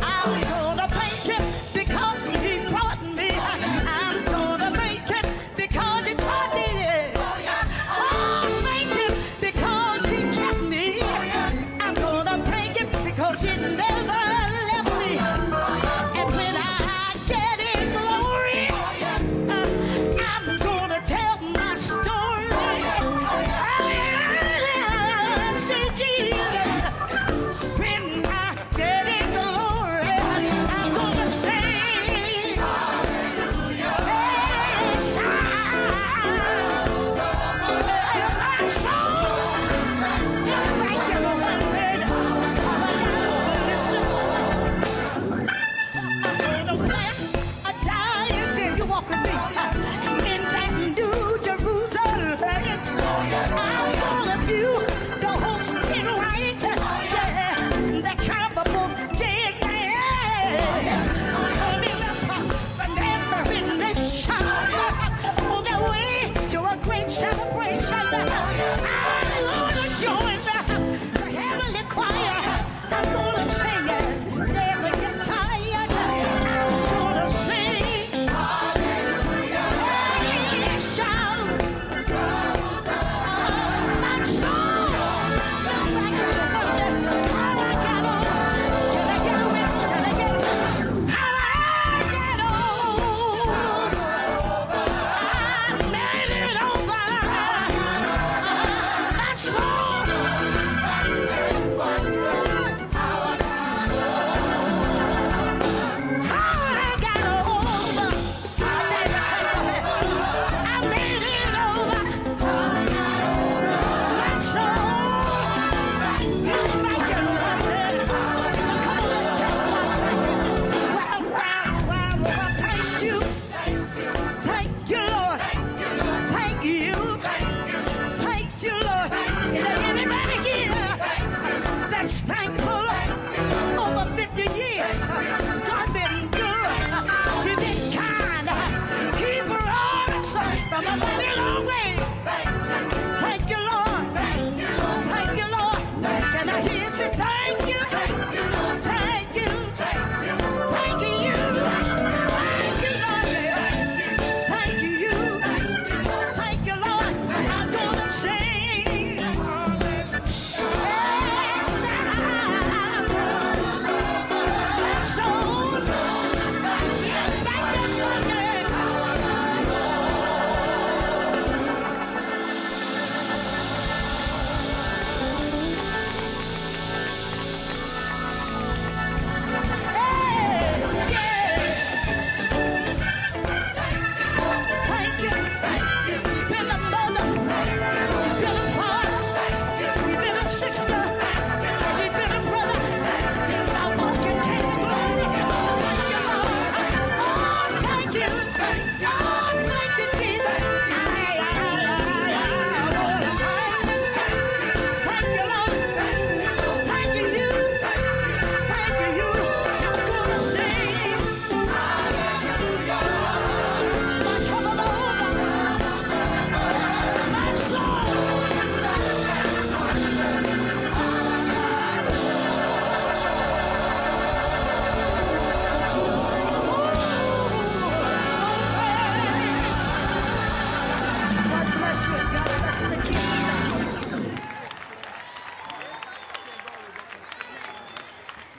I'm gonna thank him because he brought me. I'm gonna thank him because he taught me. Oh, thank him because he kept me. I'm gonna thank him because he never left me. And when I get in glory, I'm gonna tell my story. See Jesus. When I get in glory, I'm gonna sing. Hallelujah. Yes, my soul. Thank you, Lord.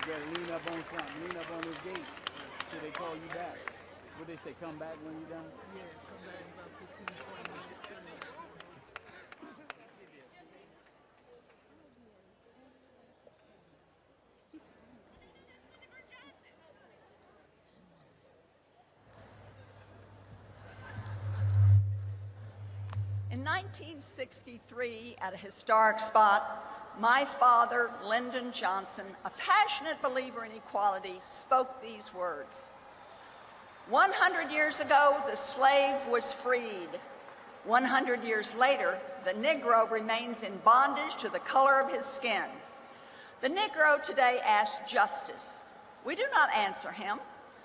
You gotta lean up on something, lean up on this gate till they call you back. What they say, come back when you're done? Yeah, come back in about 15, 20 minutes. In 1963, at a historic spot, my father, Lyndon Johnson, a passionate believer in equality, spoke these words. 100 years ago, the slave was freed. 100 years later, the Negro remains in bondage to the color of his skin. The Negro today asks justice. We do not answer him.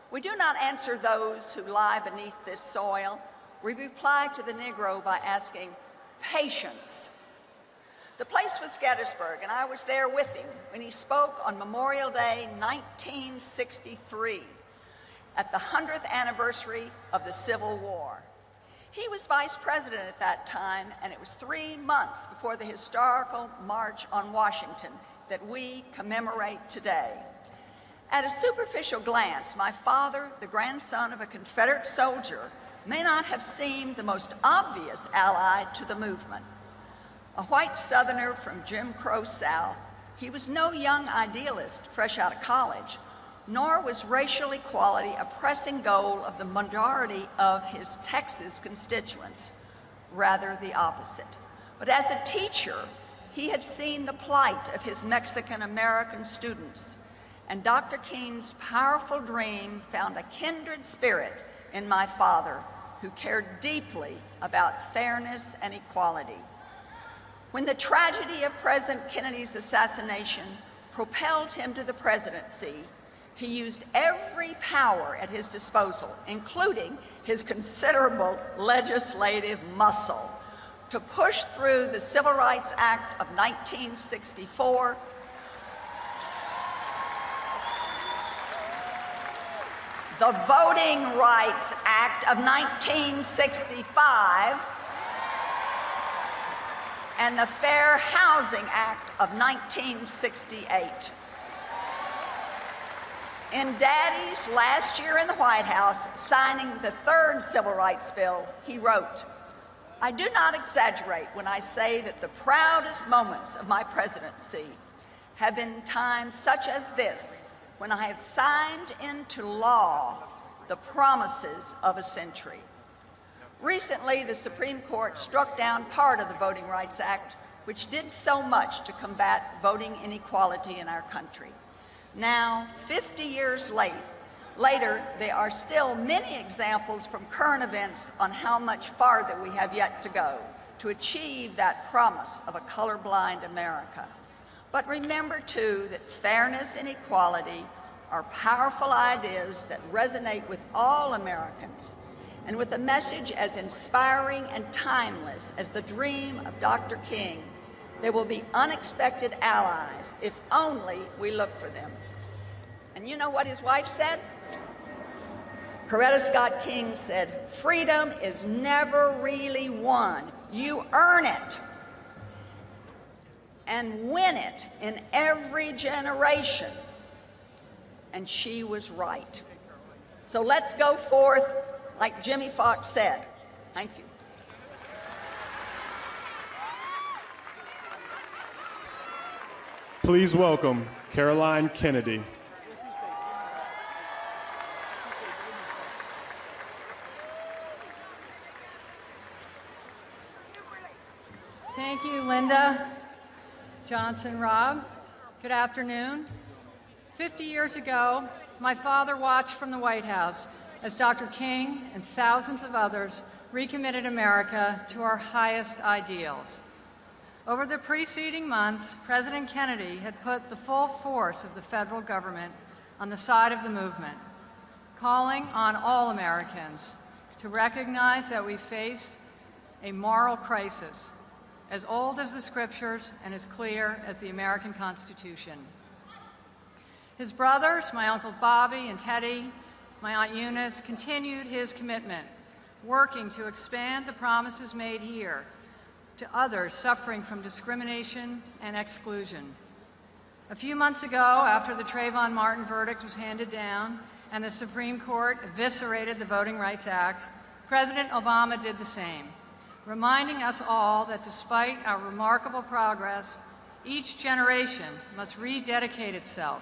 We do not answer those who lie beneath this soil. We reply to the Negro by asking patience. The place was Gettysburg, and I was there with him when he spoke on Memorial Day 1963 at the 100th anniversary of the Civil War. He was vice president at that time, and it was 3 months before the historical March on Washington that we commemorate today. At a superficial glance, my father, the grandson of a Confederate soldier, may not have seemed the most obvious ally to the movement. A white Southerner from Jim Crow South, he was no young idealist fresh out of college, nor was racial equality a pressing goal of the majority of his Texas constituents, rather the opposite. But as a teacher, he had seen the plight of his Mexican-American students, and Dr. King's powerful dream found a kindred spirit in my father, who cared deeply about fairness and equality. When the tragedy of President Kennedy's assassination propelled him to the presidency, he used every power at his disposal, including his considerable legislative muscle, to push through the Civil Rights Act of 1964, the Voting Rights Act of 1965, and the Fair Housing Act of 1968. In Daddy's last year in the White House, signing the third Civil Rights Bill, he wrote, "I do not exaggerate when I say that the proudest moments of my presidency have been times such as this, when I have signed into law the promises of a century." Recently, the Supreme Court struck down part of the Voting Rights Act, which did so much to combat voting inequality in our country. Now, 50 years later, there are still many examples from current events on how much farther we have yet to go to achieve that promise of a colorblind America. But remember, too, that fairness and equality are powerful ideas that resonate with all Americans. And with a message as inspiring and timeless as the dream of Dr. King, there will be unexpected allies if only we look for them. And you know what his wife said? Coretta Scott King said, "Freedom is never really won. You earn it and win it in every generation." And she was right. So let's go forth like Jimmy Fox said. Thank you. Please welcome Caroline Kennedy. Thank you, Linda Johnson, Rob. Good afternoon. 50 years ago, my father watched from the White House as Dr. King and thousands of others recommitted America to our highest ideals. Over the preceding months, President Kennedy had put the full force of the federal government on the side of the movement, calling on all Americans to recognize that we faced a moral crisis as old as the scriptures and as clear as the American Constitution. His brothers, my Uncle Bobby and Teddy, my Aunt Eunice, continued his commitment, working to expand the promises made here to others suffering from discrimination and exclusion. A few months ago, after the Trayvon Martin verdict was handed down and the Supreme Court eviscerated the Voting Rights Act, President Obama did the same, reminding us all that despite our remarkable progress, each generation must rededicate itself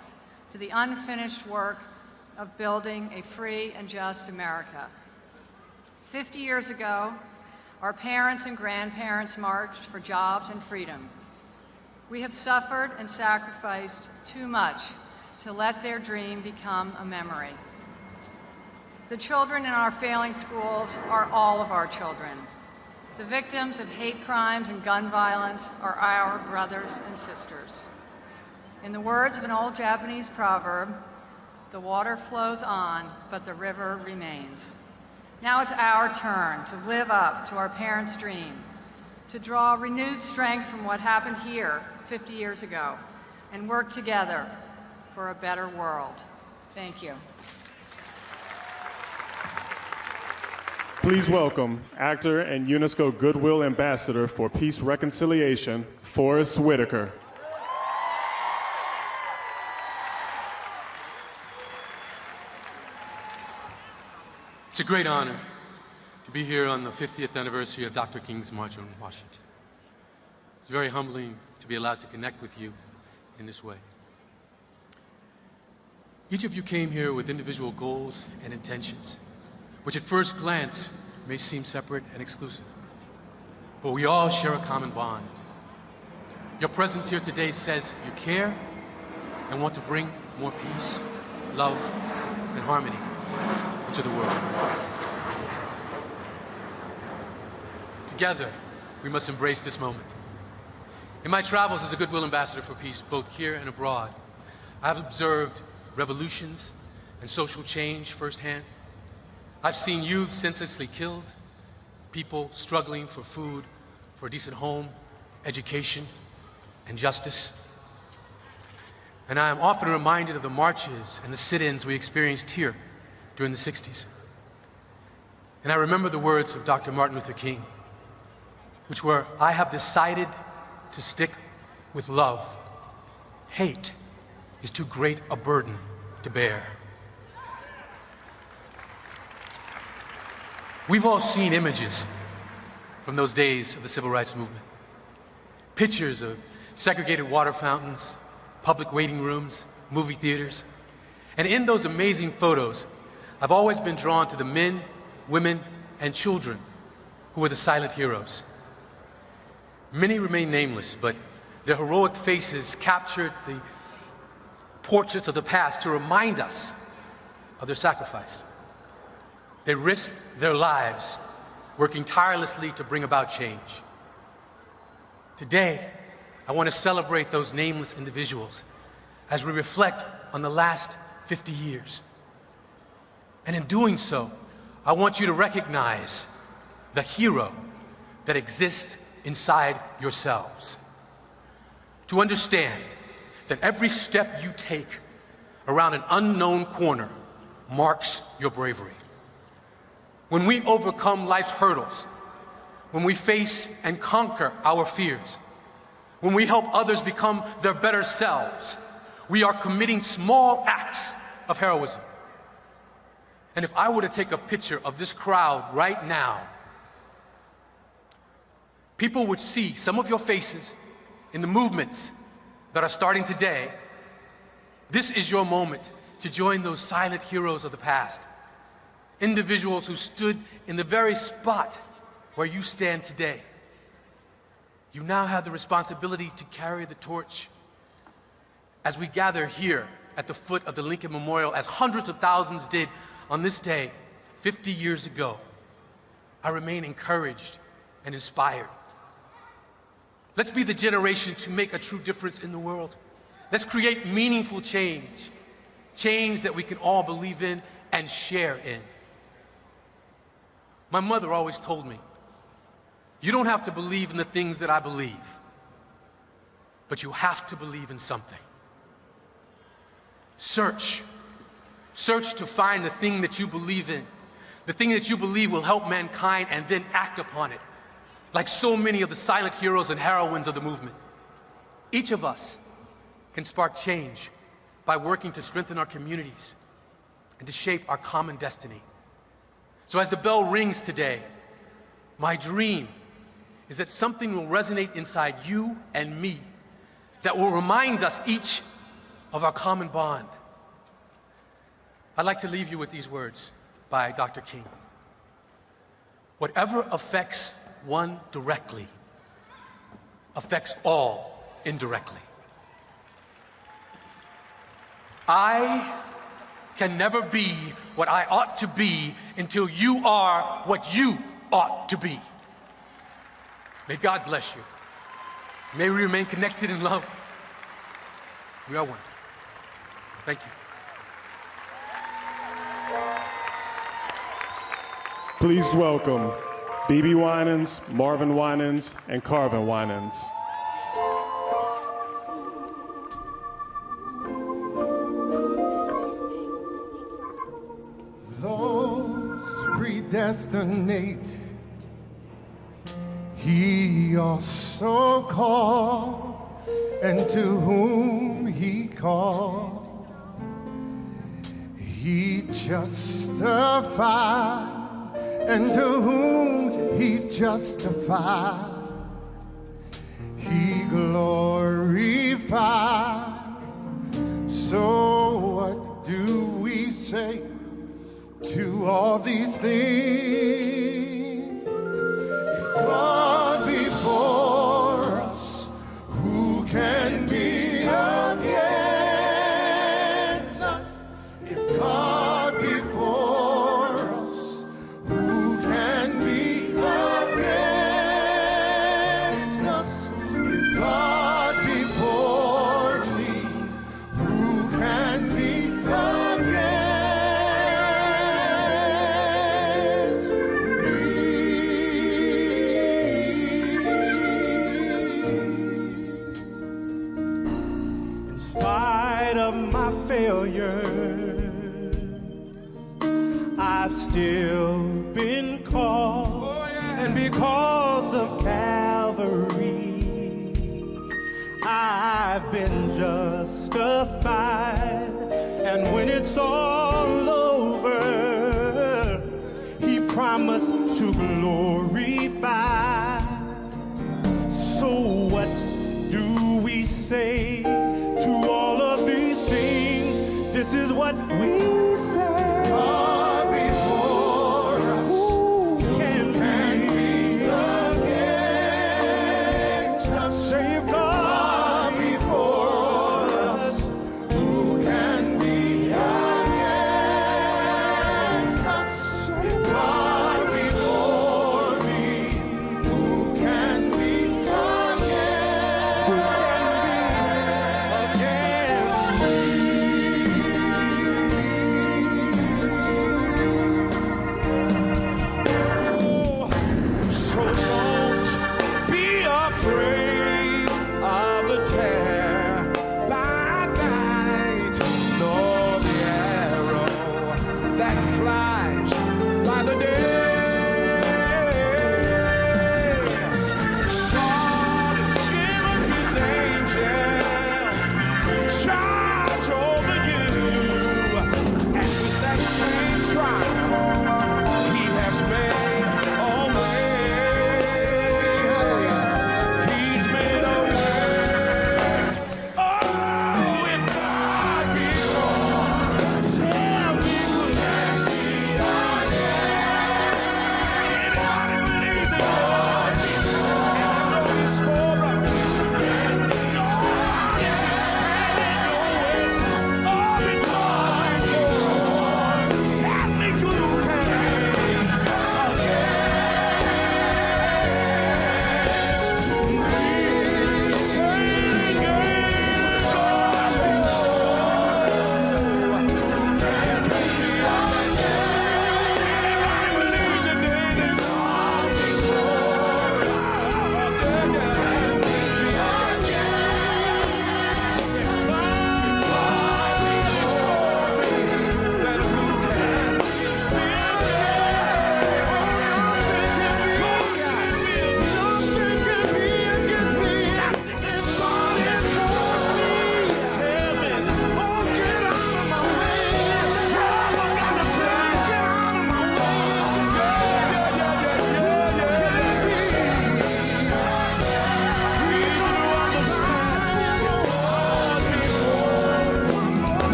to the unfinished work of building a free and just America. 50 years ago, our parents and grandparents marched for jobs and freedom. We have suffered and sacrificed too much to let their dream become a memory. The children in our failing schools are all of our children. The victims of hate crimes and gun violence are our brothers and sisters. In the words of an old Japanese proverb, the water flows on, but the river remains. Now it's our turn to live up to our parents' dream, to draw renewed strength from what happened here 50 years ago, and work together for a better world. Thank you. Please welcome actor and UNESCO Goodwill Ambassador for Peace Reconciliation, Forrest Whitaker. It's a great honor to be here on the 50th anniversary of Dr. King's March on Washington. It's very humbling to be allowed to connect with you in this way. Each of you came here with individual goals and intentions, which at first glance may seem separate and exclusive. But we all share a common bond. Your presence here today says you care and want to bring more peace, love, and harmony into the world. Together, we must embrace this moment. In my travels as a Goodwill Ambassador for Peace, both here and abroad, I've observed revolutions and social change firsthand. I've seen youth senselessly killed, people struggling for food, for a decent home, education, and justice. And I am often reminded of the marches and the sit-ins we experienced here during the 60s. And I remember the words of Dr. Martin Luther King, which were, "I have decided to stick with love. Hate is too great a burden to bear." We've all seen images from those days of the Civil Rights Movement. Pictures of segregated water fountains, public waiting rooms, movie theaters. And in those amazing photos, I've always been drawn to the men, women, and children who were the silent heroes. Many remain nameless, but their heroic faces captured the portraits of the past to remind us of their sacrifice. They risked their lives working tirelessly to bring about change. Today, I want to celebrate those nameless individuals as we reflect on the last 50 years. And in doing so, I want you to recognize the hero that exists inside yourselves. To understand that every step you take around an unknown corner marks your bravery. When we overcome life's hurdles, when we face and conquer our fears, when we help others become their better selves, we are committing small acts of heroism. And if I were to take a picture of this crowd right now, people would see some of your faces in the movements that are starting today. This is your moment to join those silent heroes of the past. Individuals who stood in the very spot where you stand today. You now have the responsibility to carry the torch. As we gather here at the foot of the Lincoln Memorial, as hundreds of thousands did on this day 50 years ago, I remain encouraged and inspired. Let's be the generation to make a true difference in the world. Let's create meaningful change, change that we can all believe in and share in. My mother always told me, you don't have to believe in the things that I believe, but you have to believe in something. Search to find the thing that you believe in, the thing that you believe will help mankind, and then act upon it, like so many of the silent heroes and heroines of the movement. Each of us can spark change by working to strengthen our communities and to shape our common destiny. So as the bell rings today, my dream is that something will resonate inside you and me that will remind us each of our common bond. I'd like to leave you with these words by Dr. King. Whatever affects one directly affects all indirectly. I can never be what I ought to be until you are what you ought to be. May God bless you. May we remain connected in love. We are one. Thank you. Please welcome BB Winans, Marvin Winans, and Carvin Winans. Those predestinate, he also called, and to whom he called, he justified, and to whom he justified, he glorified. So what do we say to all these things? If God be for us, who can be against us? If God be for us, who can be against us? If God be for me, who can be against In spite of my failures, I've still been called, and because of Calvary, I've been justified. And when it's all over, he promised to glorify. So what do we say to all of these things? This is what we say. God before us, who can be against us? Save God before us, who can be against us? If God before me, who can be against me?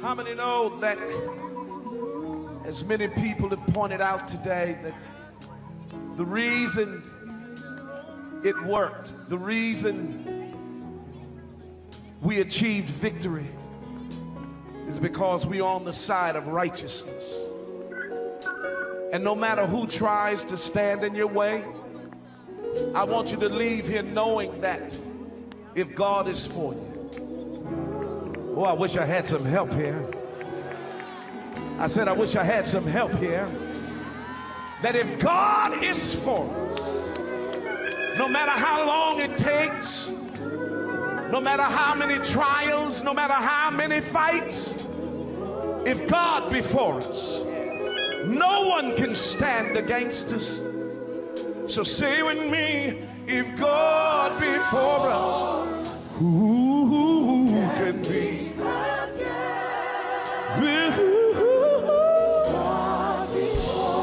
How many know that, as many people have pointed out today, that the reason it worked, the reason we achieved victory is because we are on the side of righteousness. And no matter who tries to stand in your way, I want you to leave here knowing that if God is for you. Oh, I wish I had some help here. I said, I wish I had some help here. That if God is for us, no matter how long it takes, no matter how many trials, no matter how many fights, if God be for us, no one can stand against us. So say with me, if God be for us, who can be?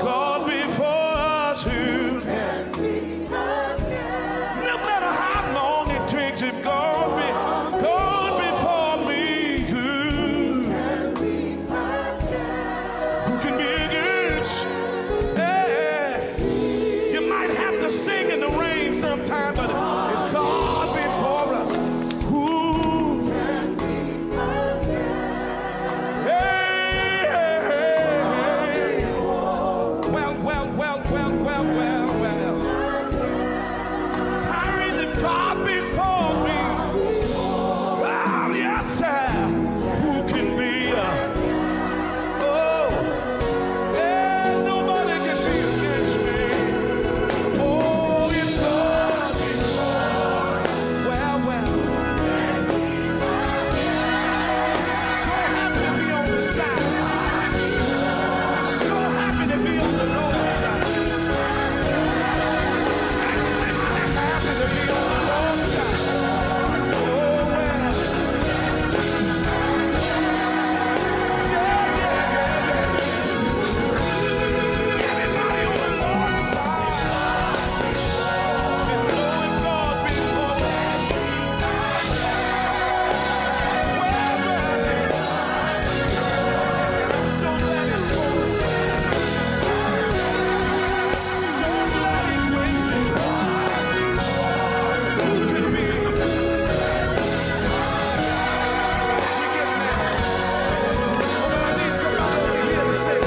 God be for us, who can be? No matter how long it takes, if God be for me, who can be against? Hey, you might have to sing in the rain sometime, but if God be for us, who can be against? Hey, hey, hey. Well. I read that God be for me. Well, yes, sir. Who can be? Nobody can be against me. Oh, it's God be for. Well. So happy to be on the side. So happy to be on the Lord's side. Happy to be on the Lord's side. Oh, well. Everybody on the Lord's side. And knowing God be for me. I'm so glad it's for me. I'm so glad He's with me. Who can be? I need somebody over here to say,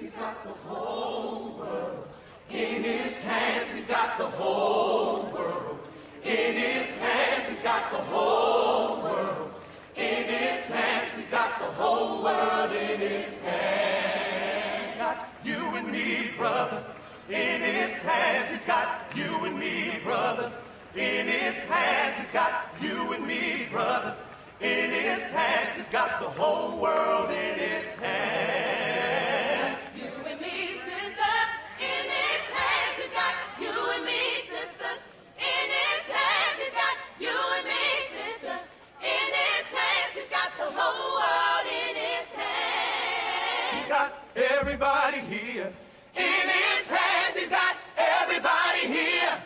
He's got the whole world in his hands. He's got the whole world in his hands. He's got the whole world in his hands. He's got the whole world in his hands. He's got you and me, brother, in his hands. He's got you and me, brother, in his hands. He's got you and me, brother, in his hands. He's got the whole world in his hands. You and me, sister, in his hands. He's got you and me, sister, in his hands. He's got you and me, sister, in his hands. He's got the whole world in his hands. He's got everybody here in his hands. He's got everybody here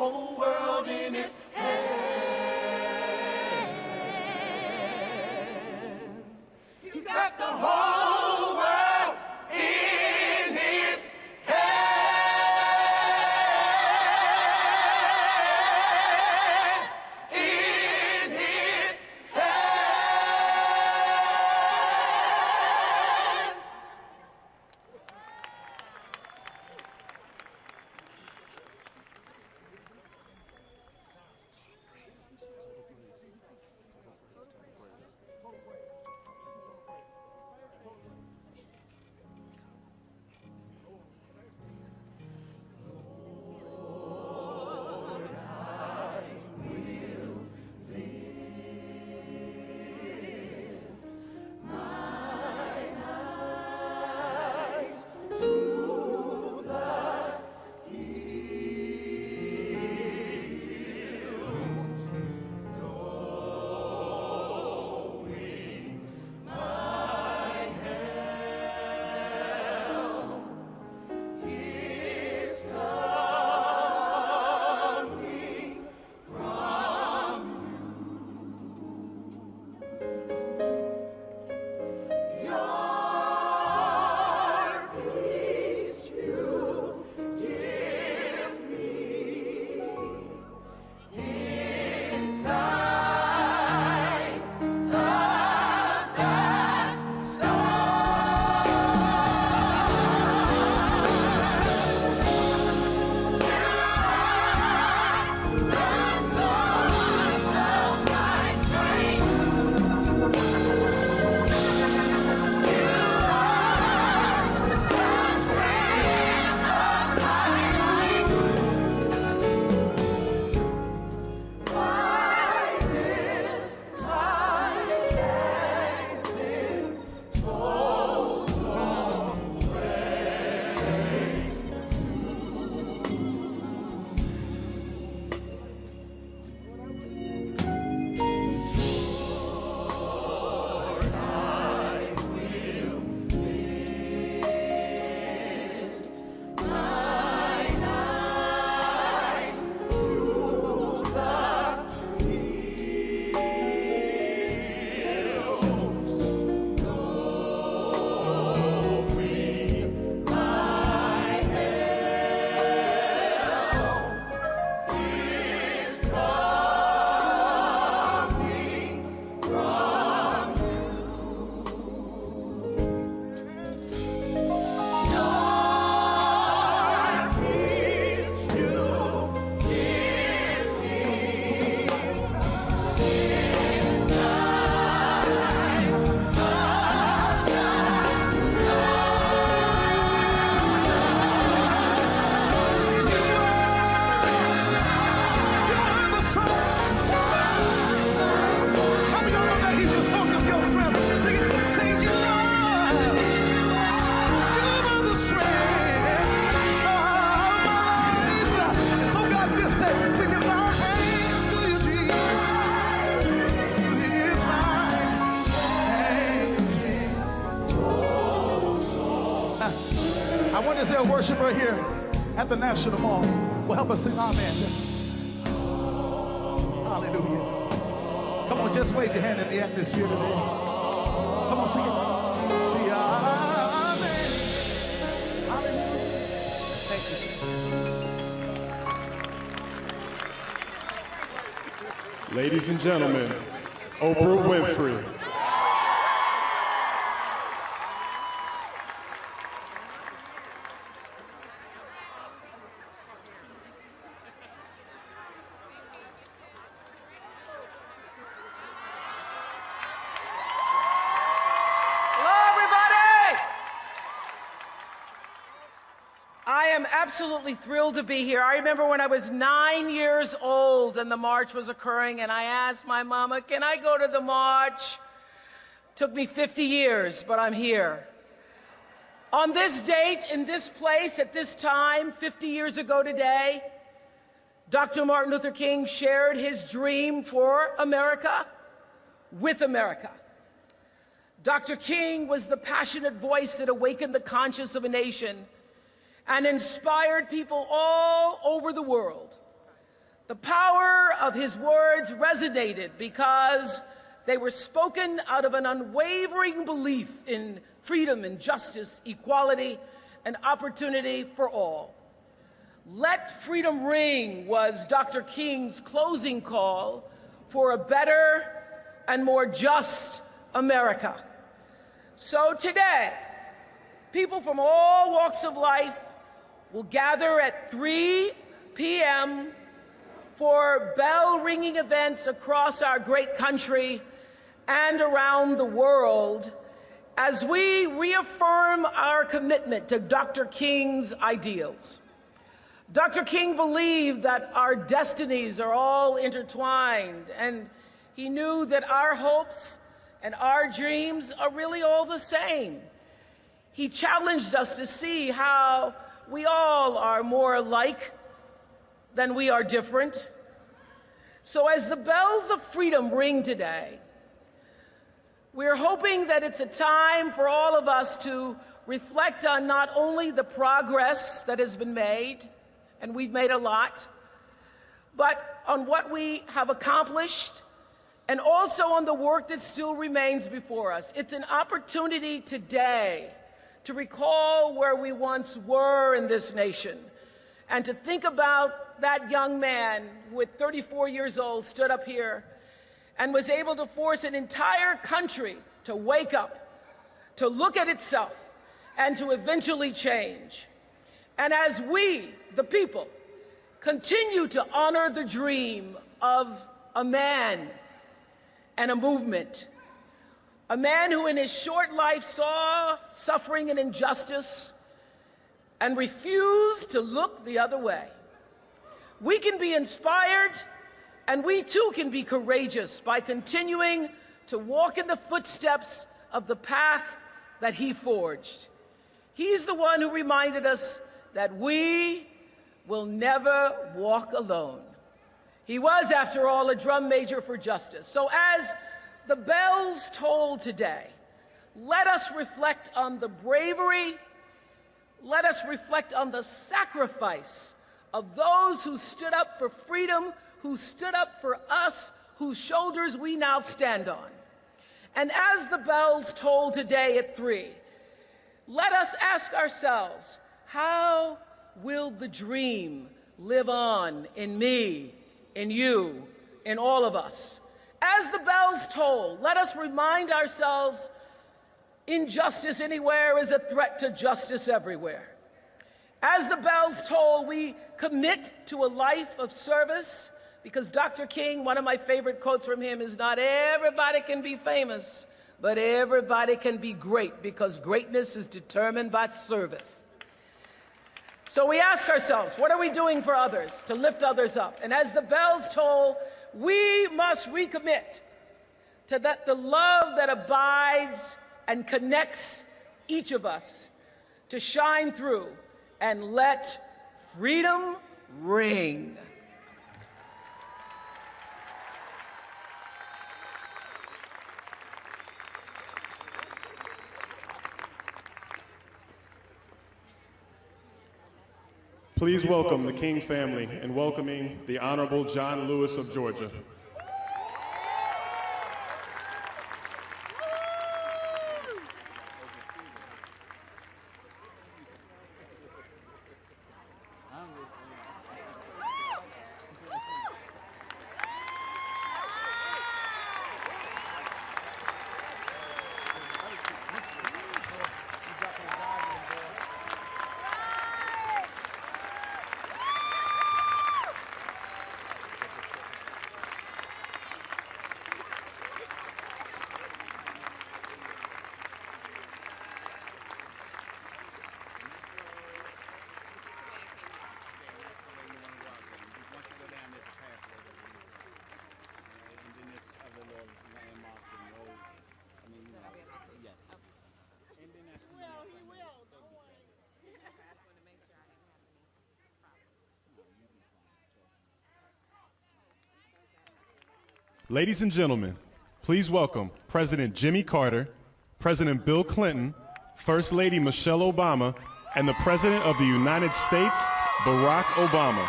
whole world in his hands. He's got the whole world in his hands. In his hands. I wonder is there a worshiper here at the National Mall will help us sing amen. Hallelujah. Come on, just wave your hand in the atmosphere today. Come on, sing it. See, amen. Hallelujah. Thank you. Ladies and gentlemen, Oprah Winfrey. I am absolutely thrilled to be here. I remember when I was 9 years old and the march was occurring, and I asked my mama, can I go to the march? Took me 50 years, but I'm here. On this date, in this place, at this time, 50 years ago today, Dr. Martin Luther King shared his dream for America with America. Dr. King was the passionate voice that awakened the conscience of a nation and inspired people all over the world The power of his words resonated because they were spoken out of an unwavering belief in freedom and justice, equality, and opportunity for all. Let freedom ring was Dr. King's closing call for a better and more just America. So today, people from all walks of life will gather at 3 p.m. for bell-ringing events across our great country and around the world as we reaffirm our commitment to Dr. King's ideals. Dr. King believed that our destinies are all intertwined, and he knew that our hopes and our dreams are really all the same. He challenged us to see how we all are more alike than we are different. So as the bells of freedom ring today, we're hoping that it's a time for all of us to reflect on not only the progress that has been made, and we've made a lot, but on what we have accomplished and also on the work that still remains before us. It's an opportunity today to recall where we once were in this nation and to think about that young man who at 34 years old stood up here and was able to force an entire country to wake up, to look at itself, and to eventually change. And as we, the people, continue to honor the dream of a man and a movement, a man who in his short life saw suffering and injustice and refused to look the other way, we can be inspired and we too can be courageous by continuing to walk in the footsteps of the path that he forged. He's the one who reminded us that we will never walk alone. He was, after all, a drum major for justice. So as the bells toll today, let us reflect on the bravery, let us reflect on the sacrifice of those who stood up for freedom, who stood up for us, whose shoulders we now stand on. And as the bells toll today at 3, let us ask ourselves, how will the dream live on in me, in you, in all of us? As the bells toll, let us remind ourselves, injustice anywhere is a threat to justice everywhere. As the bells toll, we commit to a life of service, because Dr. King, one of my favorite quotes from him is, not everybody can be famous, but everybody can be great, because greatness is determined by service. So we ask ourselves, what are we doing for others, to lift others up? And as the bells toll, we must recommit to the love that abides and connects each of us to shine through and let freedom ring. Please welcome the King family in welcoming the Honorable John Lewis of Georgia. Ladies and gentlemen, please welcome President Jimmy Carter, President Bill Clinton, First Lady Michelle Obama, and the President of the United States, Barack Obama.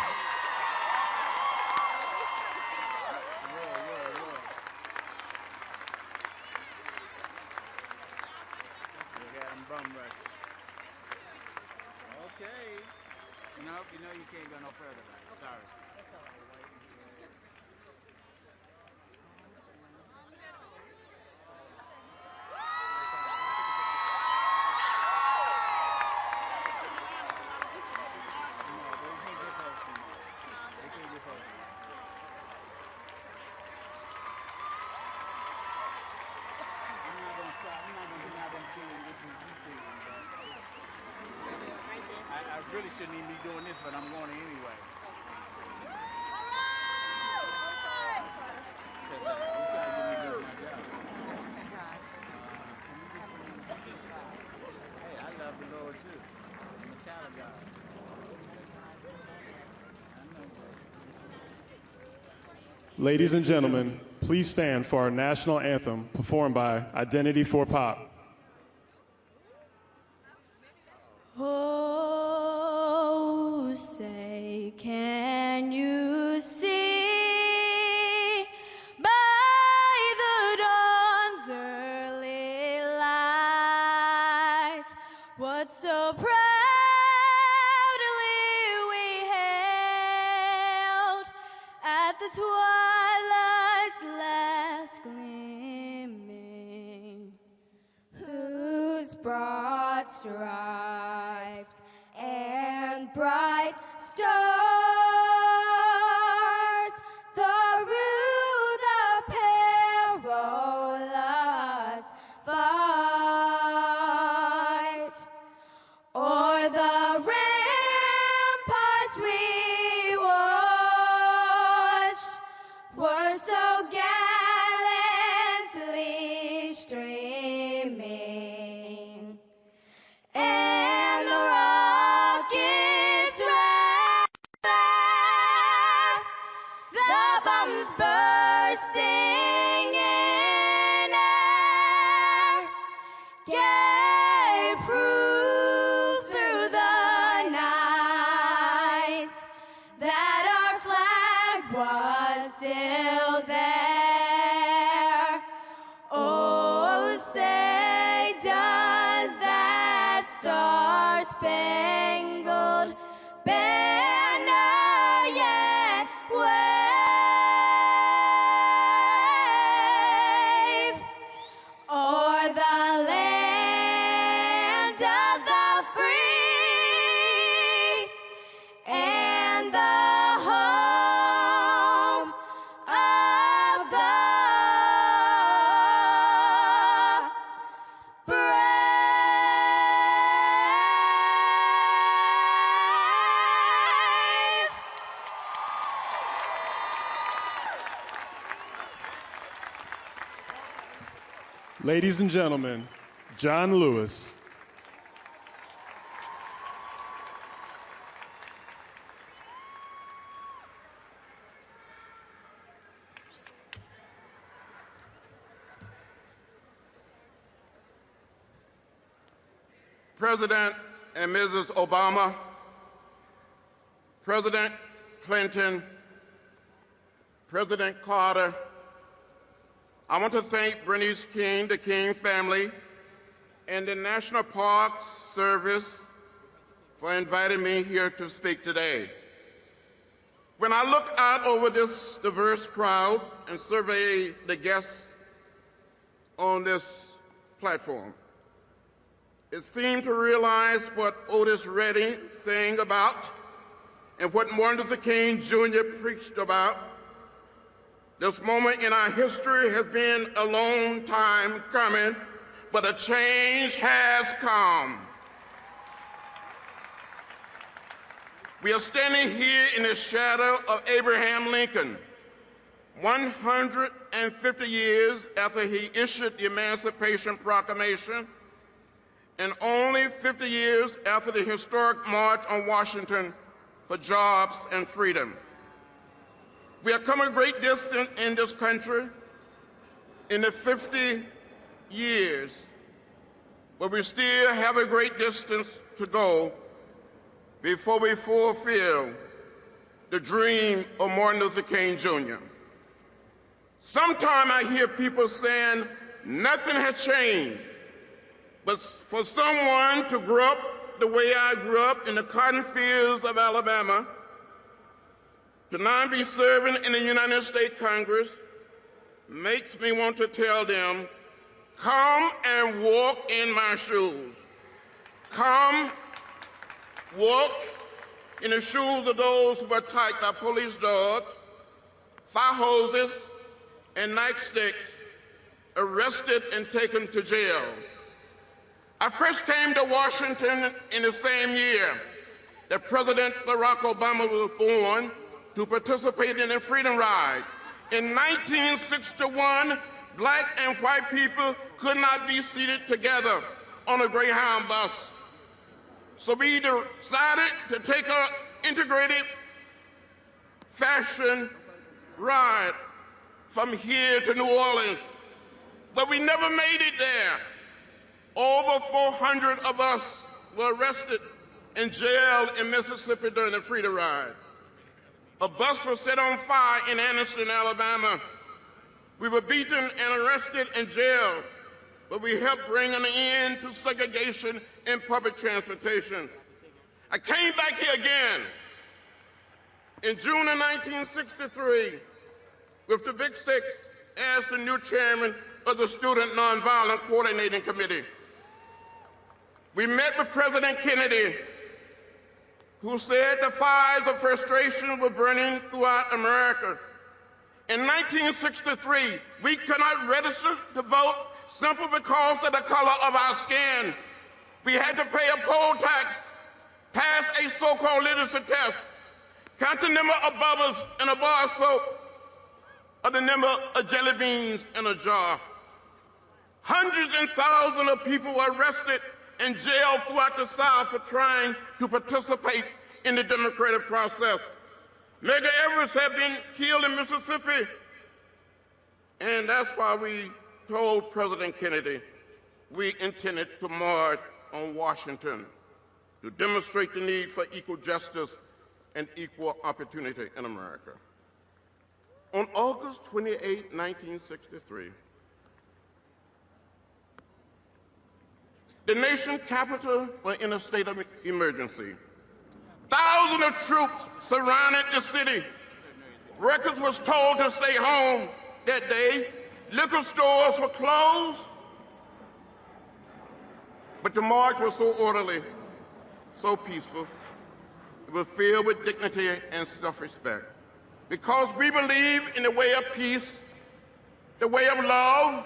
can't go no further. Sorry. I really shouldn't even be doing this, but I'm going anyway. Hey, I love the Lord too. I'm a child of God. Ladies and gentlemen, please stand for our national anthem performed by Identity for Pop. Oh, say, can you see by the dawn's early light what so proudly we hailed at the twilight's last gleaming, whose broad stripes and bright stars through the perilous fight, o'er the ramparts we watched were so gallantly streaming, and the rockets ran, the bombs bursting in air gave proof through the night that our flag was still there. Oh, say, does that star-spangled banner yet wave o'er the land of the free and the home of the brave? Ladies and gentlemen, John Lewis. President and Mrs. Obama, President Clinton, President Carter, I want to thank Bernice King, the King family, and the National Park Service for inviting me here to speak today. When I look out over this diverse crowd and survey the guests on this platform, it seemed to realize what Otis Redding sang about and what Martin Luther King Jr. preached about. This moment in our history has been a long time coming, but a change has come. We are standing here in the shadow of Abraham Lincoln, 150 years after he issued the Emancipation Proclamation, and only 50 years after the historic March on Washington for jobs and freedom. We have come a great distance in this country in the 50 years, but we still have a great distance to go before we fulfill the dream of Martin Luther King Jr. Sometimes I hear people saying nothing has changed, but for someone to grow up the way I grew up in the cotton fields of Alabama, to now be serving in the United States Congress makes me want to tell them, come and walk in my shoes. Come, walk in the shoes of those who were attacked by police dogs, fire hoses, and nightsticks, arrested and taken to jail. I first came to Washington in the same year that President Barack Obama was born to participate in the Freedom Ride. In 1961, black and white people could not be seated together on a Greyhound bus. So we decided to take an integrated fashion ride from here to New Orleans, but we never made it there. Over 400 of us were arrested and jailed in Mississippi during the Freedom Ride. A bus was set on fire in Anniston, Alabama. We were beaten and arrested and jailed, but we helped bring an end to segregation in public transportation. I came back here again in June of 1963 with the Big Six as the new chairman of the Student Nonviolent Coordinating Committee. We met with President Kennedy, who said the fires of frustration were burning throughout America. In 1963, we could not register to vote simply because of the color of our skin. We had to pay a poll tax, pass a so-called literacy test, count the number of bubbles in a bar of soap, or the number of jelly beans in a jar. Hundreds and thousands of people were arrested and jailed throughout the South for trying to participate in the democratic process. Medgar Evers had been killed in Mississippi, and that's why we told President Kennedy we intended to march on Washington to demonstrate the need for equal justice and equal opportunity in America. On August 28, 1963, the nation's capital was in a state of emergency. Thousands of troops surrounded the city. Workers was told to stay home that day. Liquor stores were closed. But the march was so orderly, so peaceful. It was filled with dignity and self-respect. Because we believe in the way of peace, the way of love,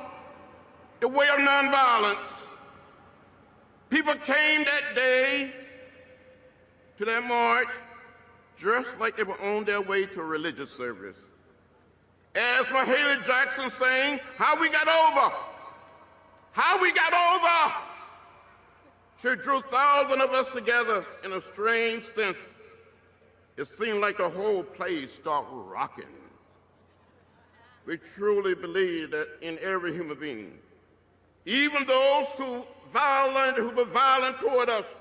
the way of nonviolence. People came that day to that march dressed like they were on their way to a religious service. As Mahalia Jackson sang, how we got over, how we got over. She drew thousands of us together in a strange sense. It seemed like the whole place started rocking. We truly believe that in every human being, even those who were violent toward us,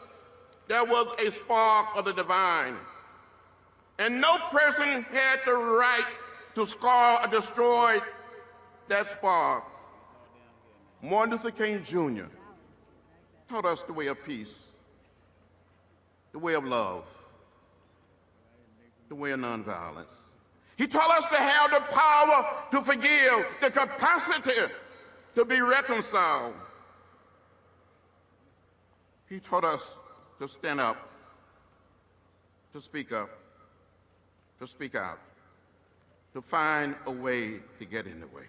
there was a spark of the divine. And no person had the right to scar or destroy that spark. Martin Luther King Jr. taught us the way of peace, the way of love, the way of nonviolence. He taught us to have the power to forgive, the capacity to be reconciled. He taught us to stand up, to speak out, to find a way to get in the way.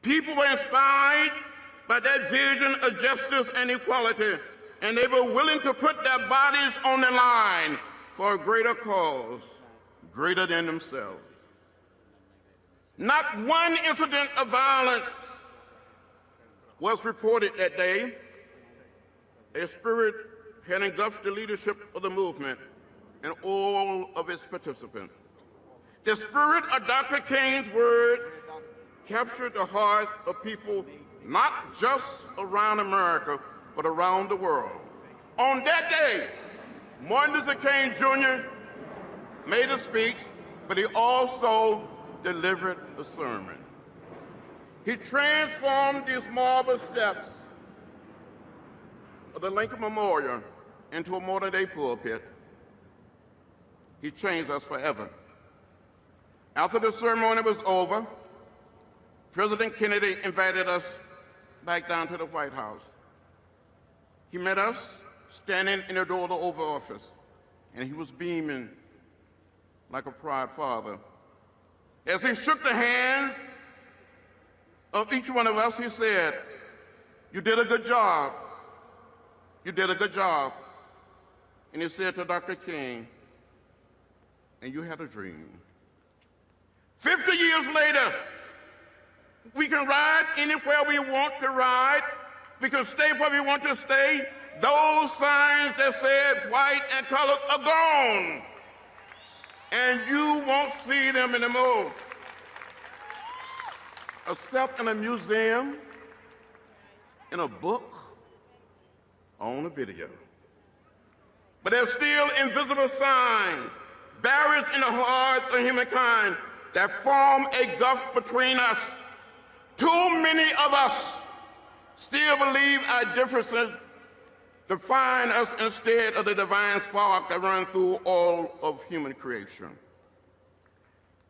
People were inspired by that vision of justice and equality, and they were willing to put their bodies on the line for a greater cause, greater than themselves. Not one incident of violence was reported that day. A spirit had engulfed the leadership of the movement and all of its participants. The spirit of Dr. King's words captured the hearts of people not just around America, but around the world. On that day, Martin Luther King Jr. made a speech, but he also delivered a sermon. He transformed these marble steps of the Lincoln Memorial into a modern-day pulpit. He changed us forever. After the ceremony was over, President Kennedy invited us back down to the White House. He met us standing in the door of the Oval Office, and he was beaming like a proud father. As he shook the hands of each one of us, he said, "You did a good job. You did a good job." And he said to Dr. King, "And you had a dream." 50 years later, we can ride anywhere we want to ride. We can stay where we want to stay. Those signs that said white and colored are gone. And you won't see them anymore. Except in a museum, in a book, on a video. But there's still invisible signs, barriers in the hearts of humankind that form a gulf between us. Too many of us still believe our differences define us instead of the divine spark that runs through all of human creation.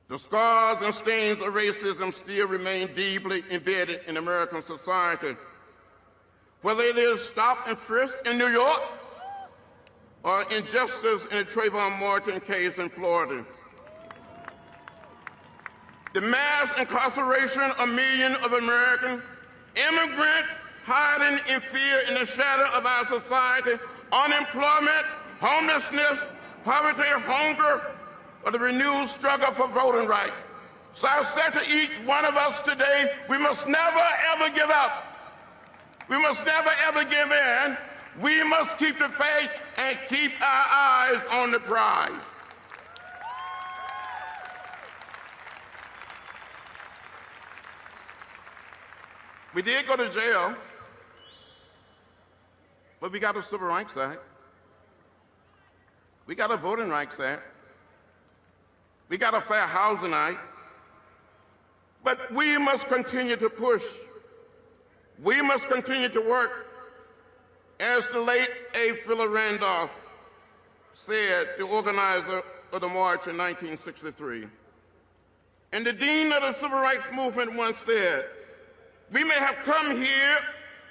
The scars and stains of racism still remain deeply embedded in American society. Whether it is stop and frisk in New York or injustice in the Trayvon Martin case in Florida. The mass incarceration of millions of American immigrants hiding in fear in the shadow of our society, unemployment, homelessness, poverty, hunger, or the renewed struggle for voting rights. So I said to each one of us today, we must never ever give up. We must never ever give in. We must keep the faith and keep our eyes on the prize. We did go to jail, but we got a Civil Rights Act. We got a Voting Rights Act. We got a Fair Housing Act. But we must continue to push. We must continue to work. As the late A. Philip Randolph said, the organizer of the march in 1963. And the dean of the Civil Rights Movement once said, "We may have come here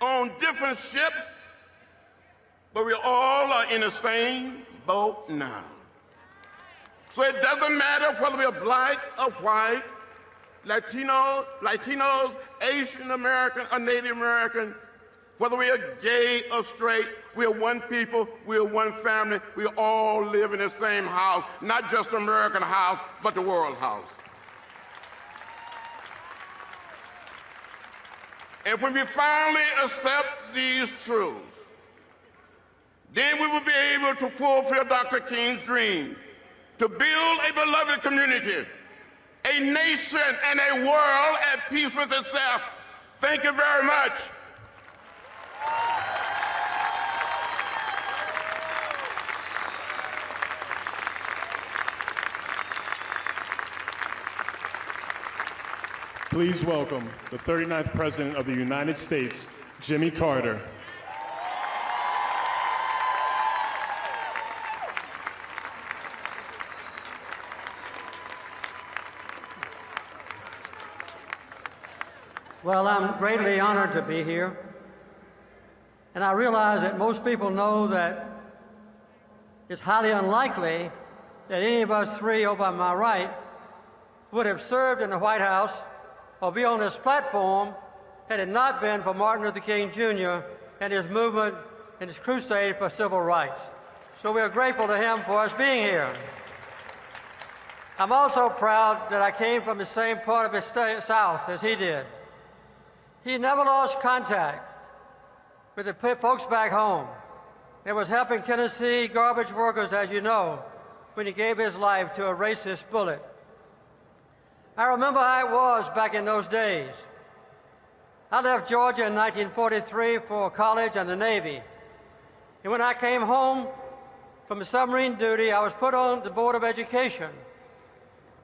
on different ships, but we all are in the same boat now." So it doesn't matter whether we're black or white, Latinos, Asian American, or Native American, whether we are gay or straight, we are one people, we are one family, we all live in the same house, not just the American house, but the world house. And when we finally accept these truths, then we will be able to fulfill Dr. King's dream, to build a beloved community, a nation and a world at peace with itself. Thank you very much. Please welcome the 39th President of the United States, Jimmy Carter. Well, I'm greatly honored to be here. And I realize that most people know that it's highly unlikely that any of us three over on my right would have served in the White House or be on this platform had it not been for Martin Luther King Jr. and his movement and his crusade for civil rights. So we are grateful to him for us being here. I'm also proud that I came from the same part of the South as he did. He never lost contact with the folks back home and was helping Tennessee garbage workers, as you know, when he gave his life to a racist bullet. I remember how it was back in those days. I left Georgia in 1943 for college and the Navy. And when I came home from submarine duty, I was put on the Board of Education.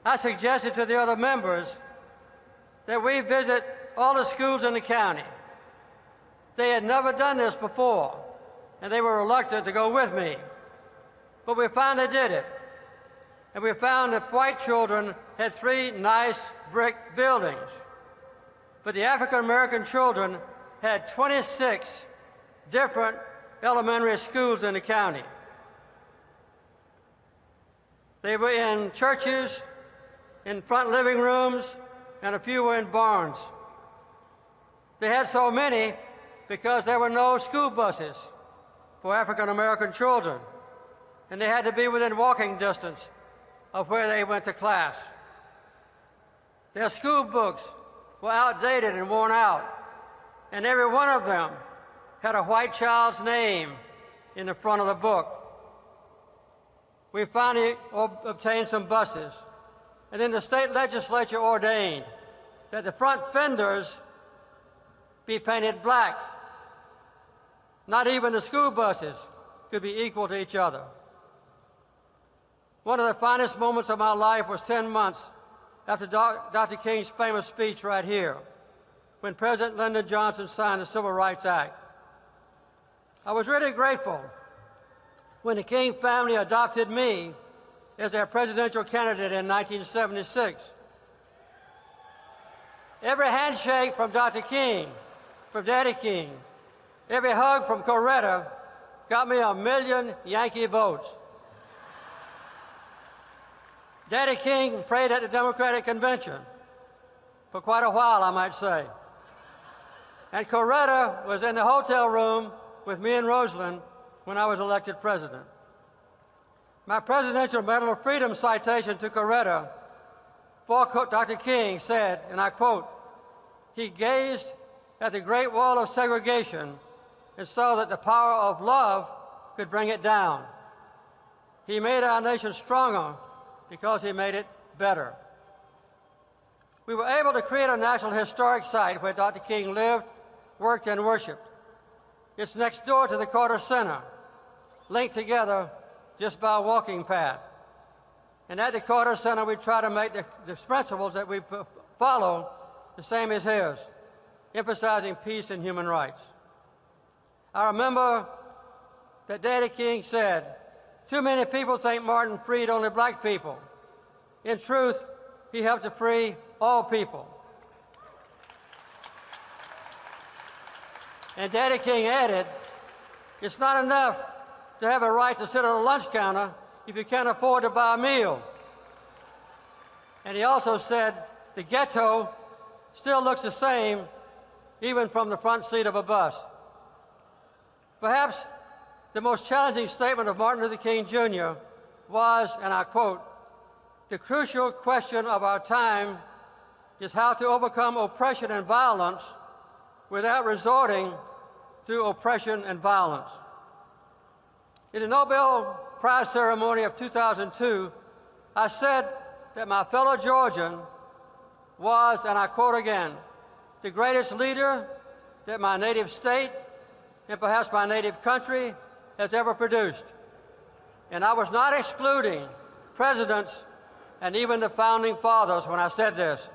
I suggested to the other members that we visit all the schools in the county. They had never done this before, and they were reluctant to go with me. But we finally did it. and we found that white children had 3 nice brick buildings, but the African American children had 26 different elementary schools in the county. They were in churches, in front living rooms, and a few were in barns. They had so many because there were no school buses for African American children, and they had to be within walking distance of where they went to class. Their school books were outdated and worn out, and every one of them had a white child's name in the front of the book. We finally obtained some buses, and then the state legislature ordained that the front fenders be painted black. Not even the school buses could be equal to each other. One of the finest moments of my life was 10 months after Dr. King's famous speech right here, when President Lyndon Johnson signed the Civil Rights Act. I was really grateful when the King family adopted me as their presidential candidate in 1976. Every handshake from Dr. King, from Daddy King, every hug from Coretta got me 1 million Yankee votes. Daddy King prayed at the Democratic Convention for quite a while, I might say. And Coretta was in the hotel room with me and Rosalynn when I was elected president. My Presidential Medal of Freedom citation to Coretta for Dr. King said, and I quote, "He gazed at the Great Wall of segregation and saw that the power of love could bring it down. He made our nation stronger because he made it better." We were able to create a National Historic Site where Dr. King lived, worked, and worshiped. It's next door to the Carter Center, linked together just by a walking path. And at the Carter Center, we try to make the principles that we follow the same as his, emphasizing peace and human rights. I remember that Daddy King said, "Too many people think Martin freed only black people. In truth, he helped to free all people." And Daddy King added, "It's not enough to have a right to sit at a lunch counter if you can't afford to buy a meal." And he also said, "The ghetto still looks the same even from the front seat of a bus." Perhaps the most challenging statement of Martin Luther King Jr. was, and I quote, "The crucial question of our time is how to overcome oppression and violence without resorting to oppression and violence." In the Nobel Prize ceremony of 2002, I said that my fellow Georgian was, and I quote again, "the greatest leader that my native state and perhaps my native country has ever produced." And I was not excluding presidents and even the founding fathers when I said this.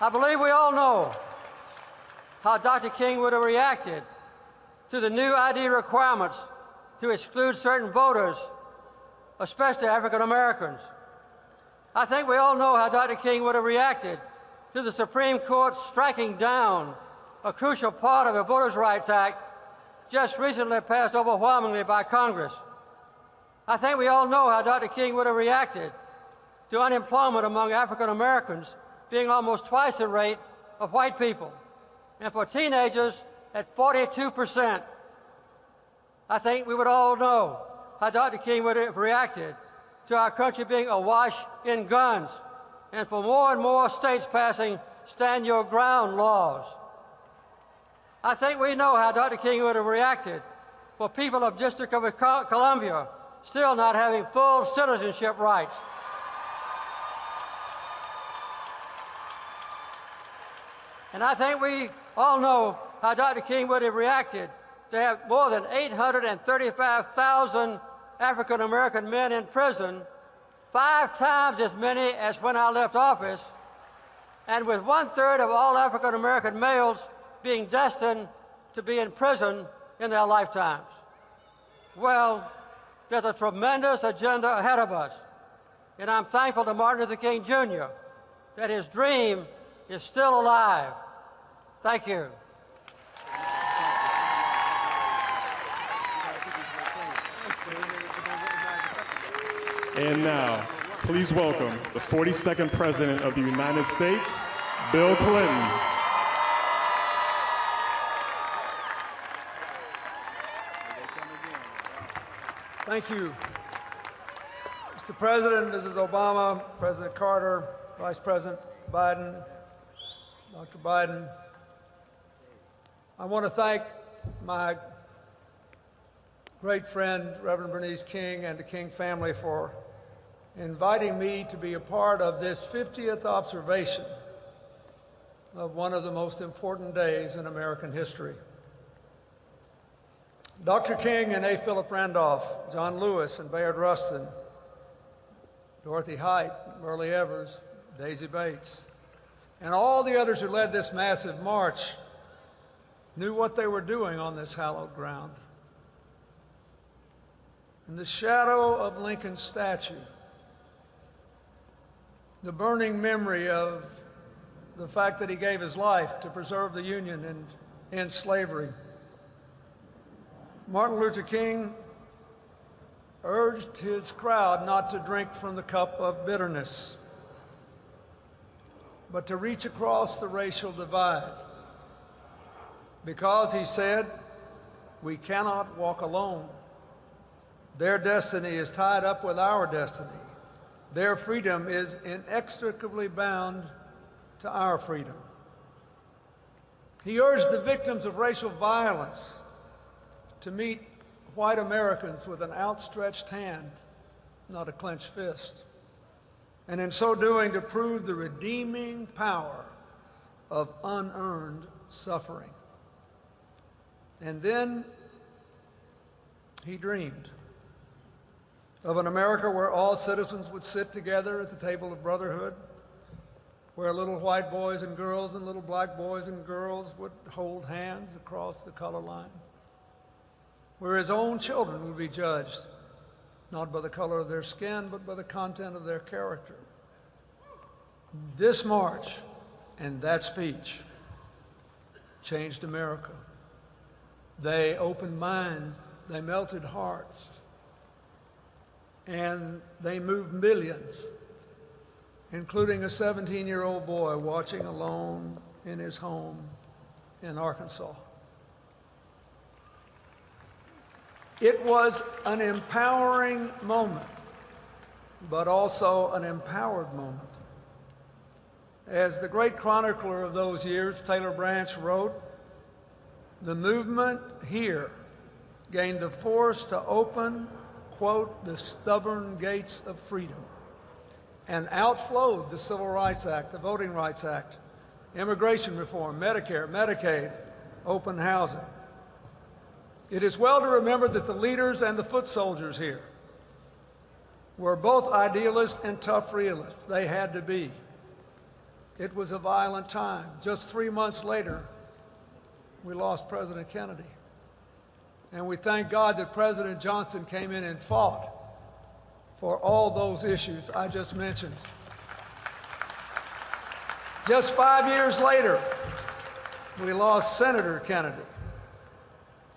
I believe we all know how Dr. King would have reacted to the new ID requirements to exclude certain voters, especially African Americans. I think we all know how Dr. King would have reacted to the Supreme Court striking down a crucial part of the Voters' Rights Act just recently passed overwhelmingly by Congress. I think we all know how Dr. King would have reacted to unemployment among African Americans being almost twice the rate of white people, and for teenagers at 42%. I think we would all know how Dr. King would have reacted to our country being awash in guns, and for more and more states passing stand your ground laws. I think we know how Dr. King would have reacted for people of District of Columbia still not having full citizenship rights. And I think we all know how Dr. King would have reacted to have more than 835,000 African American men in prison, 5 times as many as when I left office, and with 1/3 of all African American males being destined to be in prison in their lifetimes. Well, there's a tremendous agenda ahead of us. And I'm thankful to Martin Luther King Jr. that his dream is still alive. Thank you. And now, please welcome the 42nd President of the United States, Bill Clinton. Thank you. Mr. President, Mrs. Obama, President Carter, Vice President Biden, Dr. Biden, I want to thank my great friend, Reverend Bernice King, and the King family for inviting me to be a part of this 50th observation of one of the most important days in American history. Dr. King and A. Philip Randolph, John Lewis and Bayard Rustin, Dorothy Height, Merle Evers, Daisy Bates, and all the others who led this massive march knew what they were doing on this hallowed ground. In the shadow of Lincoln's statue, the burning memory of the fact that he gave his life to preserve the Union and end slavery, Martin Luther King urged his crowd not to drink from the cup of bitterness, but to reach across the racial divide. Because, he said, we cannot walk alone. Their destiny is tied up with our destiny. Their freedom is inextricably bound to our freedom. He urged the victims of racial violence to meet white Americans with an outstretched hand, not a clenched fist, and in so doing to prove the redeeming power of unearned suffering. And then he dreamed of an America where all citizens would sit together at the table of brotherhood, where little white boys and girls and little black boys and girls would hold hands across the color line, where his own children would be judged not by the color of their skin, but by the content of their character. This march and that speech changed America. They opened minds, they melted hearts, and they moved millions, including a 17-year-old boy watching alone in his home in Arkansas. It was an empowering moment, but also an empowered moment. As the great chronicler of those years, Taylor Branch, wrote, the movement here gained the force to open, quote, the stubborn gates of freedom, and outflowed the Civil Rights Act, the Voting Rights Act, immigration reform, Medicare, Medicaid, open housing. It is well to remember that the leaders and the foot soldiers here were both idealists and tough realists. They had to be. It was a violent time. Just 3 months later, we lost President Kennedy. And we thank God that President Johnson came in and fought for all those issues I just mentioned. Just 5 years later, we lost Senator Kennedy.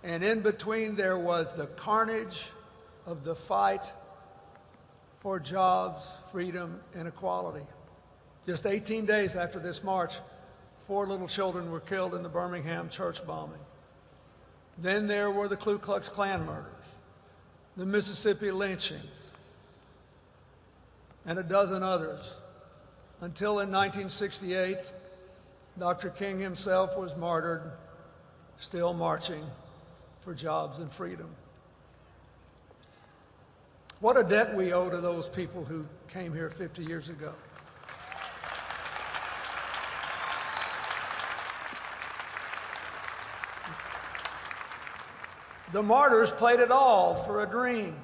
And in between there was the carnage of the fight for jobs, freedom, and equality. Just 18 days after this march, 4 little children were killed in the Birmingham church bombing. Then there were the Ku Klux Klan murders, the Mississippi lynchings, and a dozen others, until in 1968, Dr. King himself was martyred, still marching for jobs and freedom. What a debt we owe to those people who came here 50 years ago. The martyrs played it all for a dream.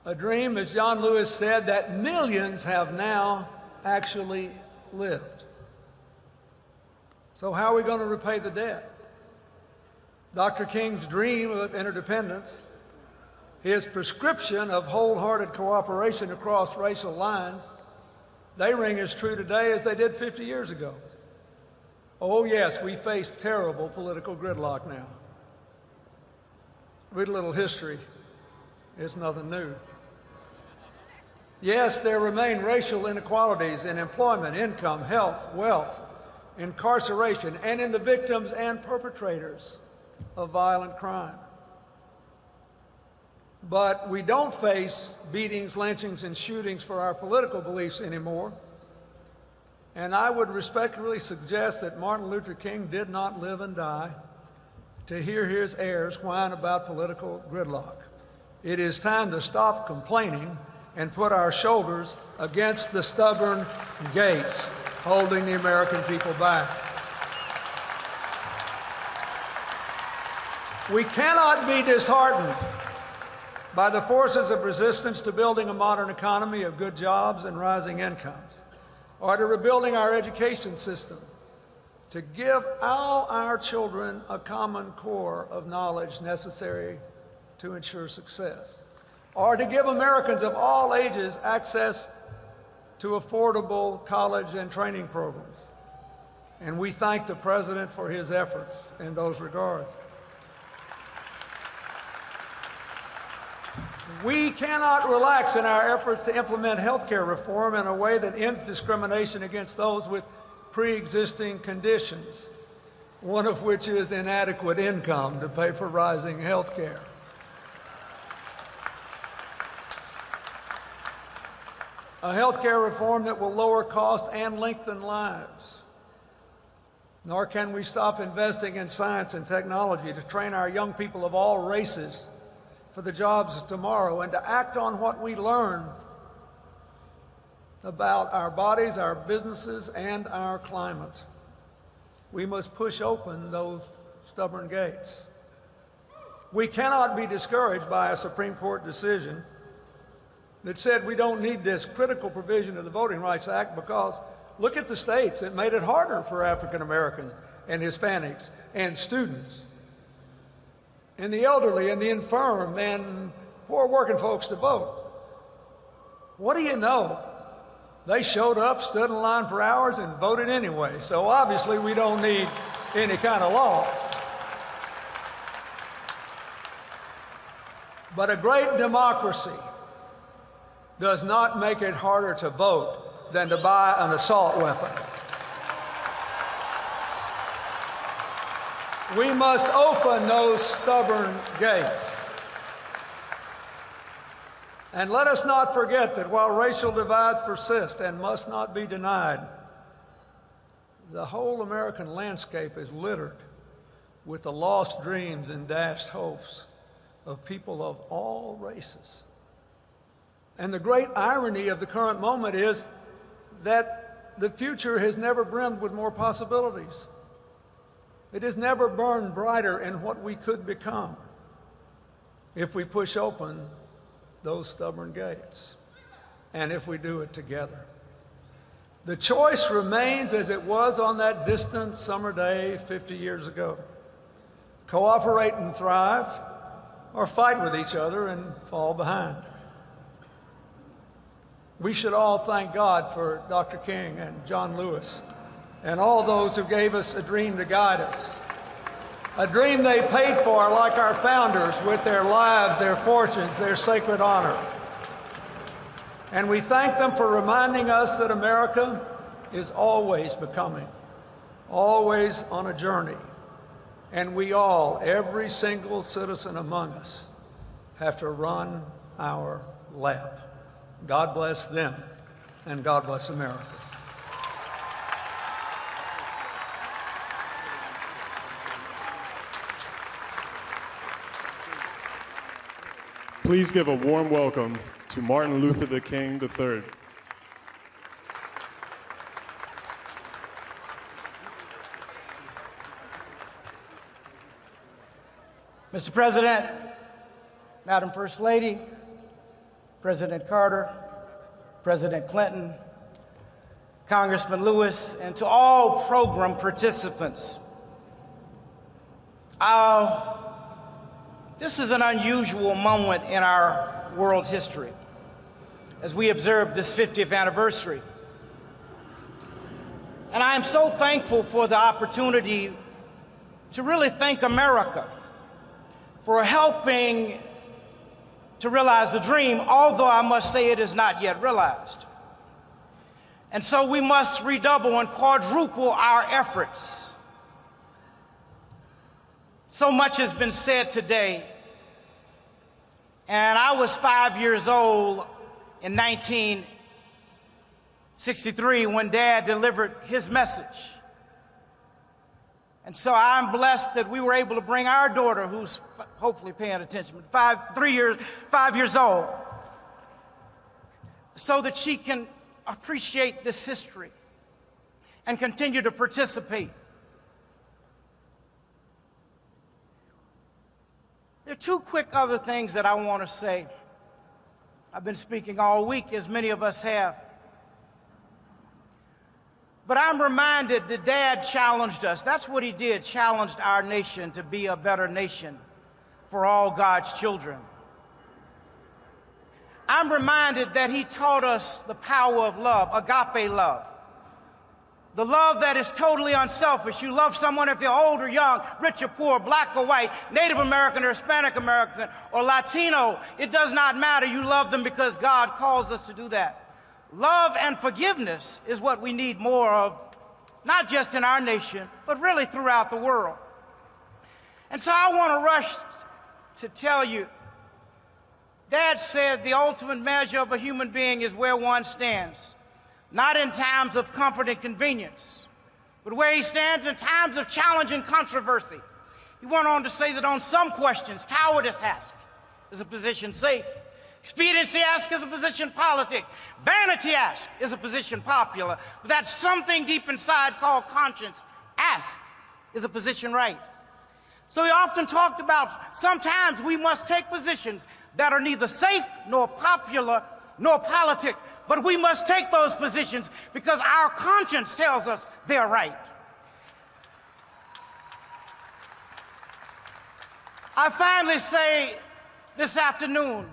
A dream, as John Lewis said, that millions have now actually lived. So how are we going to repay the debt? Dr. King's dream of interdependence his prescription of wholehearted cooperation across racial lines, they ring as true today as they did 50 years ago. Oh yes, we face terrible political gridlock now. Read a little history. It's nothing new. Yes, there remain racial inequalities in employment, income, health, wealth, incarceration, and in the victims and perpetrators of violent crime. But we don't face beatings, lynchings, and shootings for our political beliefs anymore. And I would respectfully suggest that Martin Luther King did not live and die to hear his heirs whine about political gridlock. It is time to stop complaining and put our shoulders against the stubborn gates holding the American people back. We cannot be disheartened by the forces of resistance to building a modern economy of good jobs and rising incomes, or to rebuilding our education system, to give all our children a common core of knowledge necessary to ensure success, or to give Americans of all ages access to affordable college and training programs. And we thank the President for his efforts in those regards. We cannot relax in our efforts to implement health care reform in a way that ends discrimination against those with pre-existing conditions, one of which is inadequate income to pay for rising health care. A health care reform that will lower costs and lengthen lives. Nor can we stop investing in science and technology to train our young people of all races for the jobs of tomorrow and to act on what we learn about our bodies, our businesses, and our climate. We must push open those stubborn gates. We cannot be discouraged by a Supreme Court decision that said we don't need this critical provision of the Voting Rights Act because look at the states that made it harder for African Americans and Hispanics and students and the elderly and the infirm and poor working folks to vote. What do you know? They showed up, stood in line for hours, and voted anyway. So obviously we don't need any kind of law. But a great democracy does not make it harder to vote than to buy an assault weapon. We must open those stubborn gates. And let us not forget that while racial divides persist and must not be denied, the whole American landscape is littered with the lost dreams and dashed hopes of people of all races. And the great irony of the current moment is that the future has never brimmed with more possibilities. It has never burned brighter in what we could become if we push open those stubborn gates, and if we do it together. The choice remains as it was on that distant summer day 50 years ago. Cooperate and thrive, or fight with each other and fall behind. We should all thank God for Dr. King and John Lewis and all those who gave us a dream to guide us. A dream they paid for like our founders with their lives, their fortunes, their sacred honor. And we thank them for reminding us that America is always becoming, always on a journey. And we all, every single citizen among us, have to run our lap. God bless them, and God bless America. Please give a warm welcome to Martin Luther King III. Mr. President, Madam First Lady, President Carter, President Clinton, Congressman Lewis, and to all program participants, I'll This is an unusual moment in our world history as we observe this 50th anniversary. And I am so thankful for the opportunity to really thank America for helping to realize the dream, although I must say it is not yet realized. And so we must redouble and quadruple our efforts. So much has been said today, and I was 5 years old in 1963 when Dad delivered his message. And so I'm blessed that we were able to bring our daughter, who's hopefully paying attention, 5 years old, so that she can appreciate this history and continue to participate. There are two quick other things that I want to say. I've been speaking all week, as many of us have. But I'm reminded that Dad challenged us. That's what he did, challenged our nation to be a better nation for all God's children. I'm reminded that he taught us the power of love, agape love. The love that is totally unselfish. You love someone if they're old or young, rich or poor, black or white, Native American or Hispanic American or Latino. It does not matter. You love them because God calls us to do that. Love and forgiveness is what we need more of, not just in our nation, but really throughout the world. And so I want to rush to tell you, Dad said the ultimate measure of a human being is where one stands. Not in times of comfort and convenience, but where he stands in times of challenge and controversy. He went on to say that on some questions, cowardice asked is a position safe. Expediency asked is a position politic. Vanity asked is a position popular. But that something deep inside called conscience asked is a position right. So he often talked about sometimes we must take positions that are neither safe nor popular nor politic. But we must take those positions because our conscience tells us they're right. I finally say this afternoon,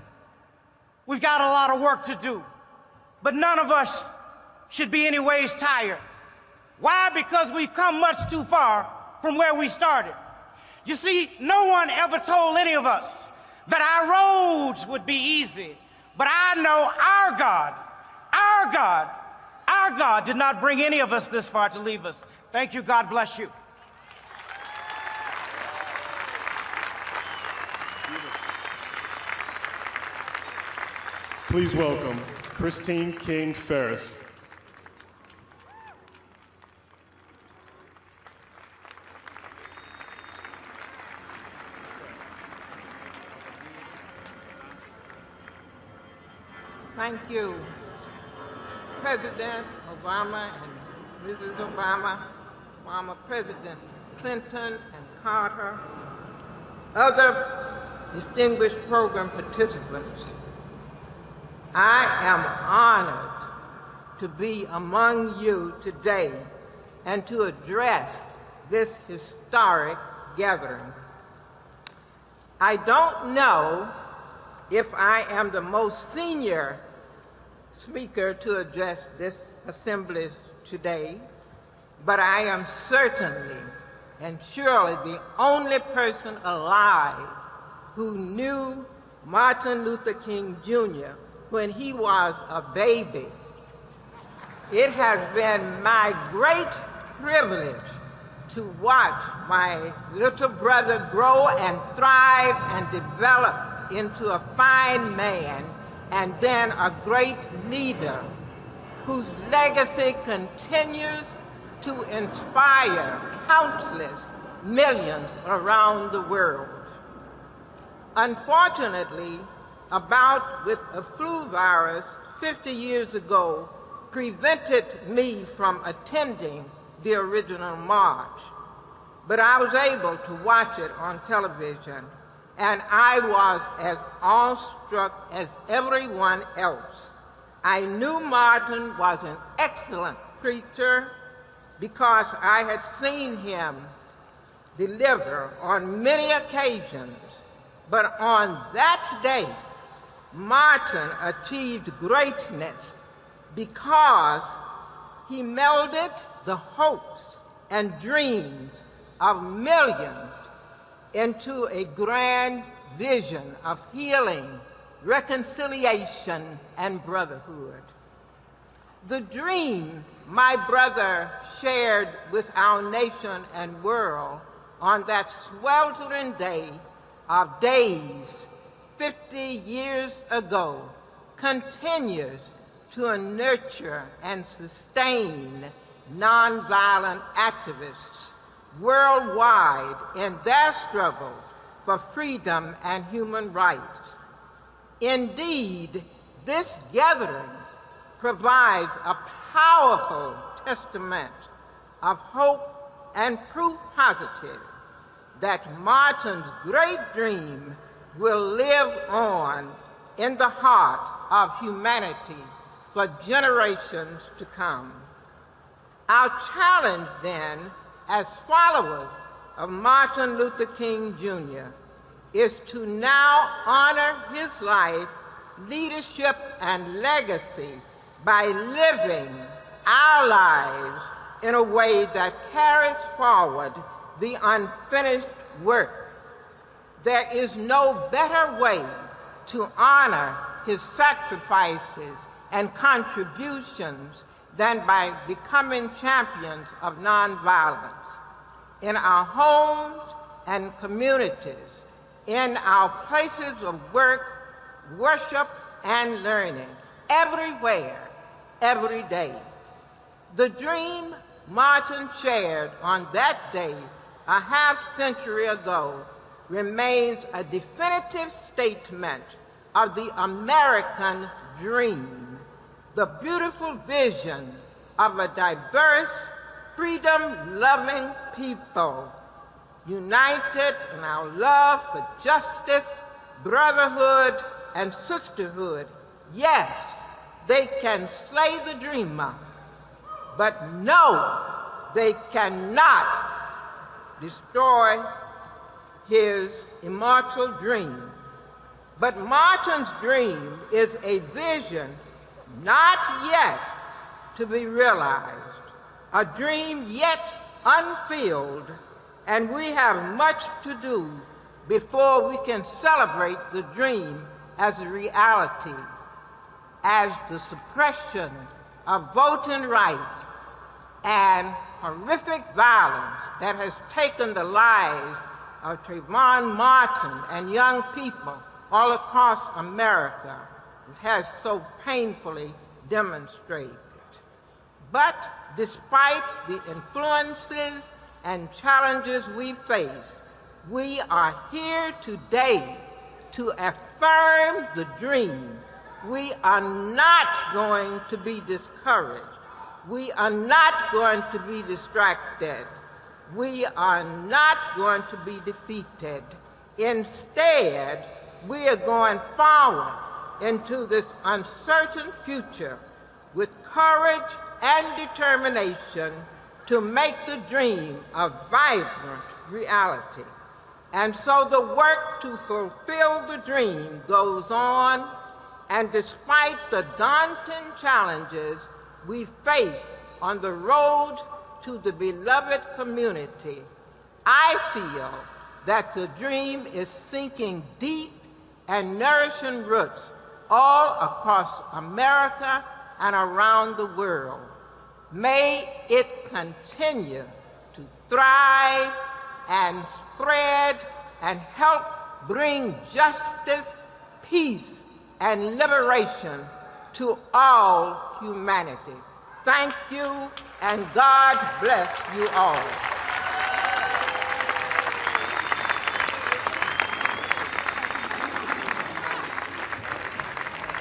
we've got a lot of work to do, but none of us should be any ways tired. Why? Because we've come much too far from where we started. You see, no one ever told any of us that our roads would be easy, but I know our God did not bring any of us this far to leave us. Thank you. God bless you. Please welcome Christine King Ferris. Thank you, President Obama and Mrs. Obama, former Presidents Clinton and Carter, other distinguished program participants. I am honored to be among you today and to address this historic gathering. I don't know if I am the most senior speaker to address this assembly today, but I am certainly and surely the only person alive who knew Martin Luther King Jr. when he was a baby. It has been my great privilege to watch my little brother grow and thrive and develop into a fine man and then a great leader whose legacy continues to inspire countless millions around the world. Unfortunately, a bout with a flu virus 50 years ago prevented me from attending the original march, but I was able to watch it on television, and I was as awestruck as everyone else. I knew Martin was an excellent preacher because I had seen him deliver on many occasions But on that day, Martin achieved greatness because he melded the hopes and dreams of millions into a grand vision of healing, reconciliation, and brotherhood. The dream my brother shared with our nation and world on that sweltering day of days 50 years ago continues to nurture and sustain nonviolent activists worldwide in their struggles for freedom and human rights. Indeed, this gathering provides a powerful testament of hope and proof positive that Martin's great dream will live on in the heart of humanity for generations to come. Our challenge then, as followers of Martin Luther King Jr., is to now honor his life, leadership, and legacy by living our lives in a way that carries forward the unfinished work. There is no better way to honor his sacrifices and contributions than by becoming champions of nonviolence in our homes and communities, in our places of work, worship, and learning, everywhere, every day. The dream Martin shared on that day, a half-century ago, remains a definitive statement of the American dream, the beautiful vision of a diverse, freedom-loving people, united in our love for justice, brotherhood, and sisterhood. Yes, they can slay the dreamer, but no, they cannot destroy his immortal dream. But Martin's dream is a vision not yet to be realized, a dream yet unfilled, and we have much to do before we can celebrate the dream as a reality, as the suppression of voting rights and horrific violence that has taken the lives of Trayvon Martin and young people all across America has so painfully demonstrated. But despite the influences and challenges we face, we are here today to affirm the dream. We are not going to be discouraged. We are not going to be distracted. We are not going to be defeated. Instead, we are going forward into this uncertain future with courage and determination to make the dream a vibrant reality. And so the work to fulfill the dream goes on, and despite the daunting challenges we face on the road to the beloved community, I feel that the dream is sinking deep and nourishing roots all across America and around the world. May it continue to thrive and spread and help bring justice, peace, and liberation to all humanity. Thank you, and God bless you all.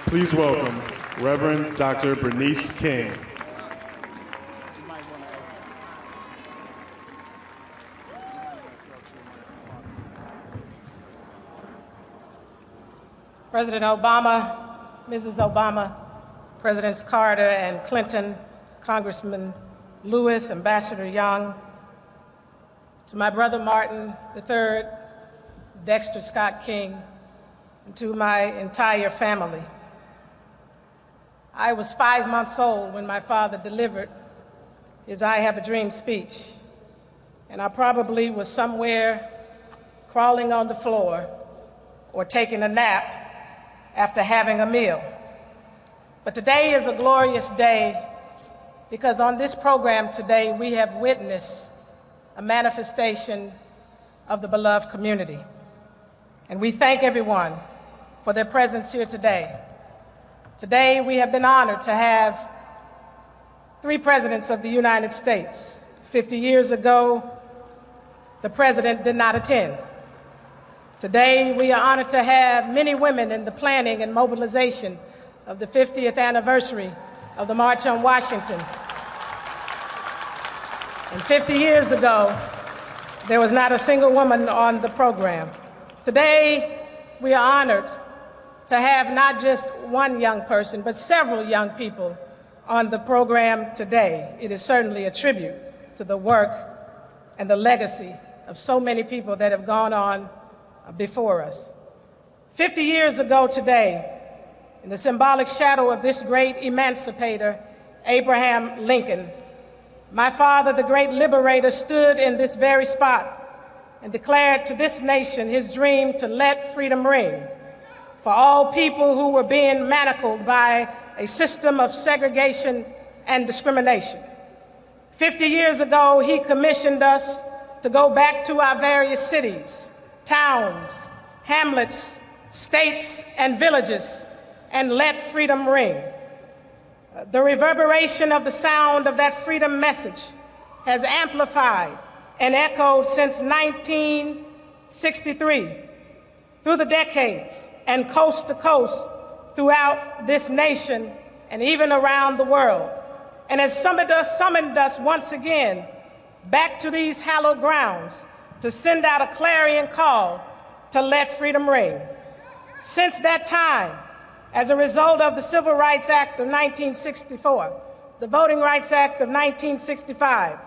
Please welcome Reverend Dr. Bernice King. President Obama, Mrs. Obama, Presidents Carter and Clinton, Congressman Lewis, Ambassador Young, to my brother Martin III, Dexter Scott King, and to my entire family. I was 5 months old when my father delivered his I Have a Dream speech, and I probably was somewhere crawling on the floor or taking a nap after having a meal. But today is a glorious day because on this program today we have witnessed a manifestation of the beloved community. And we thank everyone for their presence here today. Today we have been honored to have 3 presidents of the United States. 50 years ago, the president did not attend. Today we are honored to have many women in the planning and mobilization of the 50th anniversary of the March on Washington. And 50 years ago, there was not a single woman on the program. Today, we are honored to have not just one young person, but several young people on the program today. It is certainly a tribute to the work and the legacy of so many people that have gone on before us. 50 years ago today, in the symbolic shadow of this great emancipator, Abraham Lincoln, my father, the great liberator, stood in this very spot and declared to this nation his dream to let freedom ring for all people who were being manacled by a system of segregation and discrimination. 50 years ago, he commissioned us to go back to our various cities, towns, hamlets, states, and villages and let freedom ring. The reverberation of the sound of that freedom message has amplified and echoed since 1963 through the decades and coast to coast throughout this nation and even around the world, and has summoned us once again back to these hallowed grounds to send out a clarion call to let freedom ring. Since that time, as a result of the Civil Rights Act of 1964, the Voting Rights Act of 1965,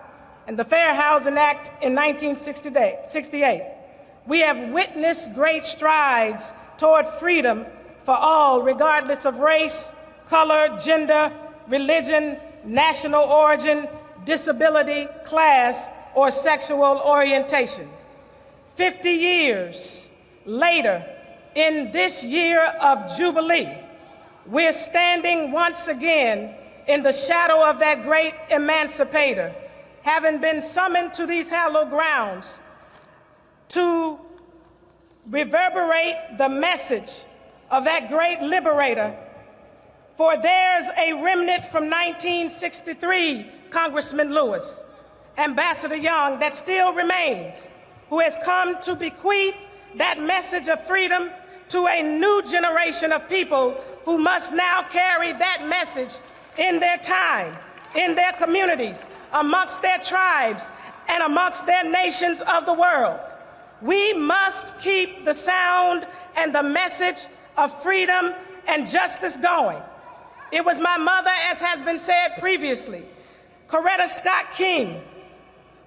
and the Fair Housing Act in 1968, we have witnessed great strides toward freedom for all, regardless of race, color, gender, religion, national origin, disability, class, or sexual orientation. 50 years later, in this year of Jubilee, we're standing once again in the shadow of that great emancipator, having been summoned to these hallowed grounds to reverberate the message of that great liberator. For there's a remnant from 1963, Congressman Lewis, Ambassador Young, that still remains, who has come to bequeath that message of freedom to a new generation of people who must now carry that message in their time, in their communities, amongst their tribes, and amongst their nations of the world. We must keep the sound and the message of freedom and justice going. It was my mother, as has been said previously, Coretta Scott King,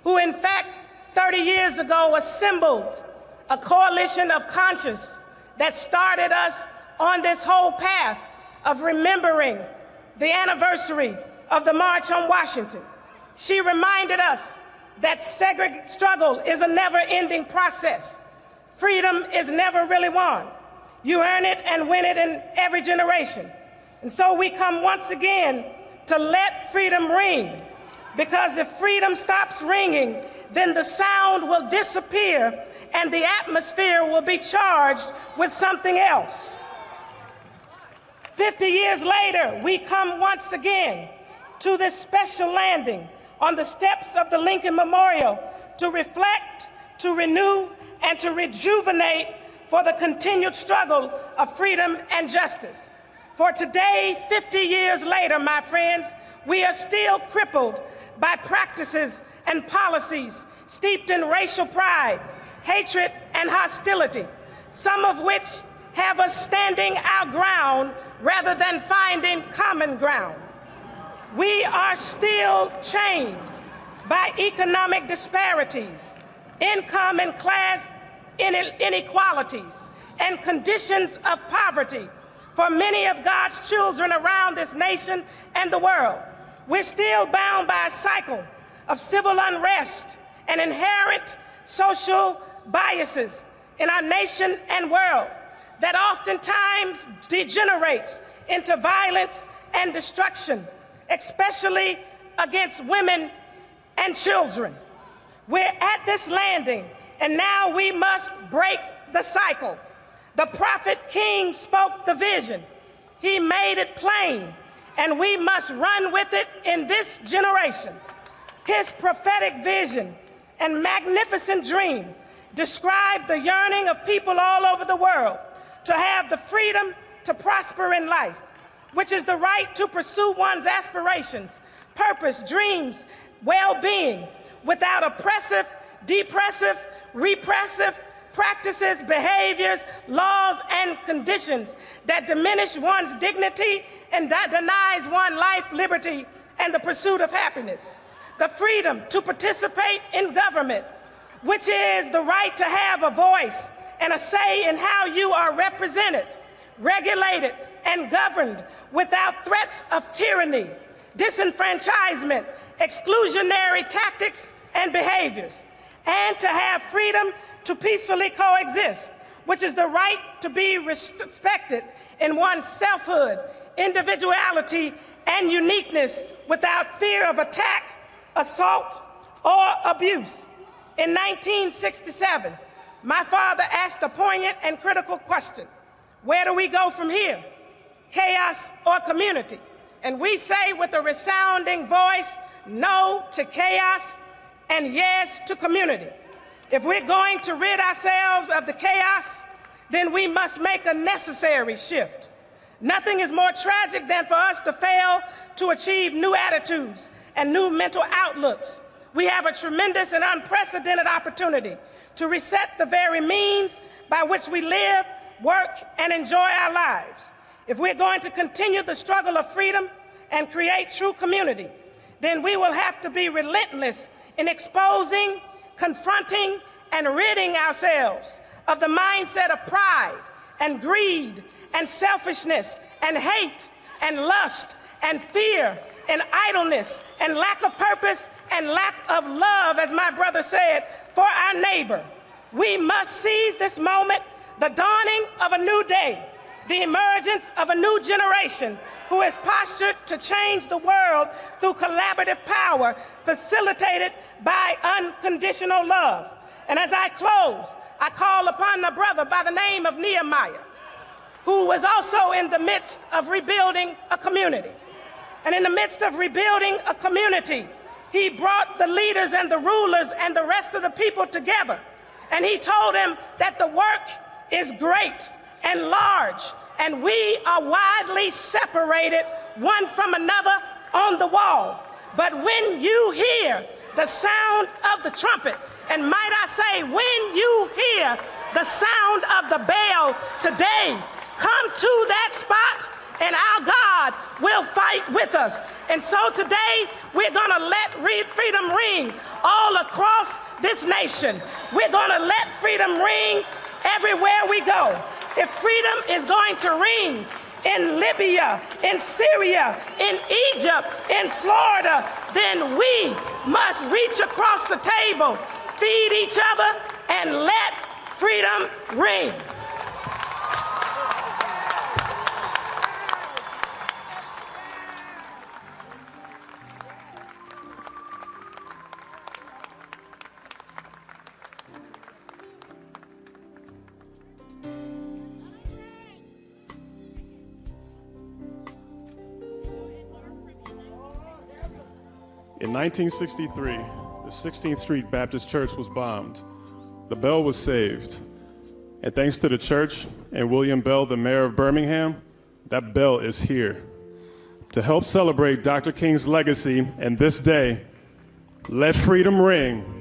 who in fact 30 years ago assembled a coalition of conscience that started us on this whole path of remembering the anniversary of the March on Washington. She reminded us that struggle is a never-ending process. Freedom is never really won. You earn it and win it in every generation. And so we come once again to let freedom ring, because if freedom stops ringing, then the sound will disappear and the atmosphere will be charged with something else. 50 years later, we come once again to this special landing on the steps of the Lincoln Memorial to reflect, to renew, and to rejuvenate for the continued struggle of freedom and justice. For today, 50 years later, my friends, we are still crippled by practices and policies steeped in racial pride, hatred, and hostility, some of which have us standing our ground rather than finding common ground. We are still chained by economic disparities, income and class inequalities and conditions of poverty for many of God's children around this nation and the world. We're still bound by a cycle of civil unrest and inherent social biases in our nation and world that oftentimes degenerates into violence and destruction, especially against women and children. We're at this landing, and now we must break the cycle. The prophet King spoke the vision. He made it plain, and we must run with it in this generation. His prophetic vision and magnificent dream described the yearning of people all over the world to have the freedom to prosper in life, which is the right to pursue one's aspirations, purpose, dreams, well-being, without oppressive, depressive, repressive practices, behaviors, laws, and conditions that diminish one's dignity and that denies one life, liberty, and the pursuit of happiness. The freedom to participate in government, which is the right to have a voice and a say in how you are represented, regulated, and governed without threats of tyranny, disenfranchisement, exclusionary tactics and behaviors, and to have freedom to peacefully coexist, which is the right to be respected in one's selfhood, individuality, and uniqueness without fear of attack, assault, or abuse. In 1967, my father asked a poignant and critical question: where do we go from here? Chaos or community? And we say with a resounding voice, no to chaos and yes to community. If we're going to rid ourselves of the chaos, then we must make a necessary shift. Nothing is more tragic than for us to fail to achieve new attitudes and new mental outlooks. We have a tremendous and unprecedented opportunity to reset the very means by which we live, work, and enjoy our lives. If we're going to continue the struggle of freedom and create true community, then we will have to be relentless in exposing, confronting, and ridding ourselves of the mindset of pride and greed and selfishness and hate and lust and fear and idleness and lack of purpose and lack of love, as my brother said, for our neighbor. We must seize this moment, the dawning of a new day, the emergence of a new generation who is postured to change the world through collaborative power facilitated by unconditional love. And as I close, I call upon a brother by the name of Nehemiah, who was also in the midst of rebuilding a community. And in the midst of rebuilding a community, he brought the leaders and the rulers and the rest of the people together. And he told them that the work is great and large, and we are widely separated one from another on the wall. But when you hear the sound of the trumpet, and might I say, when you hear the sound of the bell today, come to that spot and our God will fight with us. And so today we're going to let freedom ring all across this nation. We're going to let freedom ring everywhere we go. If freedom is going to ring in Libya, in Syria, in Egypt, in Florida, then we must reach across the table, feed each other, and let freedom ring. In 1963, the 16th Street Baptist Church was bombed. The bell was saved. And thanks to the church and William Bell, the mayor of Birmingham, that bell is here. To help celebrate Dr. King's legacy and this day, let freedom ring.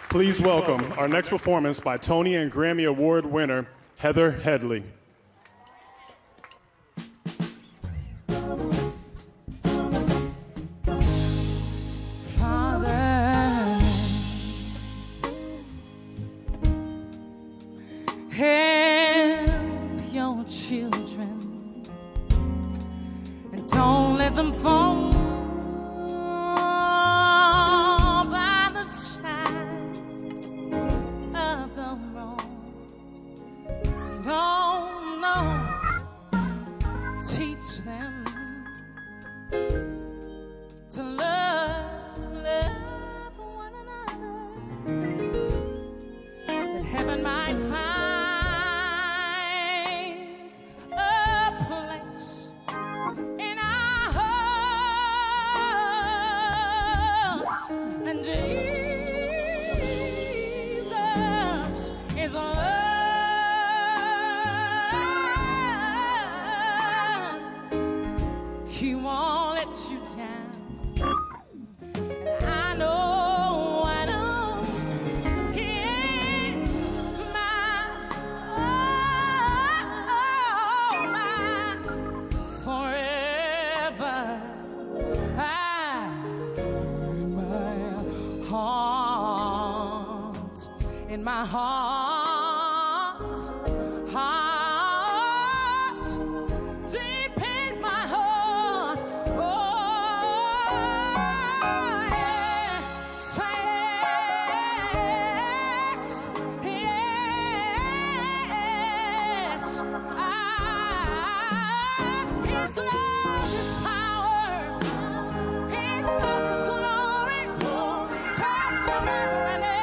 Please welcome our next performance by Tony and Grammy Award winner, Heather Headley. Father, help your children and don't let them fall by the side of the road. Don't know, teach them to love one another, that heaven might find a place in our hearts. And Jesus is love. He won't let you down. I know, He is my forever. In my heart, deep in my heart. Oh, yeah. Say yes, His love is power, His love is glory, touch forever and ever.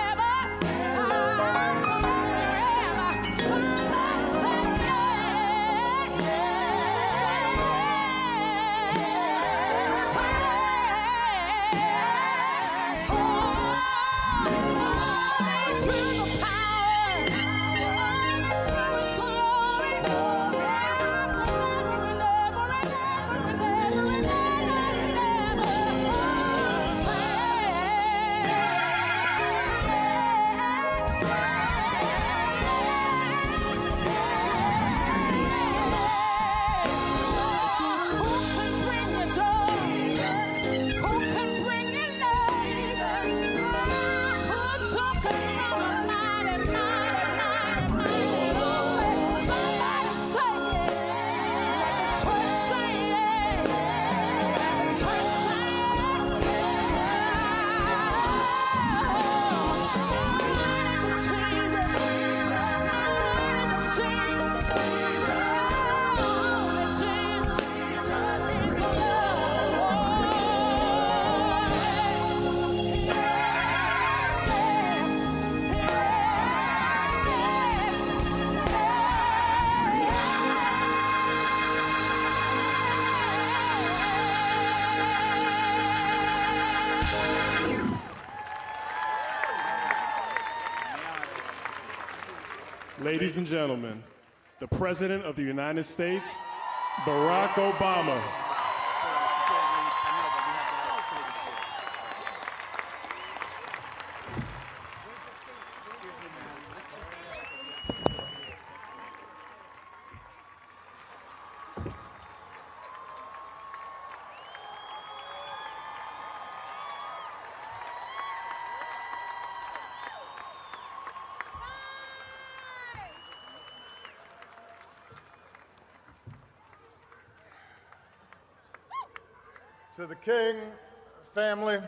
Ladies and gentlemen, the President of the United States, Barack Obama. To the King family,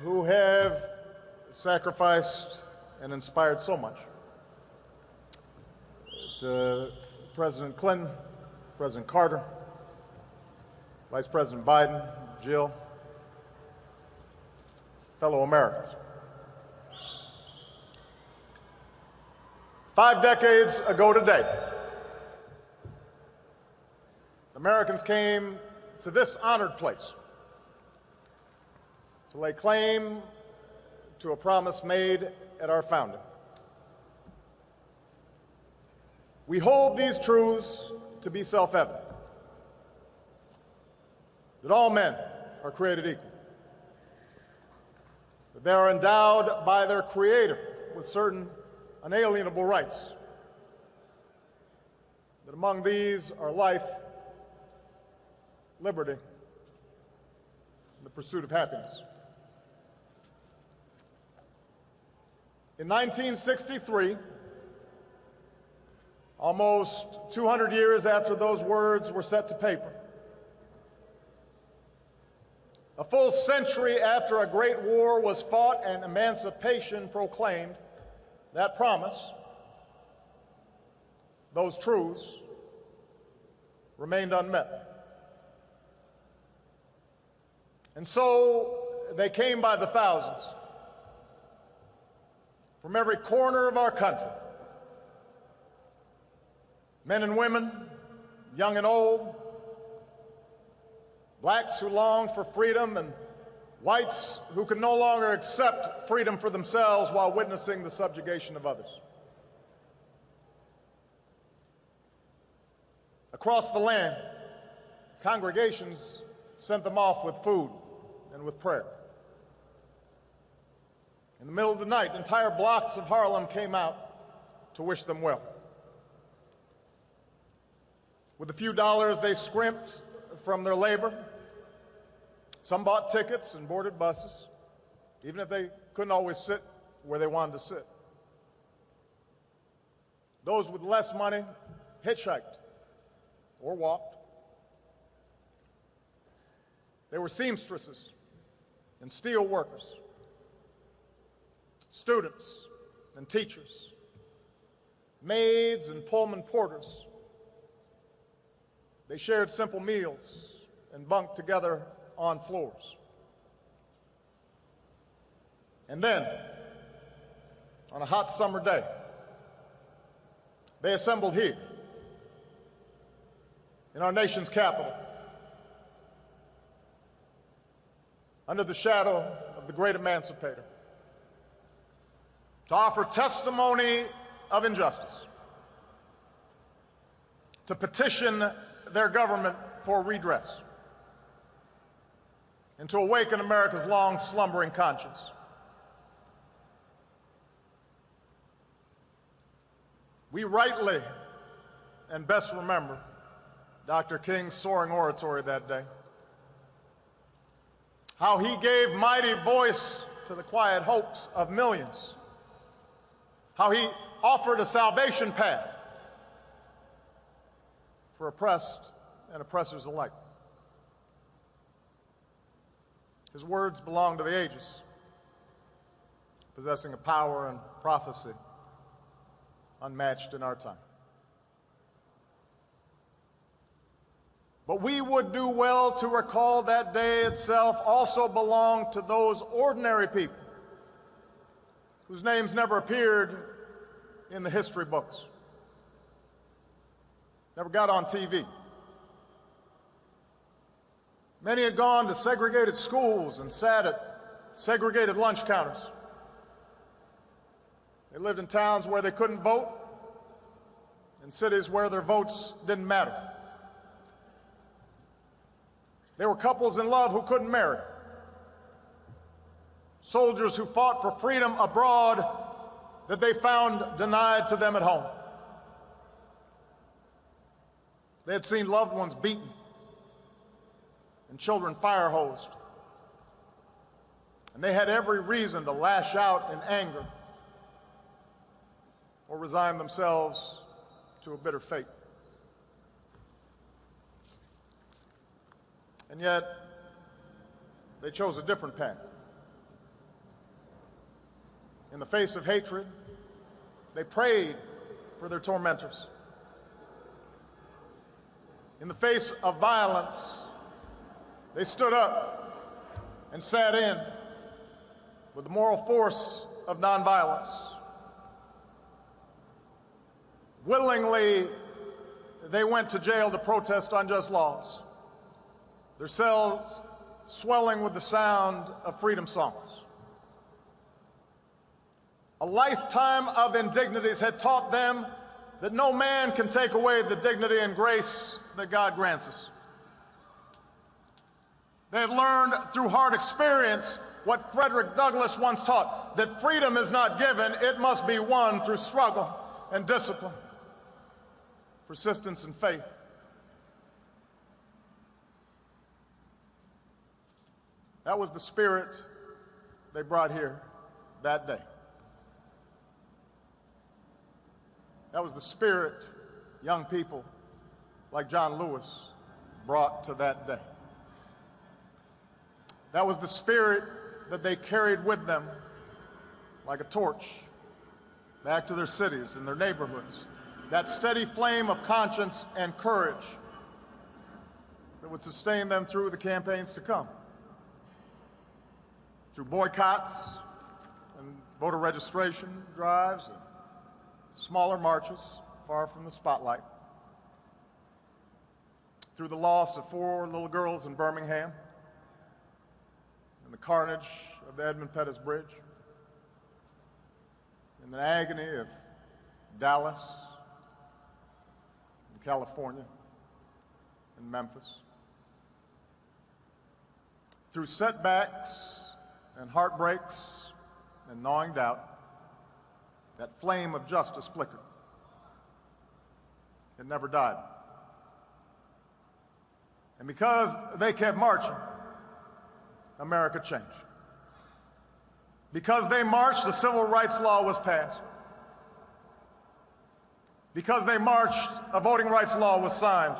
who have sacrificed and inspired so much. To President Clinton, President Carter, Vice President Biden, Jill, fellow Americans. 5 decades ago today, Americans came to this honored place to lay claim to a promise made at our founding. We hold these truths to be self-evident, that all men are created equal, that they are endowed by their Creator with certain unalienable rights, that among these are life, liberty, and the pursuit of happiness. In 1963, almost 200 years after those words were set to paper, a full century after a great war was fought and emancipation proclaimed, that promise, those truths, remained unmet. And so they came by the thousands from every corner of our country. Men and women, young and old, blacks who longed for freedom and whites who could no longer accept freedom for themselves while witnessing the subjugation of others. Across the land, congregations sent them off with food and with prayer. In the middle of the night, entire blocks of Harlem came out to wish them well. With a few dollars they scrimped from their labor, some bought tickets and boarded buses, even if they couldn't always sit where they wanted to sit. Those with less money hitchhiked or walked. They were seamstresses and steel workers, students and teachers, maids and Pullman porters. They shared simple meals and bunked together on floors. And then, on a hot summer day, they assembled here in our nation's capital under the shadow of the great emancipator to offer testimony of injustice, to petition their government for redress, and to awaken America's long slumbering conscience. We rightly and best remember Dr. King's soaring oratory that day, how he gave mighty voice to the quiet hopes of millions, how he offered a salvation path for oppressed and oppressors alike. His words belong to the ages, possessing a power and prophecy unmatched in our time. But we would do well to recall that day itself also belonged to those ordinary people whose names never appeared in the history books, never got on TV. Many had gone to segregated schools and sat at segregated lunch counters. They lived in towns where they couldn't vote, in cities where their votes didn't matter. There were couples in love who couldn't marry, soldiers who fought for freedom abroad that they found denied to them at home. They had seen loved ones beaten and children fire-hosed, and they had every reason to lash out in anger or resign themselves to a bitter fate. And yet, they chose a different path. In the face of hatred, they prayed for their tormentors. In the face of violence, they stood up and sat in with the moral force of nonviolence. Willingly, they went to jail to protest unjust laws, their cells swelling with the sound of freedom songs. A lifetime of indignities had taught them that no man can take away the dignity and grace that God grants us. They had learned through hard experience what Frederick Douglass once taught, that freedom is not given, it must be won through struggle and discipline, persistence and faith. That was the spirit they brought here that day. That was the spirit young people like John Lewis brought to that day. That was the spirit that they carried with them like a torch back to their cities and their neighborhoods. That steady flame of conscience and courage that would sustain them through the campaigns to come. Through boycotts and voter registration drives and smaller marches far from the spotlight. Through the loss of 4 little girls in Birmingham and the carnage of the Edmund Pettus Bridge, in the agony of Dallas and California and Memphis. Through setbacks and heartbreaks and gnawing doubt, that flame of justice flickered. It never died. And because they kept marching, America changed. Because they marched, the civil rights law was passed. Because they marched, a voting rights law was signed.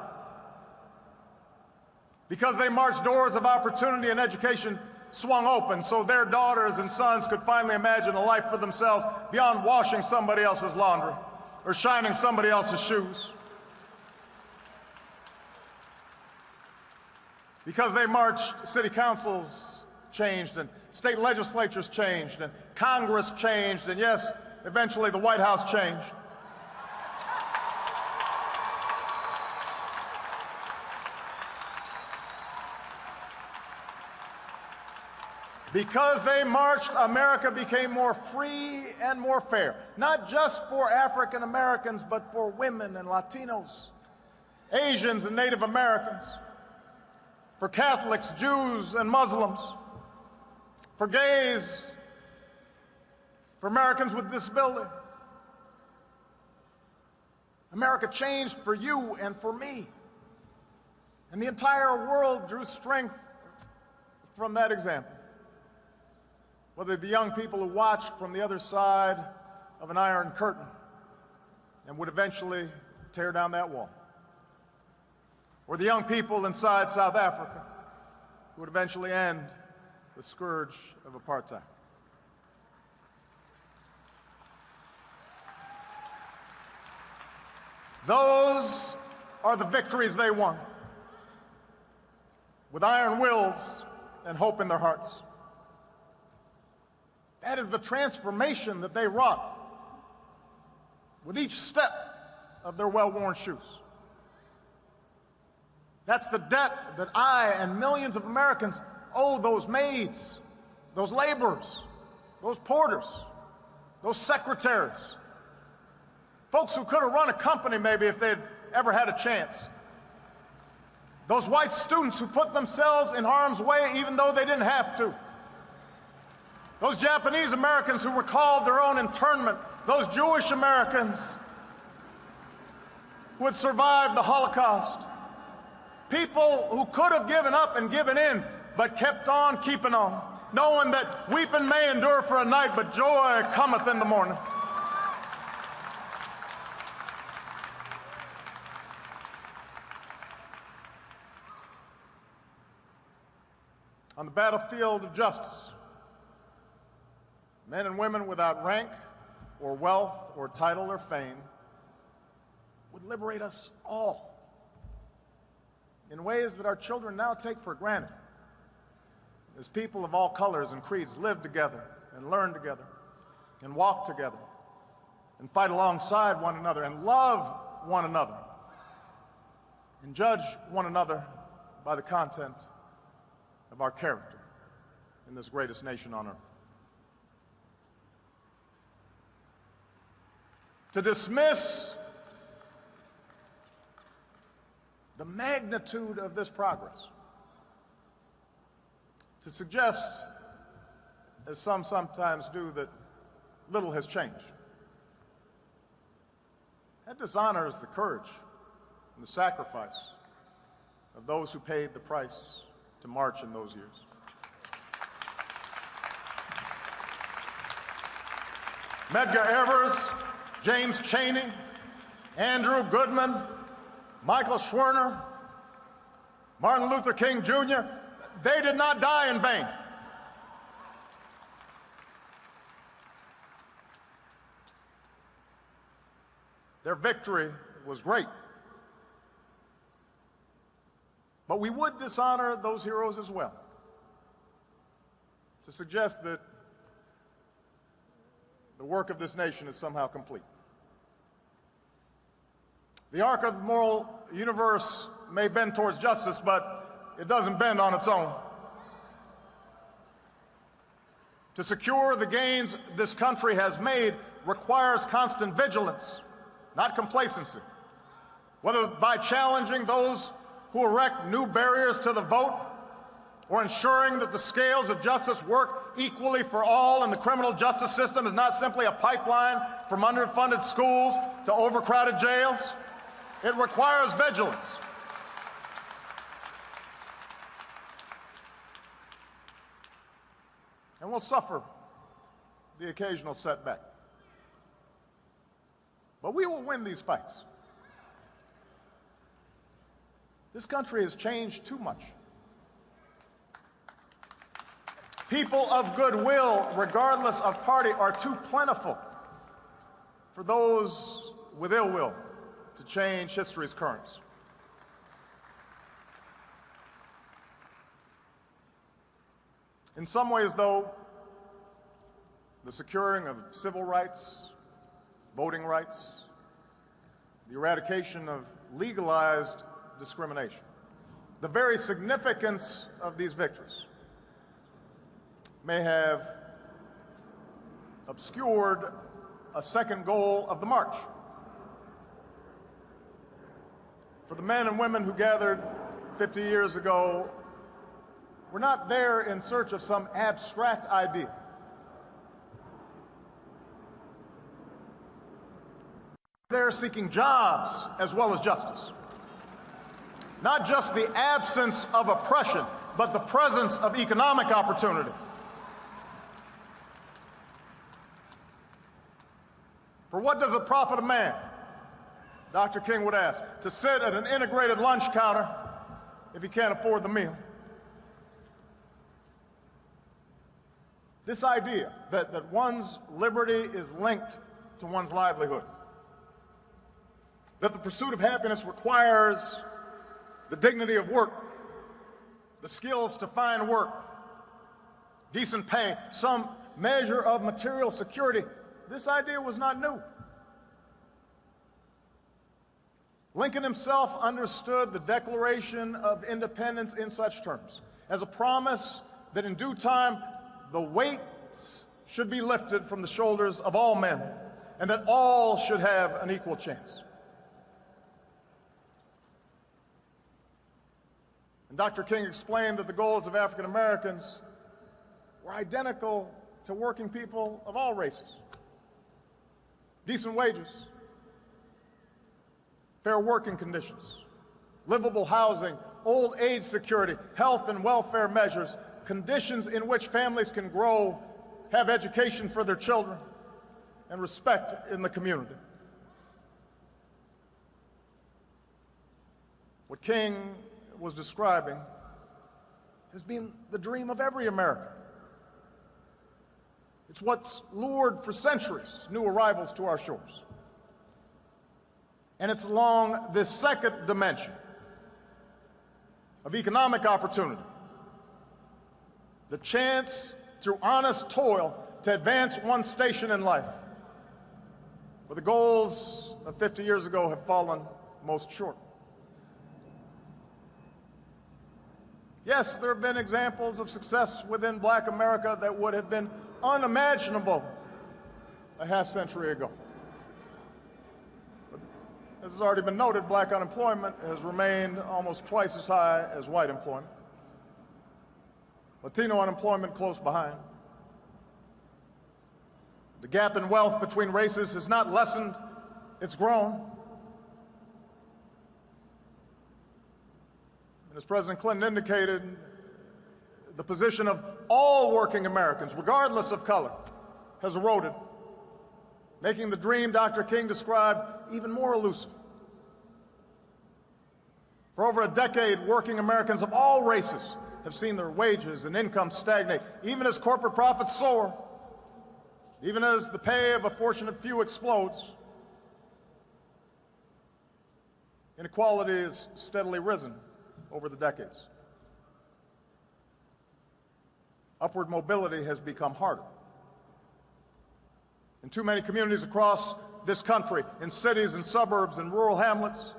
Because they marched, doors of opportunity and education swung open so their daughters and sons could finally imagine a life for themselves beyond washing somebody else's laundry or shining somebody else's shoes. Because they marched, city councils changed and state legislatures changed and Congress changed and yes, eventually the White House changed. Because they marched, America became more free and more fair, not just for African Americans, but for women and Latinos, Asians and Native Americans, for Catholics, Jews and Muslims, for gays, for Americans with disabilities. America changed for you and for me. And the entire world drew strength from that example. Whether the young people who watched from the other side of an iron curtain and would eventually tear down that wall, or the young people inside South Africa who would eventually end the scourge of apartheid. Those are the victories they won, with iron wills and hope in their hearts. That is the transformation that they wrought with each step of their well-worn shoes. That's the debt that I and millions of Americans owe those maids, those laborers, those porters, those secretaries, folks who could have run a company maybe if they'd ever had a chance. Those white students who put themselves in harm's way even though they didn't have to. Those Japanese Americans who recalled their own internment, those Jewish Americans who had survived the Holocaust, people who could have given up and given in, but kept on keeping on, knowing that weeping may endure for a night, but joy cometh in the morning. On the battlefield of justice, men and women without rank or wealth or title or fame would liberate us all in ways that our children now take for granted, as people of all colors and creeds live together and learn together and walk together and fight alongside one another and love one another and judge one another by the content of our character in this greatest nation on earth. To dismiss the magnitude of this progress, to suggest as some sometimes do, that little has changed. That dishonors the courage and the sacrifice of those who paid the price to march in those years. Medgar Evers, James Chaney, Andrew Goodman, Michael Schwerner, Martin Luther King Jr., they did not die in vain. Their victory was great. But we would dishonor those heroes as well, to suggest that the work of this nation is somehow complete. The arc of the moral universe may bend towards justice, but it doesn't bend on its own. To secure the gains this country has made requires constant vigilance, not complacency, whether by challenging those who erect new barriers to the vote, or ensuring that the scales of justice work equally for all and the criminal justice system is not simply a pipeline from underfunded schools to overcrowded jails. It requires vigilance. And we'll suffer the occasional setback. But we will win these fights. This country has changed too much. People of goodwill, regardless of party, are too plentiful for those with ill will to change history's currents. In some ways, though, the securing of civil rights, voting rights, the eradication of legalized discrimination, the very significance of these victories may have obscured a second goal of the march. For the men and women who gathered 50 years ago, we're not there in search of some abstract idea. They're seeking jobs as well as justice. Not just the absence of oppression, but the presence of economic opportunity. For what does it profit a man, Dr. King would ask, to sit at an integrated lunch counter if he can't afford the meal? This idea that one's liberty is linked to one's livelihood, that the pursuit of happiness requires the dignity of work, the skills to find work, decent pay, some measure of material security, this idea was not new. Lincoln himself understood the Declaration of Independence in such terms, as a promise that in due time the weights should be lifted from the shoulders of all men, and that all should have an equal chance. And Dr. King explained that the goals of African Americans were identical to working people of all races. Decent wages, fair working conditions, livable housing, old age security, health and welfare measures, conditions in which families can grow, have education for their children, and respect in the community. What King was describing has been the dream of every American. It's what's lured for centuries new arrivals to our shores. And it's along this second dimension of economic opportunity, the chance through honest toil to advance one station in life, where the goals of 50 years ago have fallen most short. Yes, there have been examples of success within Black America that would have been unimaginable a half-century ago. But as has already been noted, Black unemployment has remained almost twice as high as white employment. Latino unemployment close behind. The gap in wealth between races has not lessened, it's grown. And as President Clinton indicated, the position of all working Americans, regardless of color, has eroded, making the dream Dr. King described even more elusive. For over a decade, working Americans of all races have seen their wages and income stagnate, even as corporate profits soar, even as the pay of a fortunate few explodes. Inequality has steadily risen over the decades. Upward mobility has become harder. In too many communities across this country, in cities and suburbs and rural hamlets,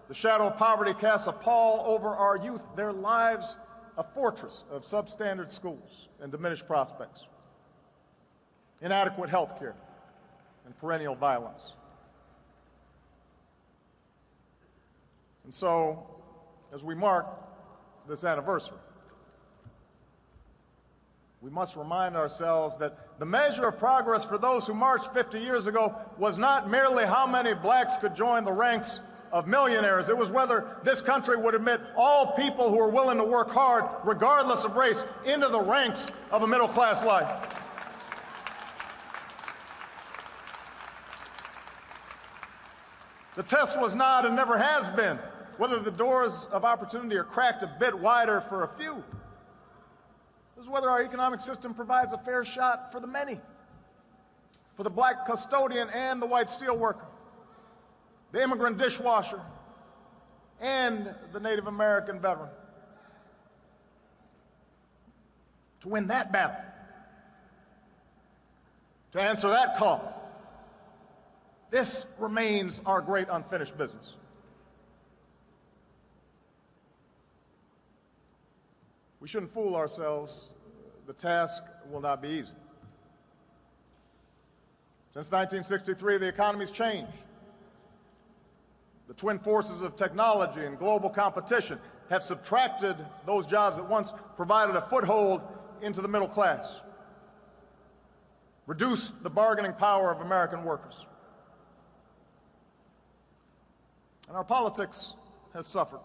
the shadow of poverty casts a pall over our youth, their lives a fortress of substandard schools and diminished prospects, inadequate health care, and perennial violence. And so, as we mark this anniversary, we must remind ourselves that the measure of progress for those who marched 50 years ago was not merely how many blacks could join the ranks of millionaires. It was whether this country would admit all people who are willing to work hard, regardless of race, into the ranks of a middle-class life. The test was not and never has been whether the doors of opportunity are cracked a bit wider for a few. This is whether our economic system provides a fair shot for the many, for the black custodian and the white steelworker, the immigrant dishwasher, and the Native American veteran. To win that battle, to answer that call, this remains our great unfinished business. We shouldn't fool ourselves. The task will not be easy. Since 1963, the economy's changed. The twin forces of technology and global competition have subtracted those jobs that once provided a foothold into the middle class, reduced the bargaining power of American workers. And our politics has suffered.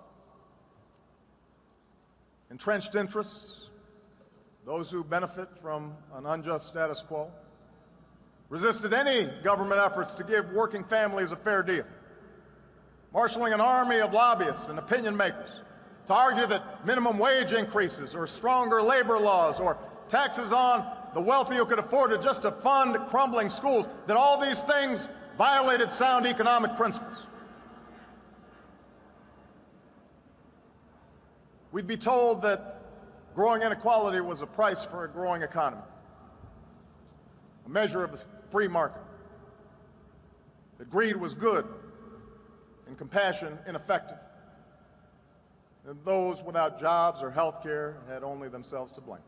Entrenched interests, those who benefit from an unjust status quo, resisted any government efforts to give working families a fair deal, marshaling an army of lobbyists and opinion makers to argue that minimum wage increases or stronger labor laws or taxes on the wealthy who could afford it just to fund crumbling schools, that all these things violated sound economic principles. We'd be told that growing inequality was a price for a growing economy, a measure of the free market, that greed was good and compassion ineffective, and those without jobs or health care had only themselves to blame.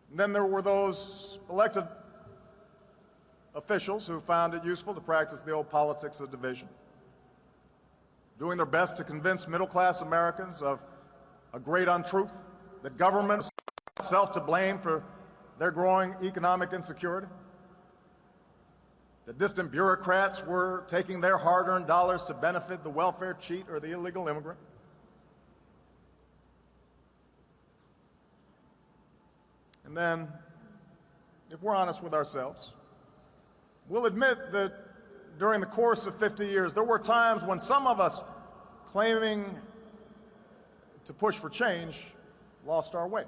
And then there were those elected officials who found it useful to practice the old politics of division, doing their best to convince middle-class Americans of a great untruth, that government is itself to blame for their growing economic insecurity, that distant bureaucrats were taking their hard-earned dollars to benefit the welfare cheat or the illegal immigrant. And then, if we're honest with ourselves, we'll admit that during the course of 50 years, there were times when some of us, claiming to push for change, lost our way.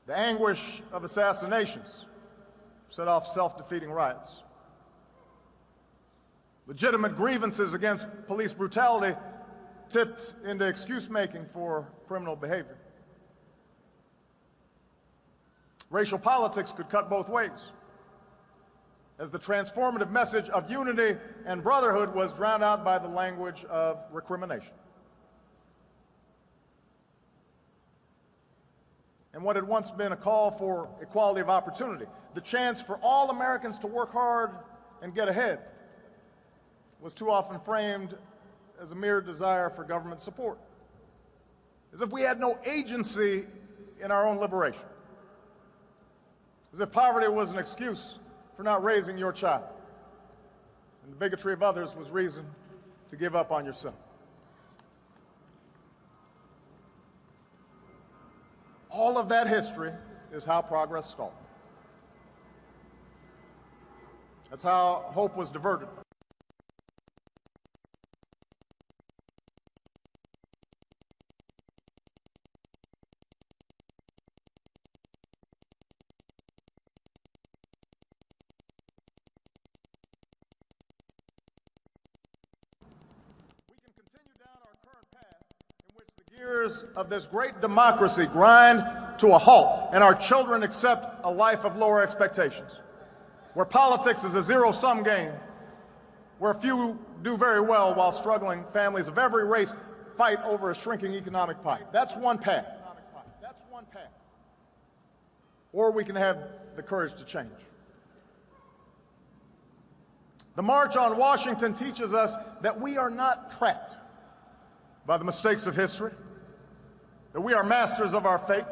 The anguish of assassinations set off self-defeating riots. Legitimate grievances against police brutality tipped into excuse-making for criminal behavior. Racial politics could cut both ways, as the transformative message of unity and brotherhood was drowned out by the language of recrimination. And what had once been a call for equality of opportunity, the chance for all Americans to work hard and get ahead, was too often framed as a mere desire for government support, as if we had no agency in our own liberation. As if poverty was an excuse for not raising your child, and the bigotry of others was reason to give up on yourself. All of that history is how progress stalled. That's how hope was diverted. Years of this great democracy grind to a halt, and our children accept a life of lower expectations, where politics is a zero-sum game, where a few do very well while struggling families of every race fight over a shrinking economic pie. That's one path. That's one path. Or we can have the courage to change. The March on Washington teaches us that we are not trapped by the mistakes of history, that we are masters of our fate.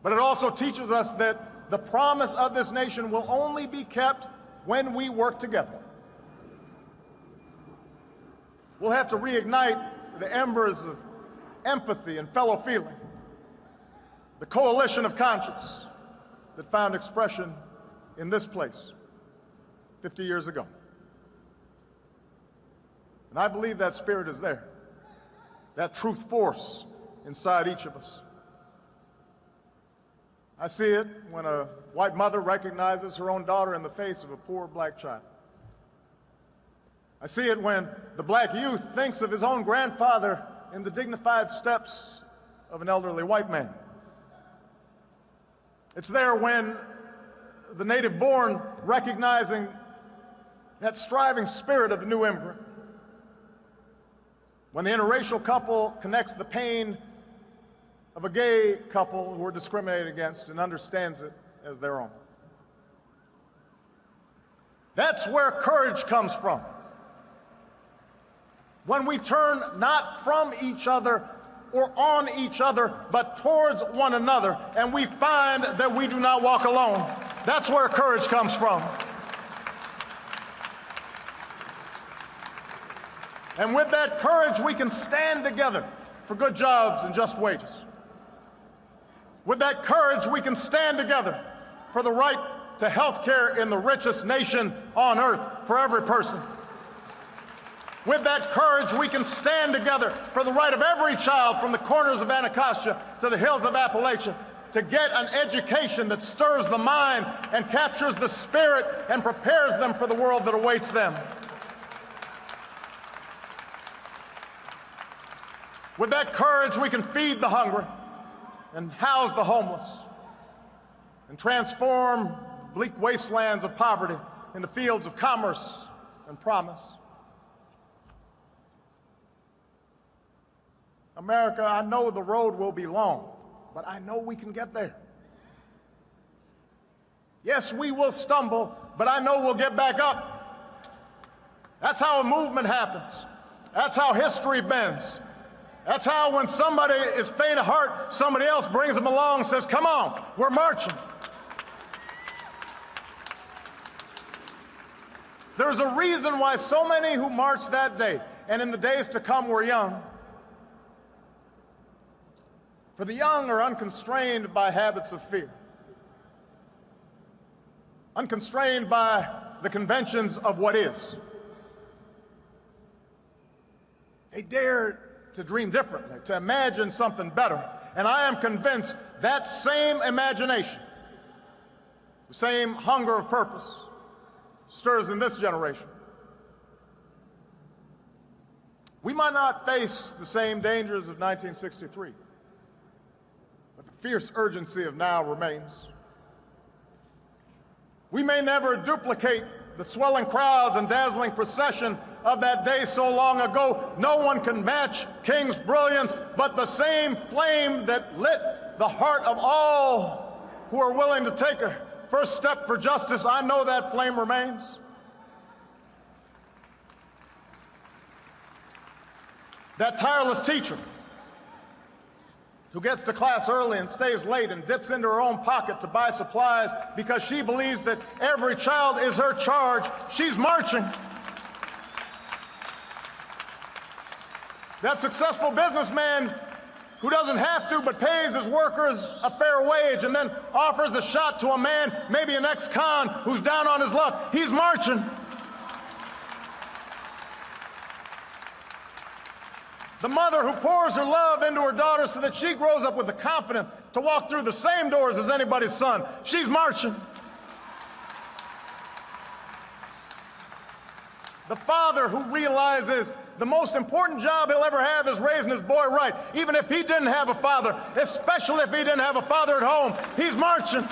But it also teaches us that the promise of this nation will only be kept when we work together. We'll have to reignite the embers of empathy and fellow feeling, the coalition of conscience that found expression in this place 50 years ago. And I believe that spirit is there, that truth force inside each of us. I see it when a white mother recognizes her own daughter in the face of a poor black child. I see it when the black youth thinks of his own grandfather in the dignified steps of an elderly white man. It's there when the native born recognizing that striving spirit of the new immigrant. When the interracial couple connects the pain of a gay couple who are discriminated against and understands it as their own. That's where courage comes from. When we turn not from each other or on each other, but towards one another, and we find that we do not walk alone. That's where courage comes from. And with that courage, we can stand together for good jobs and just wages. With that courage, we can stand together for the right to health care in the richest nation on earth for every person. With that courage, we can stand together for the right of every child from the corners of Anacostia to the hills of Appalachia to get an education that stirs the mind and captures the spirit and prepares them for the world that awaits them. With that courage, we can feed the hungry and house the homeless and transform bleak wastelands of poverty into fields of commerce and promise. America, I know the road will be long, but I know we can get there. Yes, we will stumble, but I know we'll get back up. That's how a movement happens. That's how history bends. That's how when somebody is faint of heart, somebody else brings them along and says, come on, we're marching. There's a reason why so many who marched that day and in the days to come were young. For the young are unconstrained by habits of fear, unconstrained by the conventions of what is. They dare to dream differently, to imagine something better. And I am convinced that same imagination, the same hunger of purpose, stirs in this generation. We might not face the same dangers of 1963, but the fierce urgency of now remains. We may never duplicate the swelling crowds and dazzling procession of that day so long ago. No one can match King's brilliance, but the same flame that lit the heart of all who are willing to take a first step for justice, I know that flame remains. That tireless teacher who gets to class early and stays late and dips into her own pocket to buy supplies because she believes that every child is her charge, she's marching. That successful businessman who doesn't have to but pays his workers a fair wage and then offers a shot to a man, maybe an ex-con, who's down on his luck, he's marching. The mother who pours her love into her daughter so that she grows up with the confidence to walk through the same doors as anybody's son, she's marching. The father who realizes the most important job he'll ever have is raising his boy right, even if he didn't have a father, especially if he didn't have a father at home, he's marching.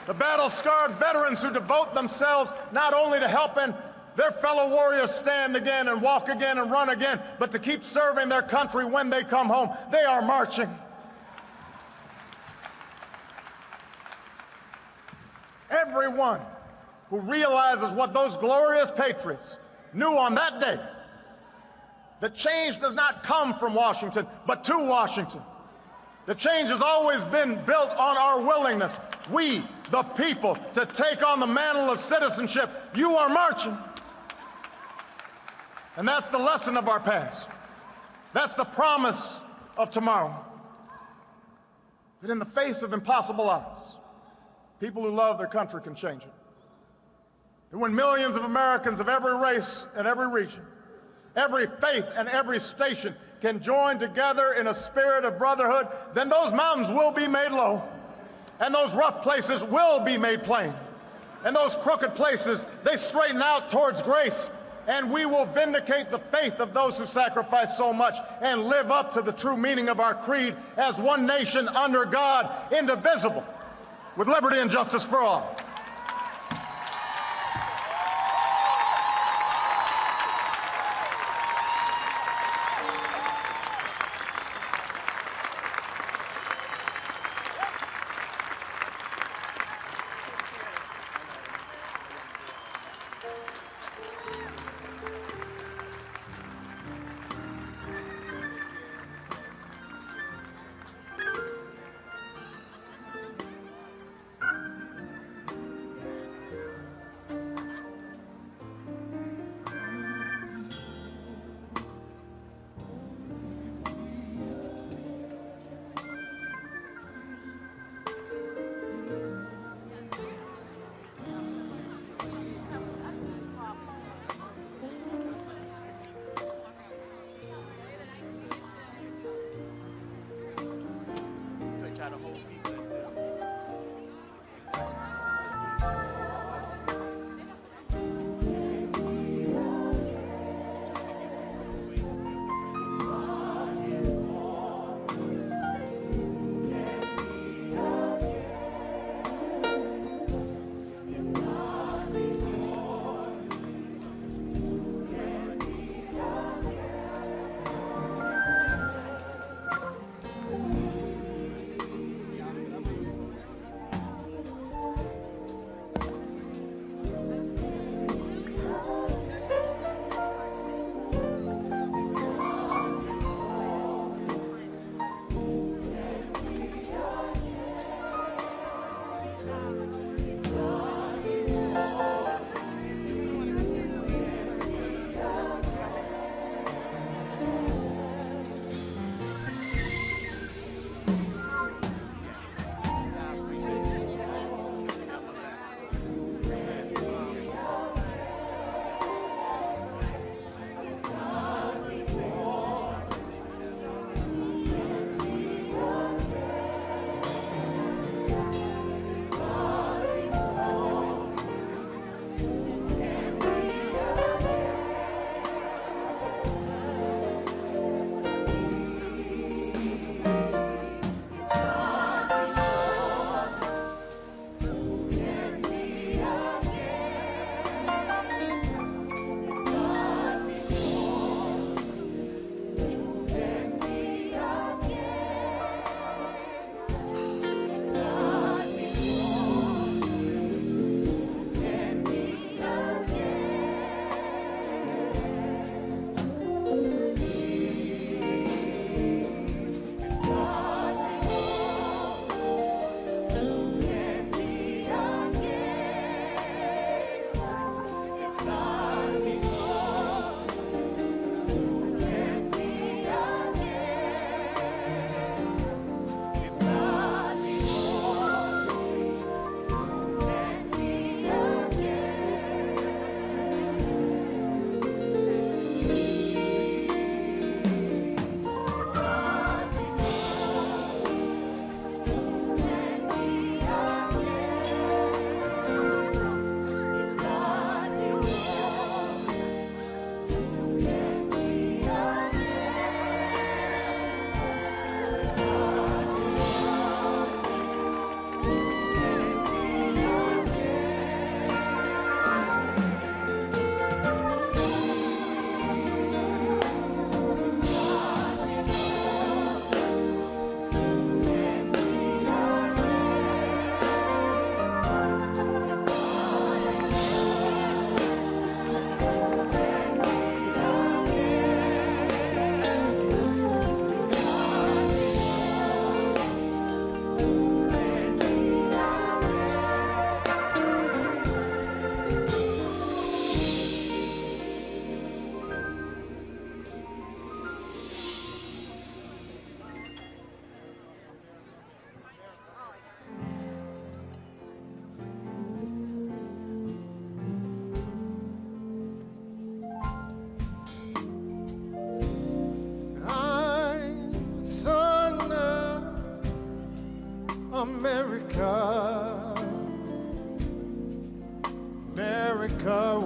The battle-scarred veterans who devote themselves not only to helping their fellow warriors stand again and walk again and run again, but to keep serving their country when they come home, they are marching. Everyone who realizes what those glorious patriots knew on that day, that change does not come from Washington, but to Washington. The change has always been built on our willingness, we, the people, to take on the mantle of citizenship. You are marching. And that's the lesson of our past. That's the promise of tomorrow. That in the face of impossible odds, people who love their country can change it. And when millions of Americans of every race and every region, every faith and every station can join together in a spirit of brotherhood, then those mountains will be made low, and those rough places will be made plain, and those crooked places, they straighten out towards grace, and we will vindicate the faith of those who sacrifice so much and live up to the true meaning of our creed as one nation under God, indivisible, with liberty and justice for all.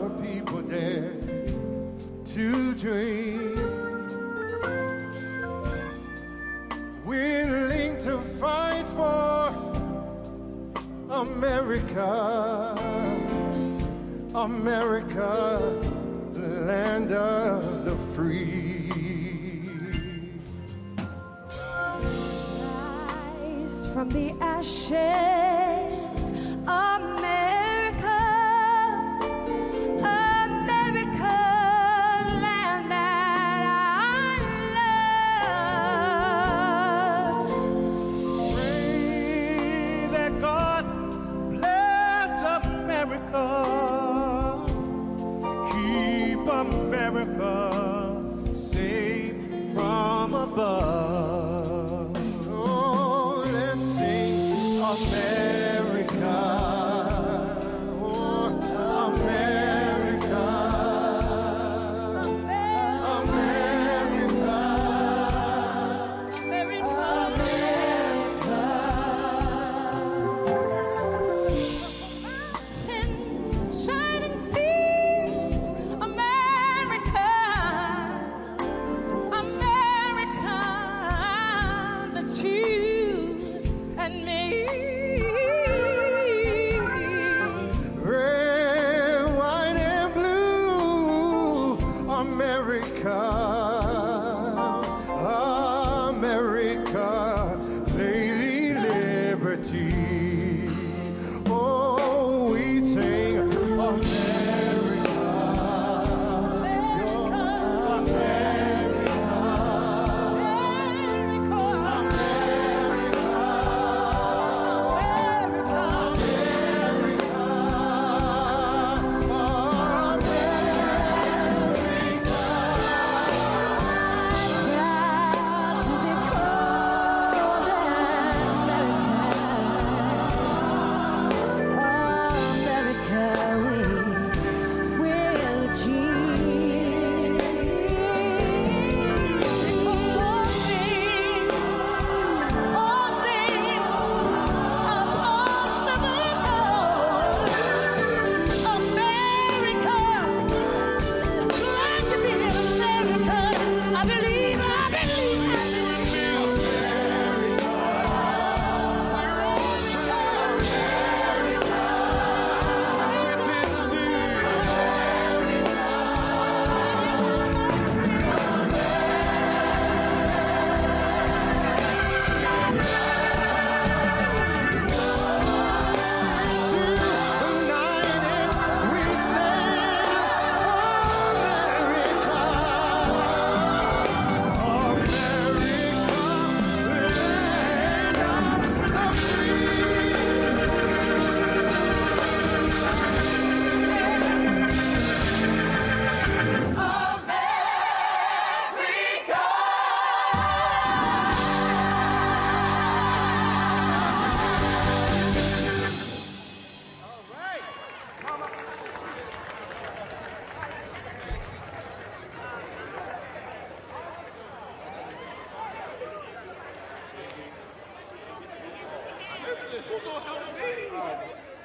our people dare to dream. Willing to fight for America, America, land of the free. Rise from the ashes, America, America, land that I love. Pray that God bless America, keep America safe from above. Oh, let's sing America, oh, America, America, Mountains, shining seas, America, America, that's you and me. red, white, and blue, America, America, Lady Liberty. Oh, we sing America, your America,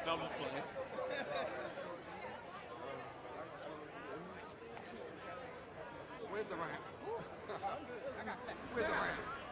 No, I'm just playing. Where's the ramp? Where's the ramp?